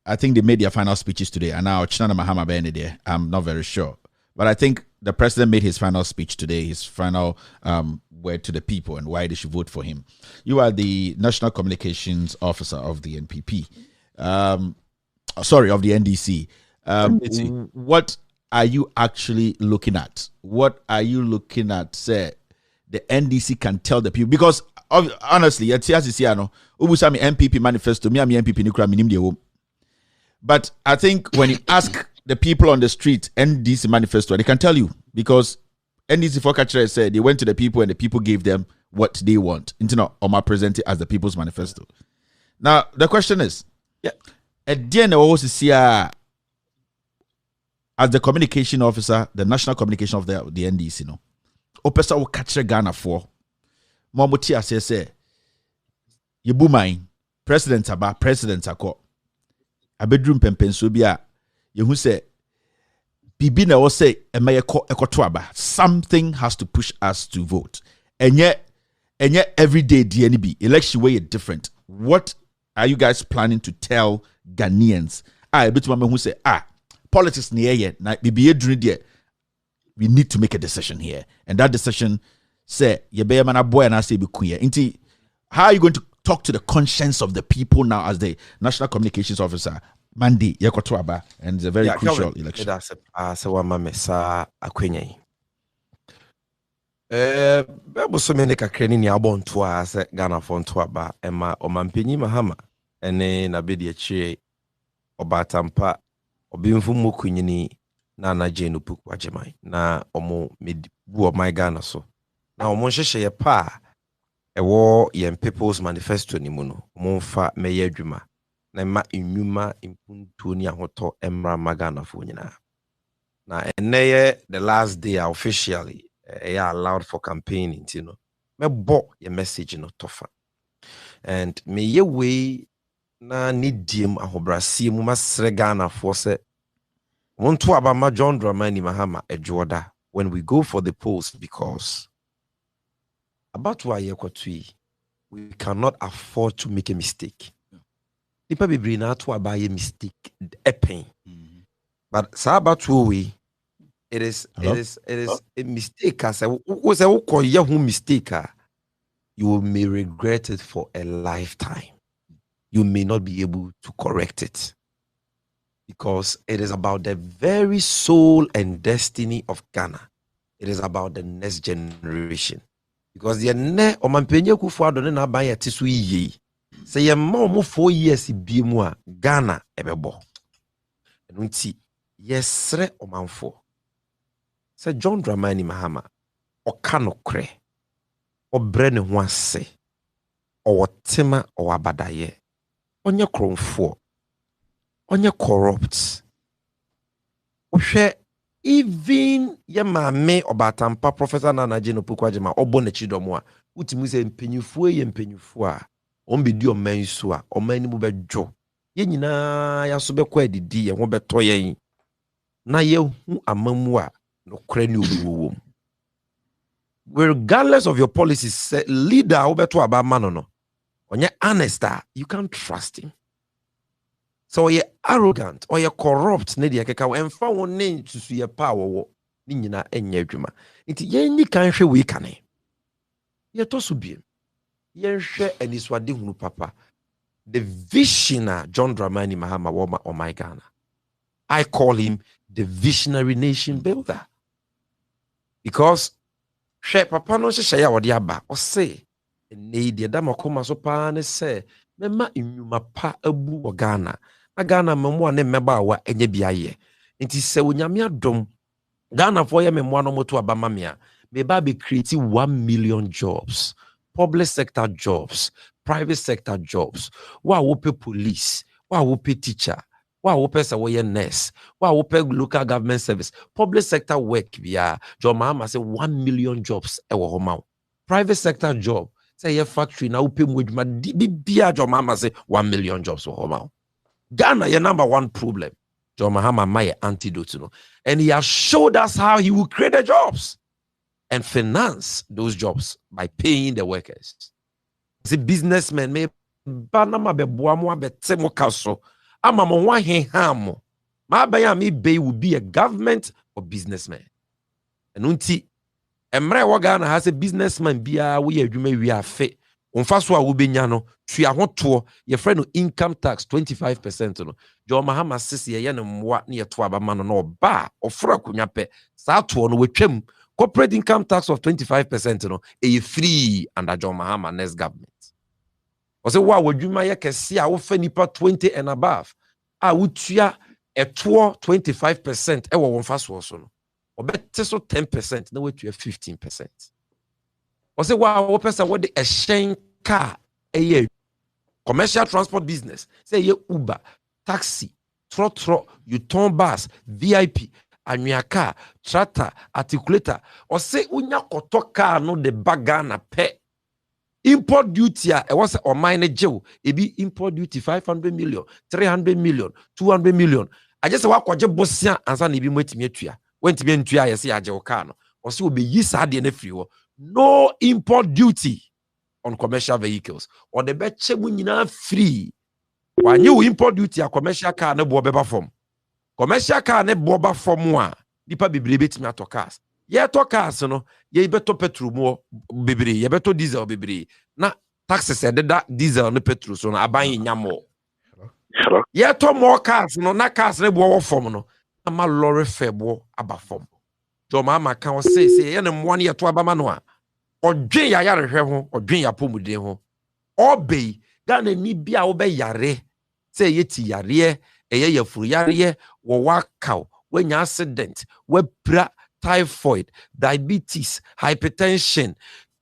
A: I think they made their final speeches today, and now Chinana Mahama Bene there. I'm not very sure. But I think the president made his final speech today, his final word to the people and why they should vote for him. You are the National Communications Officer of the NPP. Of the NDC. What are you actually looking at? What are you looking at, say, the NDC can tell the people? Because, honestly, Ubusami MPP manifesto, me MPP Nikra Minim. But I think when you ask the people on the street, NDC manifesto, they can tell you, because NDC for Kachre said they went to the people and the people gave them what they want. Oma presented as the people's manifesto. Now the question is, at the end of all, as the communication officer, the national communication of the NDC, Opesa will catch Ghana for Momotia say, you boomine, President Aba, President Ako. A bedroom pempenso bia you say bibi na wo say ekoto aba, something has to push us to vote, and yet every day DNB election way different. What are you guys planning to tell Ghanaians? Who say politics near na bibi edru there, we need to make a decision here, and that decision say ye be man boy na say be kuye inti. How are you going to talk to the conscience of the people now as the National Communications Officer? Monday, Yakotuaba, and it's a very crucial election.
B: Bebo so many kakreni ni abon to as Ghana for to aba ema omanpenyi Mahama ene na be de chire obatampa obimfu mokunyini na na jenu puku ajeman na omo medi bu my Ghana so na omo hyehye ye pa ewo yen people's manifesto ni mu no omo mfa meye adwuma na ma enwuma impuntu ni ahoto emra magana fo nyina na eneye the last day officially allowed for campaigning, you know. Me bo your message no tofa. And me ye way na nidim ahobrasi mu masre Ghana for se wonto abama John Dramani Mahama ejoda when we go for the polls, because about why we cannot afford to make a mistake. People be bring out to buy a mistake a pain. But sa about we it is a mistake. As a mistake, you may regret it for a lifetime. You may not be able to correct it, because it is about the very soul and destiny of Ghana. It is about the next generation. Because the ne omampenye kufuado ne na ban yete so yiye. Say ye ma 4 years bi mu a Ghana ebebo. Enu nti yesre omanfo. Say John Dramani Mahama oka no kre. Obre ne ho ase. Owotema owabadaye. Onye kromfo. Onye corrupt. Ohwe even ye maame obatampa Professor Nana Jeno Pukwajema obo ne chidomo a utimu se mpenyufuo ye mpenyufuo a ombedi omansu a omani mu bedwo ye nyina ya so bekọ adidi ye ho beto yen na ye hu amamu a no kra ni obiwo. Regardless of your policies, leader obeto abama no onye honest, you can't trust him. So you're arrogant or you're corrupt, ne de keka we emfa won ne susu ye power wo ni nyina enye adwuma. Nti ye ni kan hwe we kane. Ye to so biem. Ye hwe aniswade hunu papa. The visionary John Dramani Mahama Woma or my Ghana. I call him the visionary nation builder. Because hwe papa no hye ya wode aba o say ne de da makoma so pa ne say mema enwuma pa abu o Ghana. Ghana memwa ne meba wa enye biaye. Nti se onyame adom Ghana for ye memwa no moto abama mea. Meba be create 1 million jobs. Public sector jobs, private sector jobs. Wa wo pe police, wa wo pe teacher, wa wo pe se wo ye nurse, wa wo pe local government service. Public sector work bia. John Mahama say 1 million jobs e wo homa. Private sector job, say ye factory na wo pe mu adwuma bia John Mahama say 1 million jobs wo homa. Ghana, your number one problem. John Mahama my antidote, you know. And he has showed us how he will create the jobs and finance those jobs by paying the workers. The businessman may banama be boamo be temo kaso. Ama mo wa he hamo. Ma baya mi be will be a government or businessman. And unti emre wa Ghana has a businessman bia we adwuma we afe. Onfaso a wo benya no tua hoto ye frɛ no income tax 25% no John Mahama sisi ye ne mwa ne yeto abama no no ba ofra konya pe sa to no wetwam corporate income tax of 25% no e free under John Mahama next government. O se wa wadwuma ye kese a wo fa nipa 20 and above a wo tua eto 25% e wo wonfaso so no obete so 10% na wo tua 15%. O se wa wo pesa wo de ehyen car eye commercial transport business say ye Uber, taxi, trotro, you turn bus, VIP, anwaka, tractor, articulator. Or say unya koto car no de bagana pe. Import duty e was or mine jail. E be import duty 500 million, 300 million, 200 million. I just wa kwaje bosia ansa na bi mwetimi atua. Wentimi ntua ye say aje o car no. Or say obe yi sa de na free wo. No import duty on commercial vehicles. Or the betche munyina free. When you import duty a commercial car ne bo beba form. Commercial car ne bo ba form wa. Nipa bibiri betimi ato cars. Ye to cars no, ye beto petrol mo bibiri, ye beto diesel bibiri. Na taxes e da diesel no petrol so na aban nyamo. Hello. Ye to more cars no, na cars ne bo form no. Na ma lorry fare bo aba form. jo mama kan say ye ne mo ne to abama no a odwen ya yare hwe ho odwen ya pomuden ho obey Ghana ni bia wo be yare say ye ti yare eye ya furu yare wo wakaw wanya accident we pra typhoid diabetes hypertension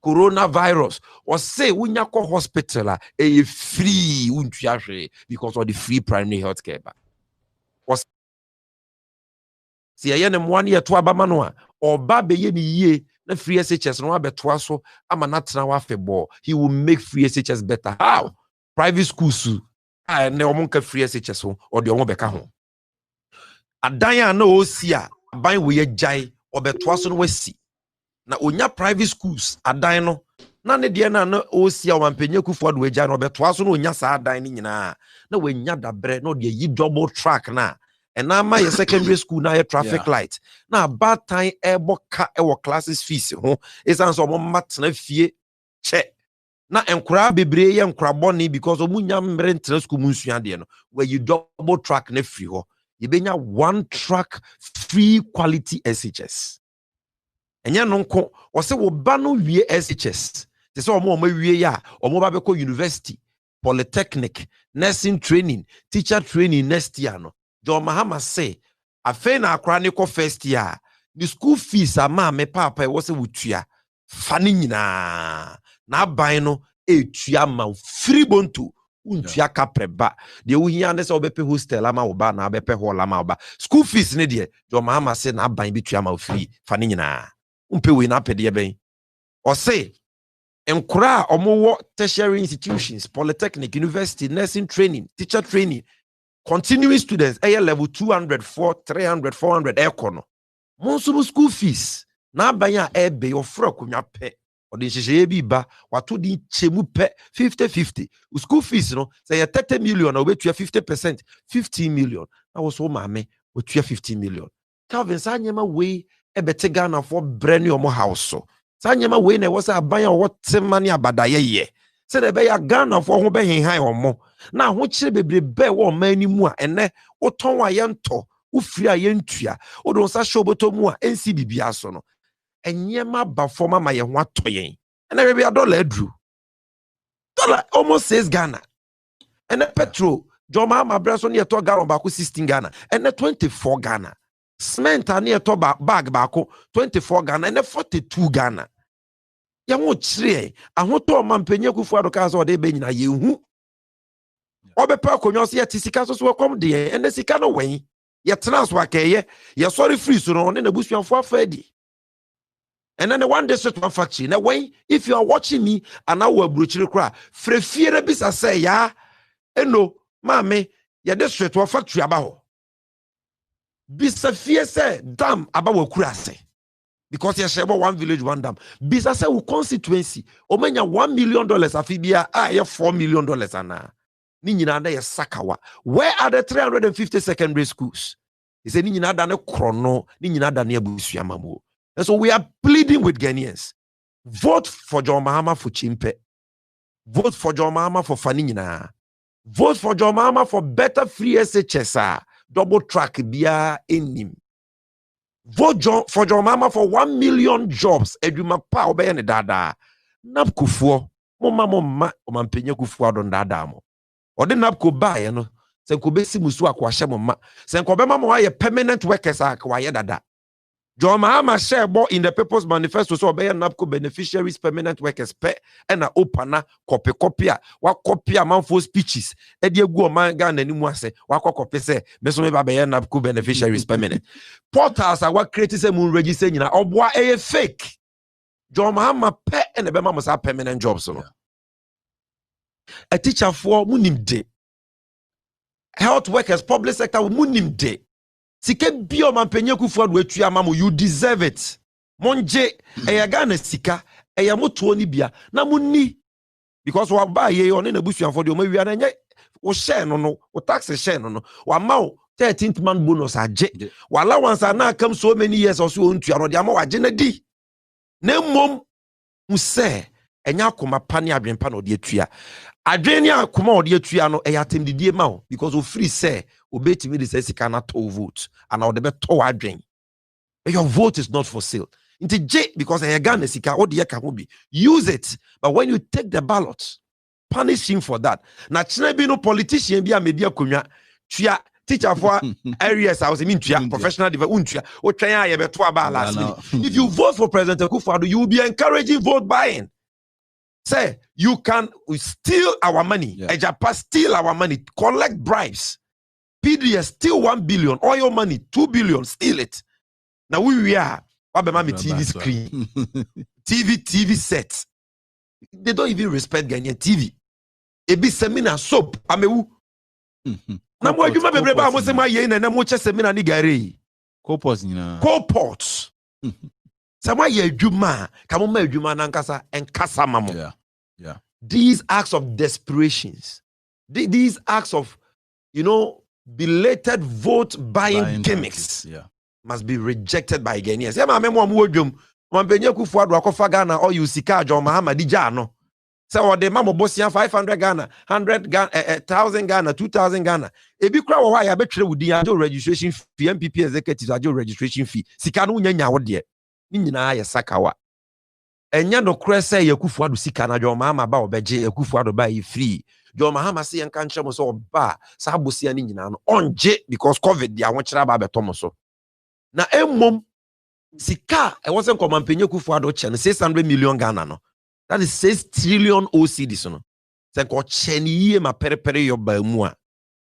B: coronavirus or say wunya ko hospital a free untua hwe because of the free primary health care ba was see ye ne mo ne to abama no a oba be ye ni yie na free SHS no abeto so ama na tena wa febo he will make free SHS better. How? Private schools ne omo ka free SHS ho or de omo beka ho adan na osi a ban we ye jai obeto so no wasi na onya private schools adan no na ne de na osi a wampenye kufu ado we jai no obeto so no onya sa adan ni nyina na we nya dabre no de yi double track na and now my secondary school now traffic light. Now bad time eboka ewo classes fees ho is answer mo matna fie che. Na enkura bebre ye enkura boni because omunya mre ntra school munsua de no where you double track na free ho. You benya one track free quality SHS. Enya no nko wo se wo ba no wie SHS. Te se omo wie ya omo ba beko university, polytechnic, nursing training, teacher training next year no. John Mahama say, a fe na akra ne ko first year. The school fees ama me papa was a wutua. Fani nyina. Na ban no etua ma free bontu. Untua kapreba. De wo hia ne se obepe hostel ama oba na obepe hall ama oba. School fees ne de John Mahama say na ban bi tua ma free. Fani nyina. Umpe we na pede ben. O say enkura omo tertiary institutions, polytechnic, university, nursing training, teacher training. Continuing students, level 200, 300, 400, econo. Monsubu school fees. Na banya ebe your fro kunya pe. Or the shebe ba, watu di chemu pe 50-50. School fees, no, say 30 million, or wait you 50%, 15 million. I was so mame, with you 15 million. Calvin, Sanyama way, ebete Ghana for brand new house. So, Sanyama way, ne was a banya what money abadaye ye. Say the bay a Ghana for who be high or more. Now, what should be be one many more and ne o ton wa yanto, u free a yentua, o don't sa show boto mua NCBB asono. And yema ba forma my what toyen. And I be a dollar drew. Dollar almost says Ghana. And the petrol, Joma my brass on your to Ghana baku 16 Ghana, and the 24 Ghana. Cement near to bag bako 24 Ghana and the 42 Ghana. Ya won chire ahoto mampenye kufu adoka so de be nyina yehu obepa akonyo so yeti sika so kom de ene sika no wen ye transfer akeye ye sorry free so no ne nabusuanfo afadi ene ne one district one factory na wen if you are watching me and now we abrochire kra frefiere bisa say ya eno mame ye district one factory aba ho bisa fie say dam aba wa kura say because you share one village, one dam. Bisa say constituency. Omenya $1 million afibia $4 million ana. Ni nyina na ye sakawa. Where are the 350 secondary schools? He said ni nyina da ne krono, ni nyina da ne abusuama mo. And so we are pleading with Ghanaians. Vote for John Mahama for Chimpe. Vote for John Mahama for Fani nyina. Vote for John Mahama for better free SHS. Double track bia enim. Vote for John Mama for 1 million jobs. Eduma pa obeye ne dada. Nap kufuo. Moma omampenye kufuo adon dada mo. Ode nap ko bae no. Se ko besi musu akwahye moma. Se ko be mama wa permanent workers akwaye dada. John Mahama share bo in the People's Manifesto so obeye nap ko beneficiaries permanent workers pe na opana copy a wa copy amanfo speeches e de egu o man Ghana ni mu ase wa copy se me so me ba be nap ko beneficiaries permanent portals are what create say mun register nyina oboa e fake John Mahama pe e be mama sa permanent jobs no a teacher for munim de health workers public sector munim de sika bio mampenye kufu adu etua mamu you deserve it monje eya Ghana sika eya moto ni bia na munni because wa ba ye one na busuanfo de o ma wi na nye o share no o tax share no wa ma 13th month bonus age wa allowance na come so many years or so ontua no de ama wa je na di na mom mu se enya akoma pani adwenpa na o de atua adwene akoma o de atua no eya temdidie ma o because o free say obetimi de sika na to vote and o de be to adwen Your vote is not for sale. Into J because I Ghana sika what the can be. Use it. But when you take the ballot, punish him for that. Na chine be no politician be a media kunya. Tia teacher for areas I was mean professional development. If you vote for President Akufo-Addo, you will be encouraging vote buying. Say you can steal our money. Ejapa steal our money, collect bribes. PDS steal 1 billion, oil money 2 billion, steal it. Now we are TV screen, TV sets. They don't even respect Ghanaian TV. A bit seminar soap. Amewu. Na mo adwuma bebre ba mo se ma ye na mo che seminar ni gare. Coports. Sama ye adwuma, ka mo ma adwuma na nkasa enkasa mamo.
J: Yeah.
B: These acts of desperations. These acts of, belated vote buying gimmicks must be rejected by Ghanaians. Yeah, mama mo adwum. Mampenye Akufo-Addo akofa Ghana or you sika John Mahama di jano. So the mamo bosia 500 Ghana, 100 Ghana, 1,000 Ghana, 2,000 Ghana. Ebi kra wo ya betre wudi ajo registration fee, MPP executive ajo registration fee. Sika no nyanya wo de. Ni nyina ya sakawa. Enya no kra say Akufo-Addo sika na John Mahama ba obeje Akufo-Addo ba yi free. John Mahama say en kan kyeremo so ba sa bosia ni nyina no onje because COVID dia won kyera ba betomo so. Na emmom sika e wasn't come Mampenye Akufo-Addo chen 600 million Ghana no. That is 6 trillion OCD no. Say ko chen yie ma perepere yo ba mu a.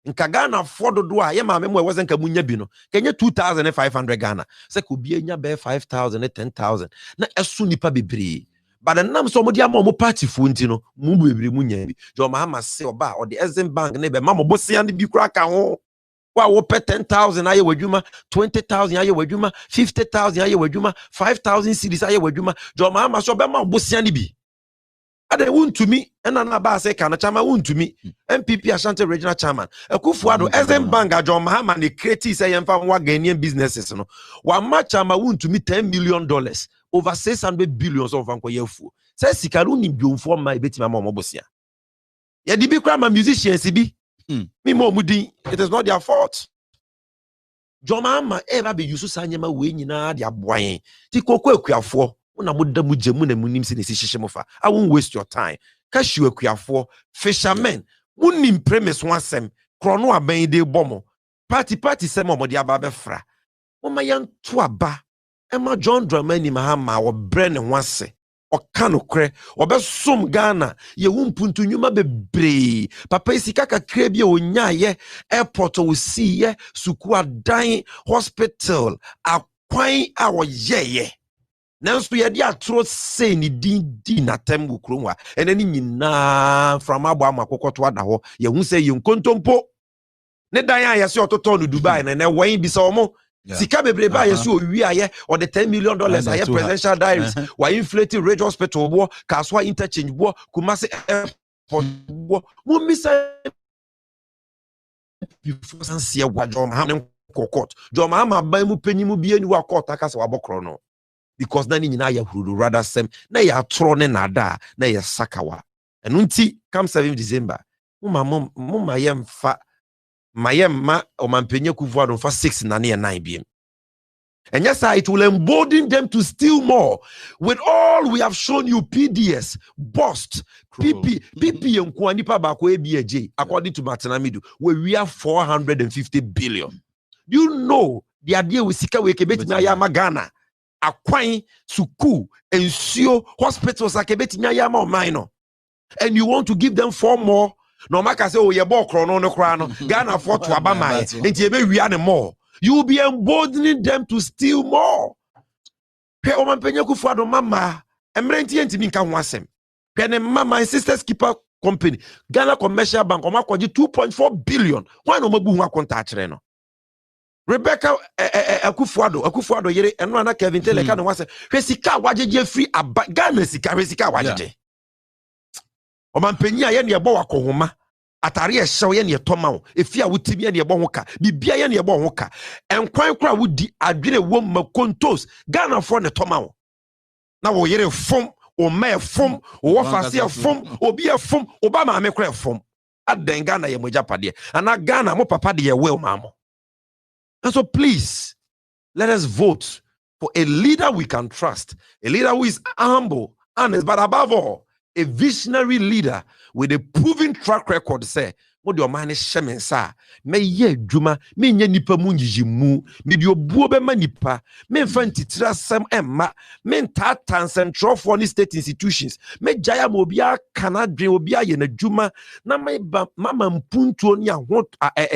B: Nka Ghana fodo do a ye ma memo e wasn't ka munya bi no. Kenya 2,500 Ghana. Say ko bi enya be 5,000 10,000. Na esu nipa bebre. But the nam so mo dia mo party fu nti no mu bebre munya bi. John Mahama say oba or the Exim Bank ne be ma mo bosia ne bi kura ka ho. Wa wo pe 10,000 aye wadwuma, 20,000 aye wadwuma, 50,000 aye wadwuma, 5,000 cedis aye wadwuma. John Mahama so be ma bosia ne bi. Ade won to me and an Abass kana chama won to me MPP Ashanti regional chairman Akufo-Addo Exim Bank John Mahama ne create say yemfa wa Ghanaian businesses no wa match chama won to me $10 million over 600 billions of ankoyefu say sikaru ni biomfo ma betima ma mobosia ye di bi kra ma musicians bi me mo mudi it is not their fault. John Mahama eba be yusu sanyema we nyina de aboan ti kokko akuafo na moda mu jemu na munim se ne sihye mofa. I won't waste your time. Cashew akuafo fishermen munim premise wansem krono aban de bomo party sem mo de aba be fra moma yan to aba ema John Dramani Mahama wo bre ne wanse okanokre obesom Ghana ye wumpuntu nyuma bebre papa isika kakra bi onyaye airport wo siye suku adan hospital akwan awo yeye nanso ye dia tro say ni din na tembu kromwa enani nyina from abo amakokoto ada ho ye hu say ye nkontompo ne dan ya se ototo no Dubai na wan bi se omo sika bebre ba ye so owi aye or the $10 million aye presidential diaries wa inflate rage hospital bo kaswa interchange bo Kumasi airport bo mo misa before sansia wa John Mahama kokot John Mahama ban mu panimu bi ani wa court aka se wa bokro no because nani nyina ya hurudu rather sem na ya tro ne nada na ya sakawa enunti come 7 December mama yemfa mayemma o Mampenye Akufo-Addo for 6 na ne 9 bm. And yes, it will embolden them to steal more. With all we have shown you, PDS, bust, PP and Kwanipa Bako ABJ, according to Martinamidu, where we have 450 billion. Do you know the idea with Sika Wekebeti Nyayama Ghana, Akwai, Suku, Ensio, hospitals, Akebeti Nyayama minor, and you want to give them 4 more? No maka say, oh, ye bo krono no krano, Ghana for to Abama, and ye we are more. You will be emboldening them to steal more. Pe o Mampenye Akufo-Addo mama, emrenti enti minka wasem. Pe ne mama and sisters keeper company, Ghana Commercial Bank, o makwaji 2.4 billion. Why no mabu nwa konta akire no? Rebecca Akufo-Addo yere eno na Kevin Teleka no wase. Hwe sika wajeje free aba Ghana sika wajeje. O Mampenye aye ne ebo wakohoma. Atari ehyew ye ne etoma wo efia wutimi ye ne ebo hoka bibia ye ne ebo hoka enkwan kra wudi adwene wo makontos Ghana for ne toma wo na wo yere fom o ma fom o wofase fom obi fom oba ma me kra fom aden Ghana ye moja pade ana Ghana mo papa de ye we mamo. And so please let us vote for a leader we can trust, a leader who is humble, honest, but above all, a visionary leader with a proven track record. Say, what your man is shaman sa me ye juma me nye nipa mu njijimu me di obuo be ma nipa me mfa ntitira sam emma me ntata central for any state institutions me jaya mo bia kanadwe obi aye na juma na me ba mama mpuntuo ni aho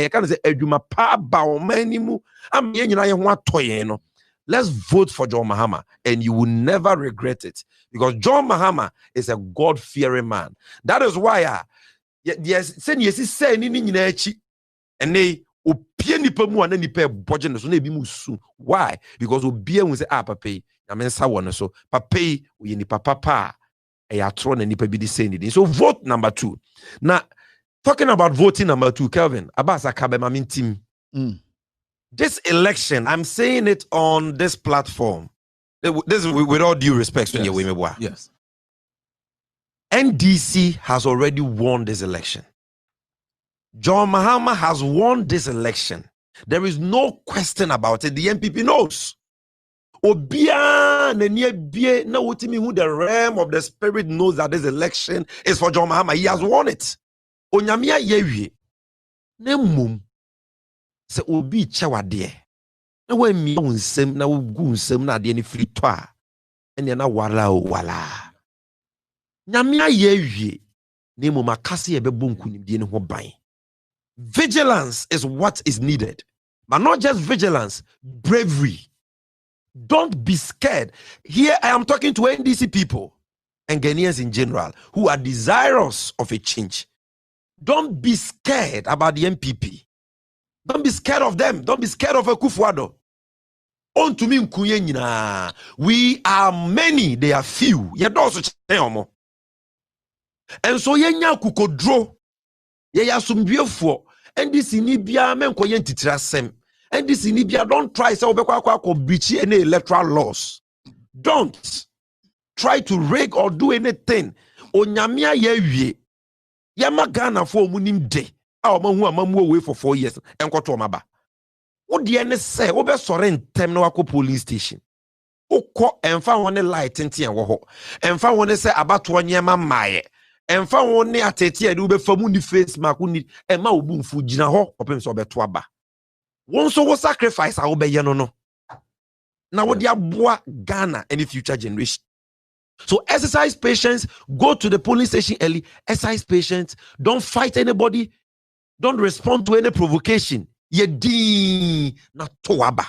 B: kan say adwuma pa ba o manimu am ye nyina ye ho atoye no. Let's vote for John Mahama, and you will never regret it, because John Mahama is a God-fearing man. That is why yes, say ni nyina achi and they opie nipa mu ana nipa boje no so na ebi mu su. Why? Because obi ehun say papa na mensa won so papa we ni papa e atro na nipa bi di say ni. So vote number 2. Now talking about voting number 2, Kelvin, Abass akabe ma min team. This election, I'm saying it on this platform. This is with all due respect.
J: Yes.
B: NDC has already won this election. John Mahama has won this election. There is no question about it. The NPP knows. Obia nenye na wotimi who the realm of the spirit knows that this election is for John Mahama. He has won it. Onyamia yewie. Nemum. Se obi chawade na wa mi onsem na gu nsem na de ne firi to a ene na wala nyame ayewie ne mo makase e bebo nkunimdie ne ho ban. Vigilance is what is needed, but not just vigilance, bravery. Don't be scared. Here I am talking to NDC people and Ghanaians in general who are desirous of a change. Don't be scared about the NPP. Don't be scared of them. Don't be scared of a Kufuado. On to me, we are many, they are few. And so yenya kukodro. Yeya sumbiefo. And this inibia men ko yen titrasem. And this inibia don't try say obekwa breach any electoral laws. Don't try to rig or do anything. Onyamia yewie. Yama Ghana for munim de. Who away for 4 years and got to Maba. What the end say? Obe soren tem no wako police station. Oko enfa one light enti en wo ho. Enfa one say about 1 year ma maye. Enfa one ateti e ube famu ni face mark ni e ma obu mfu gina ho opem so obe to aba. Won so wo sacrifice a obe ye no. Na wo dia boa Ghana and the future generation. So exercise patience, go to the police station early, exercise patience, don't fight anybody. Don't respond to any provocation. Ye di na toaba.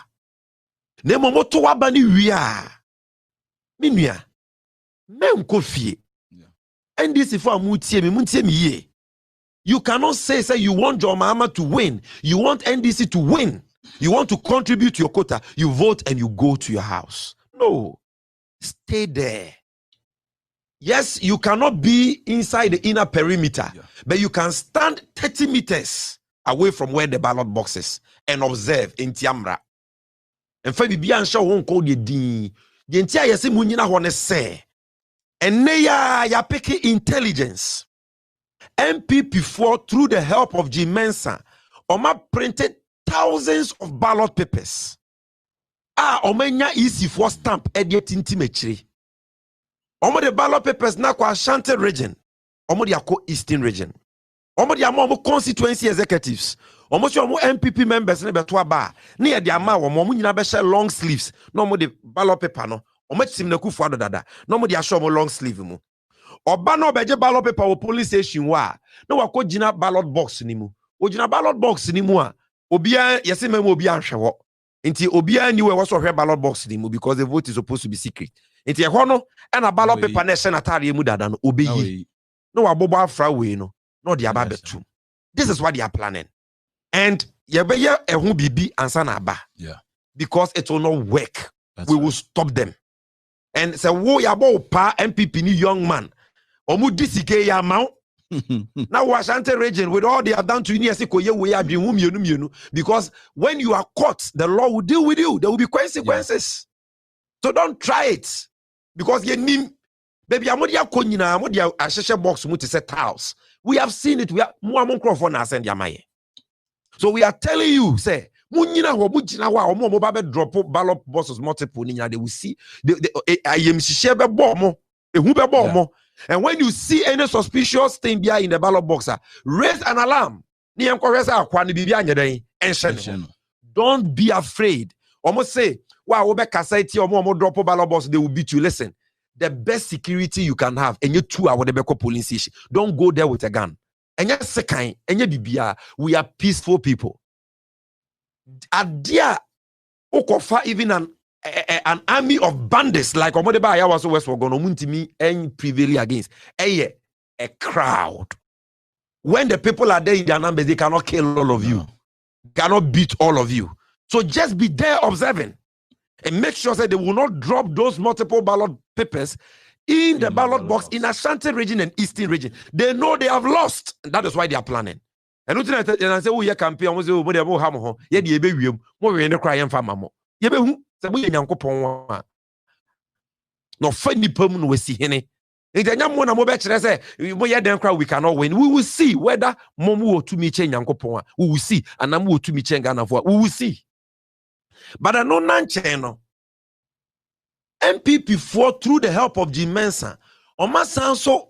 B: Ne momo toaba ni wia. Minua. Men kofie. And this if amutie mi ye. You cannot say you want John Mahama to win. You want NDC to win. You want to contribute to your quota. You vote and you go to your house. No. Stay there. Yes, you cannot be inside the inner perimeter, but you can stand 30 meters away from where the ballot box is and observe in Tiamra. And for the answer won't call you the entire Yasimunina one say, and ya picking intelligence. MPP4 through the help of Gyemfi, Oma printed thousands of ballot papers. Omenya easy for stamp ediet intimately. Omo the ballot papers na kwa Ashanti region. Omo the Akko Eastern region. Omo the amo constituency executives. Omo si omo MPP members ne beto aba. Ne ye the ama omo nyina be share long sleeves. No omo the ballot paper no. Omo tim na Kufuado dada. No omo the show omo long sleeve mu. Oba no beje ballot paper o police station wa. No wako jina ballot box ni mu. O jina ballot box ni mu a. Obia yesi memo obia nhwe wo. Nti obia ni we so hwe ballot box ni mu because the vote is supposed to be secret. Nti e ho no and a ballot paper na share atare mu dada no obeyi. No wabobo afra we no. No the aba betu. This is what they are planning. And yebeye ehun bibi ansa na aba.
J: Yeah.
B: Because it will not work. We will stop them. And say wo yabo pa MPP ni young man. Omu disike ya maw. Now Ashanti region with all they have done to you, because when you are caught, the law will deal with you. There will be consequences. So don't try it. Because you need baby amodia konyina amodia asheshe box mu to set house. We have seen it. We are more microphone and send yamaye. So we are telling you, say, Munyina ho mujina wa omo ba be drop ballot boxes multiple ninya they will see ayem hihye be bo mo ehu be bo mo. And when you see any suspicious thing behind in the ballot box, raise an alarm. Don't be afraid. Almost say, wow, drop a ballot box, they will beat you. Listen, the best security you can have, and you 2 hours the police station. Don't go there with a gun. And you second, and you BBR, we are peaceful people. Adia Okofa even an army of bandits like Omodeba Ayawaso West for Gonomuntimi and prevail against a crowd. When the people are there in their numbers, they cannot kill all of you, cannot beat all of you. So just be there observing and make sure that they will not drop those multiple ballot papers in the ballot box in Ashanti region and Eastern region. They know they have lost, and that is why they are planning. And I say, oh, yeah, campaign, I was able to have a yeah, the baby, more in the crying for mamma. Yebehu sabu Nyankopon no funny permanent we see hene. Ntanya mo na mo be kire say mo ye den kra we cannot win. We will see whether momu wo tumi che Nyankopon. We will see anam wo tumi che Ghana for. We will see. But I know nanche no. MPP for through the help of Gyemfi Oma sanso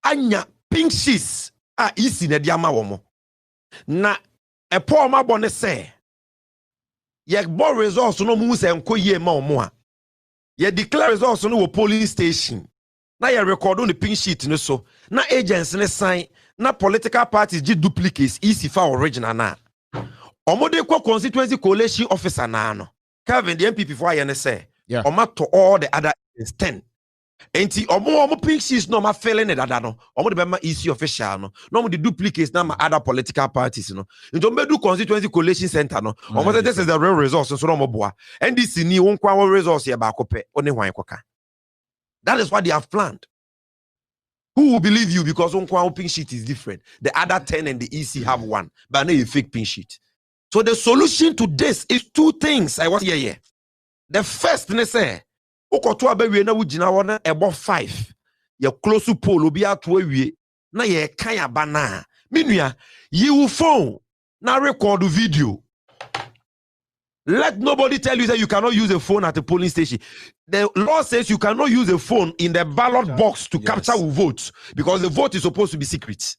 B: anya pink sheets isi na dia ma wo mo. Na epo ma bone say ye bo results no mu se enko ye ma omo a ye declare results no wo polling station na ye record on the pink sheet no so na agents ne sign na political parties gi duplicates easy for original na omo de kwa constituency coalition officer na no Kevin the MPP for aye ne say omo to all the other 10 enti omo pink sheets no ma failing it dada no omo de be ma easy official no omo de duplicates na ma other political parties no enti omo do constituency coalition center no omo say this is the real results so omo boa NDC ni won kwa results ye ba kope oni hwan koka. That is what they have planned. Who will believe you because won kwa pink sheet is different, the other 10 and the EC have one but no a fake pink sheet. So the solution to this is 2 things. I was here. The first ne say Okoto abewie na wugina wona ebo 5 ye close to poll obi ato awie na ye kan aba na menua you phone na record video. Let nobody tell you that you cannot use a phone at a polling station. The law says you cannot use a phone in the ballot box to capture votes because the vote is supposed to be secret.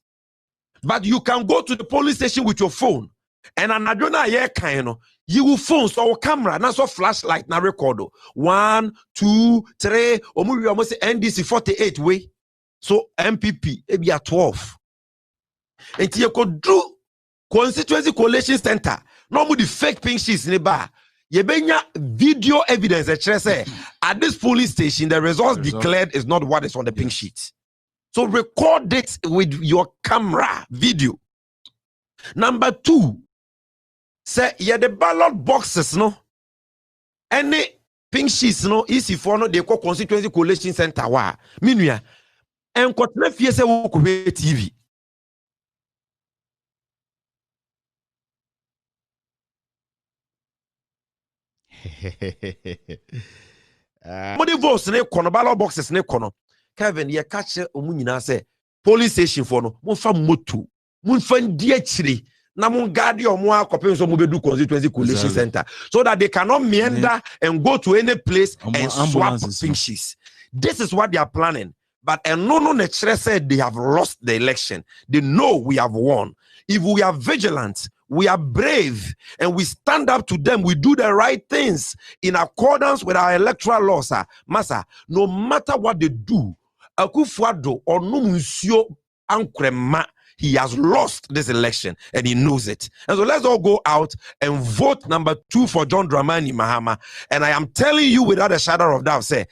B: But you can go to the polling station with your phone and anadona ye kind you will phone so camera na so flashlight na record 1 2 3 omu almost NDC 48 way so MPP e be 12 and you could do constituency coalition center no mu the fake pink sheets in bar ye benya video evidence that say at this polling station the results declared is not what is on the pink sheet. So record it with your camera video. Number 2, say yeah the ballot boxes no any pink sheets no easy for no they call constituency coalition center wa minua enkotna fie se wo ko TV modi votes ne kono ballot boxes ne kono Kevin ye catch omu nyina say police station for no mo fa moto mo fa ndi akire na mon guard your mo akopin so mo bedu constituency coalition center so that they cannot meander and go to any place and swap pink sheets. This is what they are planning. But no nature said they have lost the election. They know we have won. If we are vigilant, we are brave, and we stand up to them, we do the right things in accordance with our electoral laws, Masa, no matter what they do, Akufo-Addo or Numusio Ankrema, he has lost this election and he knows it. And so let's all go out and vote number 2 for John Dramani Mahama. And I am telling you without a shadow of doubt, say,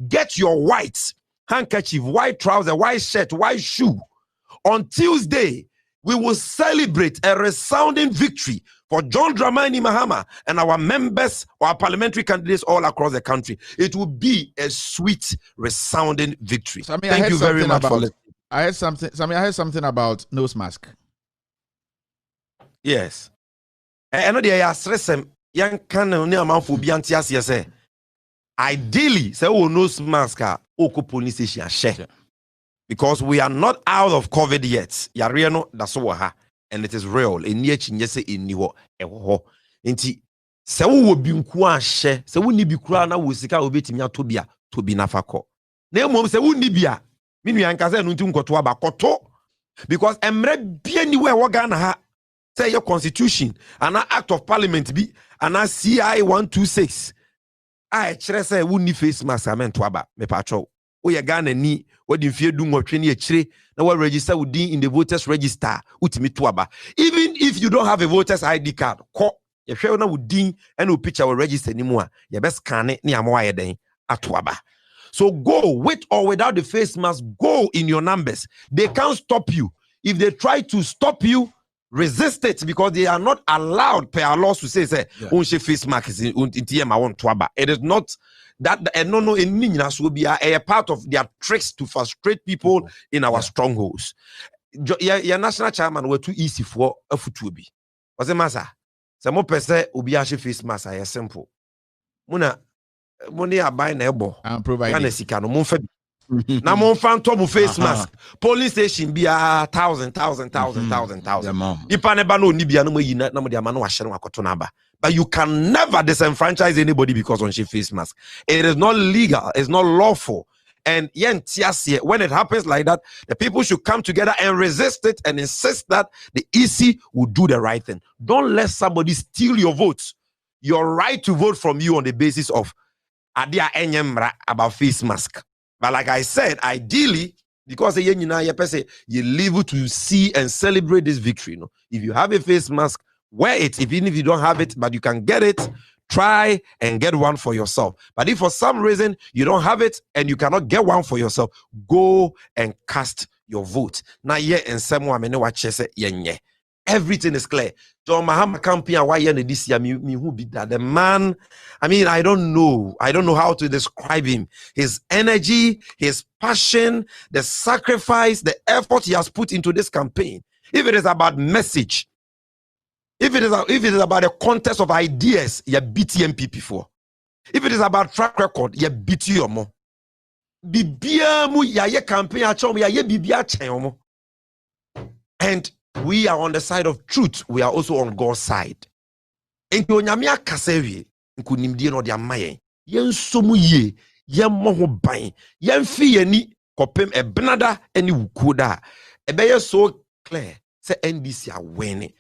B: get your white handkerchief, white trouser, white shirt, white shoe. On Tuesday, we will celebrate a resounding victory for John Dramani Mahama and our members, our parliamentary candidates all across the country. It will be a sweet, resounding victory.
A: Sammy,
B: thank you very much for listening.
A: I heard something about nose mask.
B: Yes. I know they are stressing young can say ideally say nose mask police station share. Because we are not out of COVID yet. Yariano that's what and it is real. In Inti se wo bi nku ahye se wo ni bi kura na wo sika obetimi atobia to bi nafa kɔ na emom se wo ni bia me nua nka se no nti nkoto aba koto because emre bia ni we wo Ghana ha say your constitution and an act of parliament bi and a CI 126 I chere say wo ni face mask amen to aba me patcho wo ye Ghana ni wodi mfie du nwotwe ni akire na wo register within in the voters register utimi to aba even if you don't have a voters ID card ko ye hwe na wodin and wo picture wo register ni mu a ye be scan ni amawa ye den ato aba. So go with or without the face mask, go in your numbers. They can't stop you. If they try to stop you, resist it because they are not allowed per our laws to say face mask is in it is not that no a part of their tricks to frustrate people in our strongholds. Your national chairman were too easy for a futubi. Was a massa. Some person ubi face mask are simple. Muna money are buying elbow
A: and providing
B: na mon phantom face mask police station be 1,000 ipa ne ba no ni bia no mayi na mo dia ma no ahye no akoto na ba. But you can never disenfranchise anybody because on she face mask. It is not legal, it's not lawful. And when it happens like that, the people should come together and resist it and insist that the EC will do the right thing. Don't let somebody steal your votes, your right to vote from you on the basis of about face mask. But like I said, ideally, because you live to see and celebrate this victory. You know? If you have a face mask, wear it. Even if you don't have it, but you can get it, try and get one for yourself. But if for some reason you don't have it and you cannot get one for yourself, go and cast your vote. Now, and someone everything is clear. John Mahama campaign why this year me who be that the man. I mean, I don't know how to describe him. His energy, his passion, the sacrifice, the effort he has put into this campaign. If it is about message, if it is about a contest of ideas, you beat MPP before. If it is about track record, you beat you more. Bibia mu ya ye campaign achom ya ye bibia chen mo. And we are on the side of truth. We are also on God's side. Enti onyame akasewi nkunimdie no de amaye. Yen somu ye, yen mo ho ban. Yen fi yani kopem ebnada eni wukuda. Ebeye so clear say NDC are winning.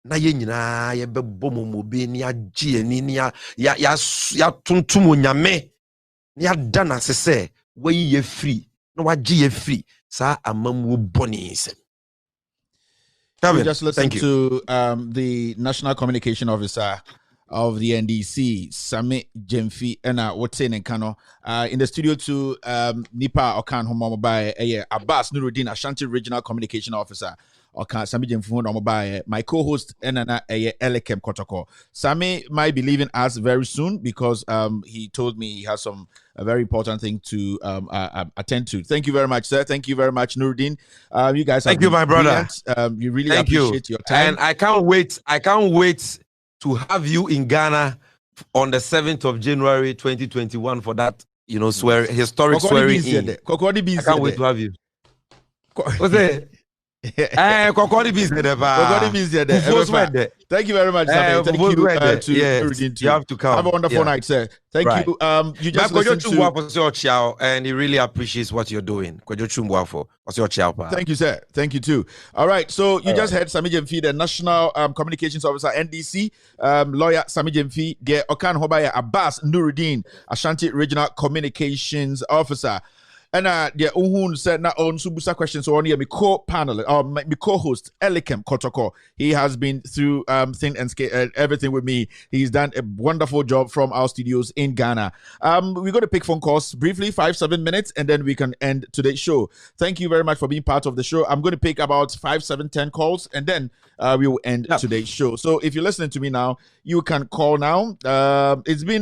B: Na ye nyina ye bebo momobe ni agye ni ya tuntum onyame. Ni adana sese we ye free. No wagye ye free. Sa amamu boni se.
A: We just listened to the National Communication Officer of the NDC, Sammy Gyemfi, and what's in Kano. In the studio to Nipa Okan Homo by Abass Nurudeen, Ashanti Regional Communication Officer. Okan Sammy Gyemfi by my co-host Enana Elekem Kotoko. Sammy might be leaving us very soon because he told me he has a very important thing to attend to. Thank you very much, sir. Thank you very much, Nurudeen. You guys,
B: thank you, my brother.
A: You really appreciate your time,
B: and I can't wait to have you in Ghana on the 7th of January 2021 for that, historic swearing in. I can't wait to have you. What's that?
A: Thank you very much, Sammy. Thank you to Nurudeen.
B: You have to come.
A: Have a wonderful night, sir. Thank you. You just listened
B: to and he really appreciates what you're doing.
A: Thank you, sir. Thank you too. All right. So you just heard Sammy Gyemfi, the National Communications Officer, NDC, lawyer Sammy Gyemfi, the Okan Hobaya Abass Nurudeen, Ashanti Regional Communications Officer. And the Uhun said na on Subusa questions so on here, my co-panel or my co-host Elikem Kotoko. He has been through thing and everything with me. He's done a wonderful job from our studios in Ghana. We're going to pick phone calls briefly, 5-7 minutes, and then we can end today's show. Thank you very much for being part of the show. I'm going to pick about 5-7-10 calls, and then we will end today's show. So if you're listening to me now, you can call now. It's been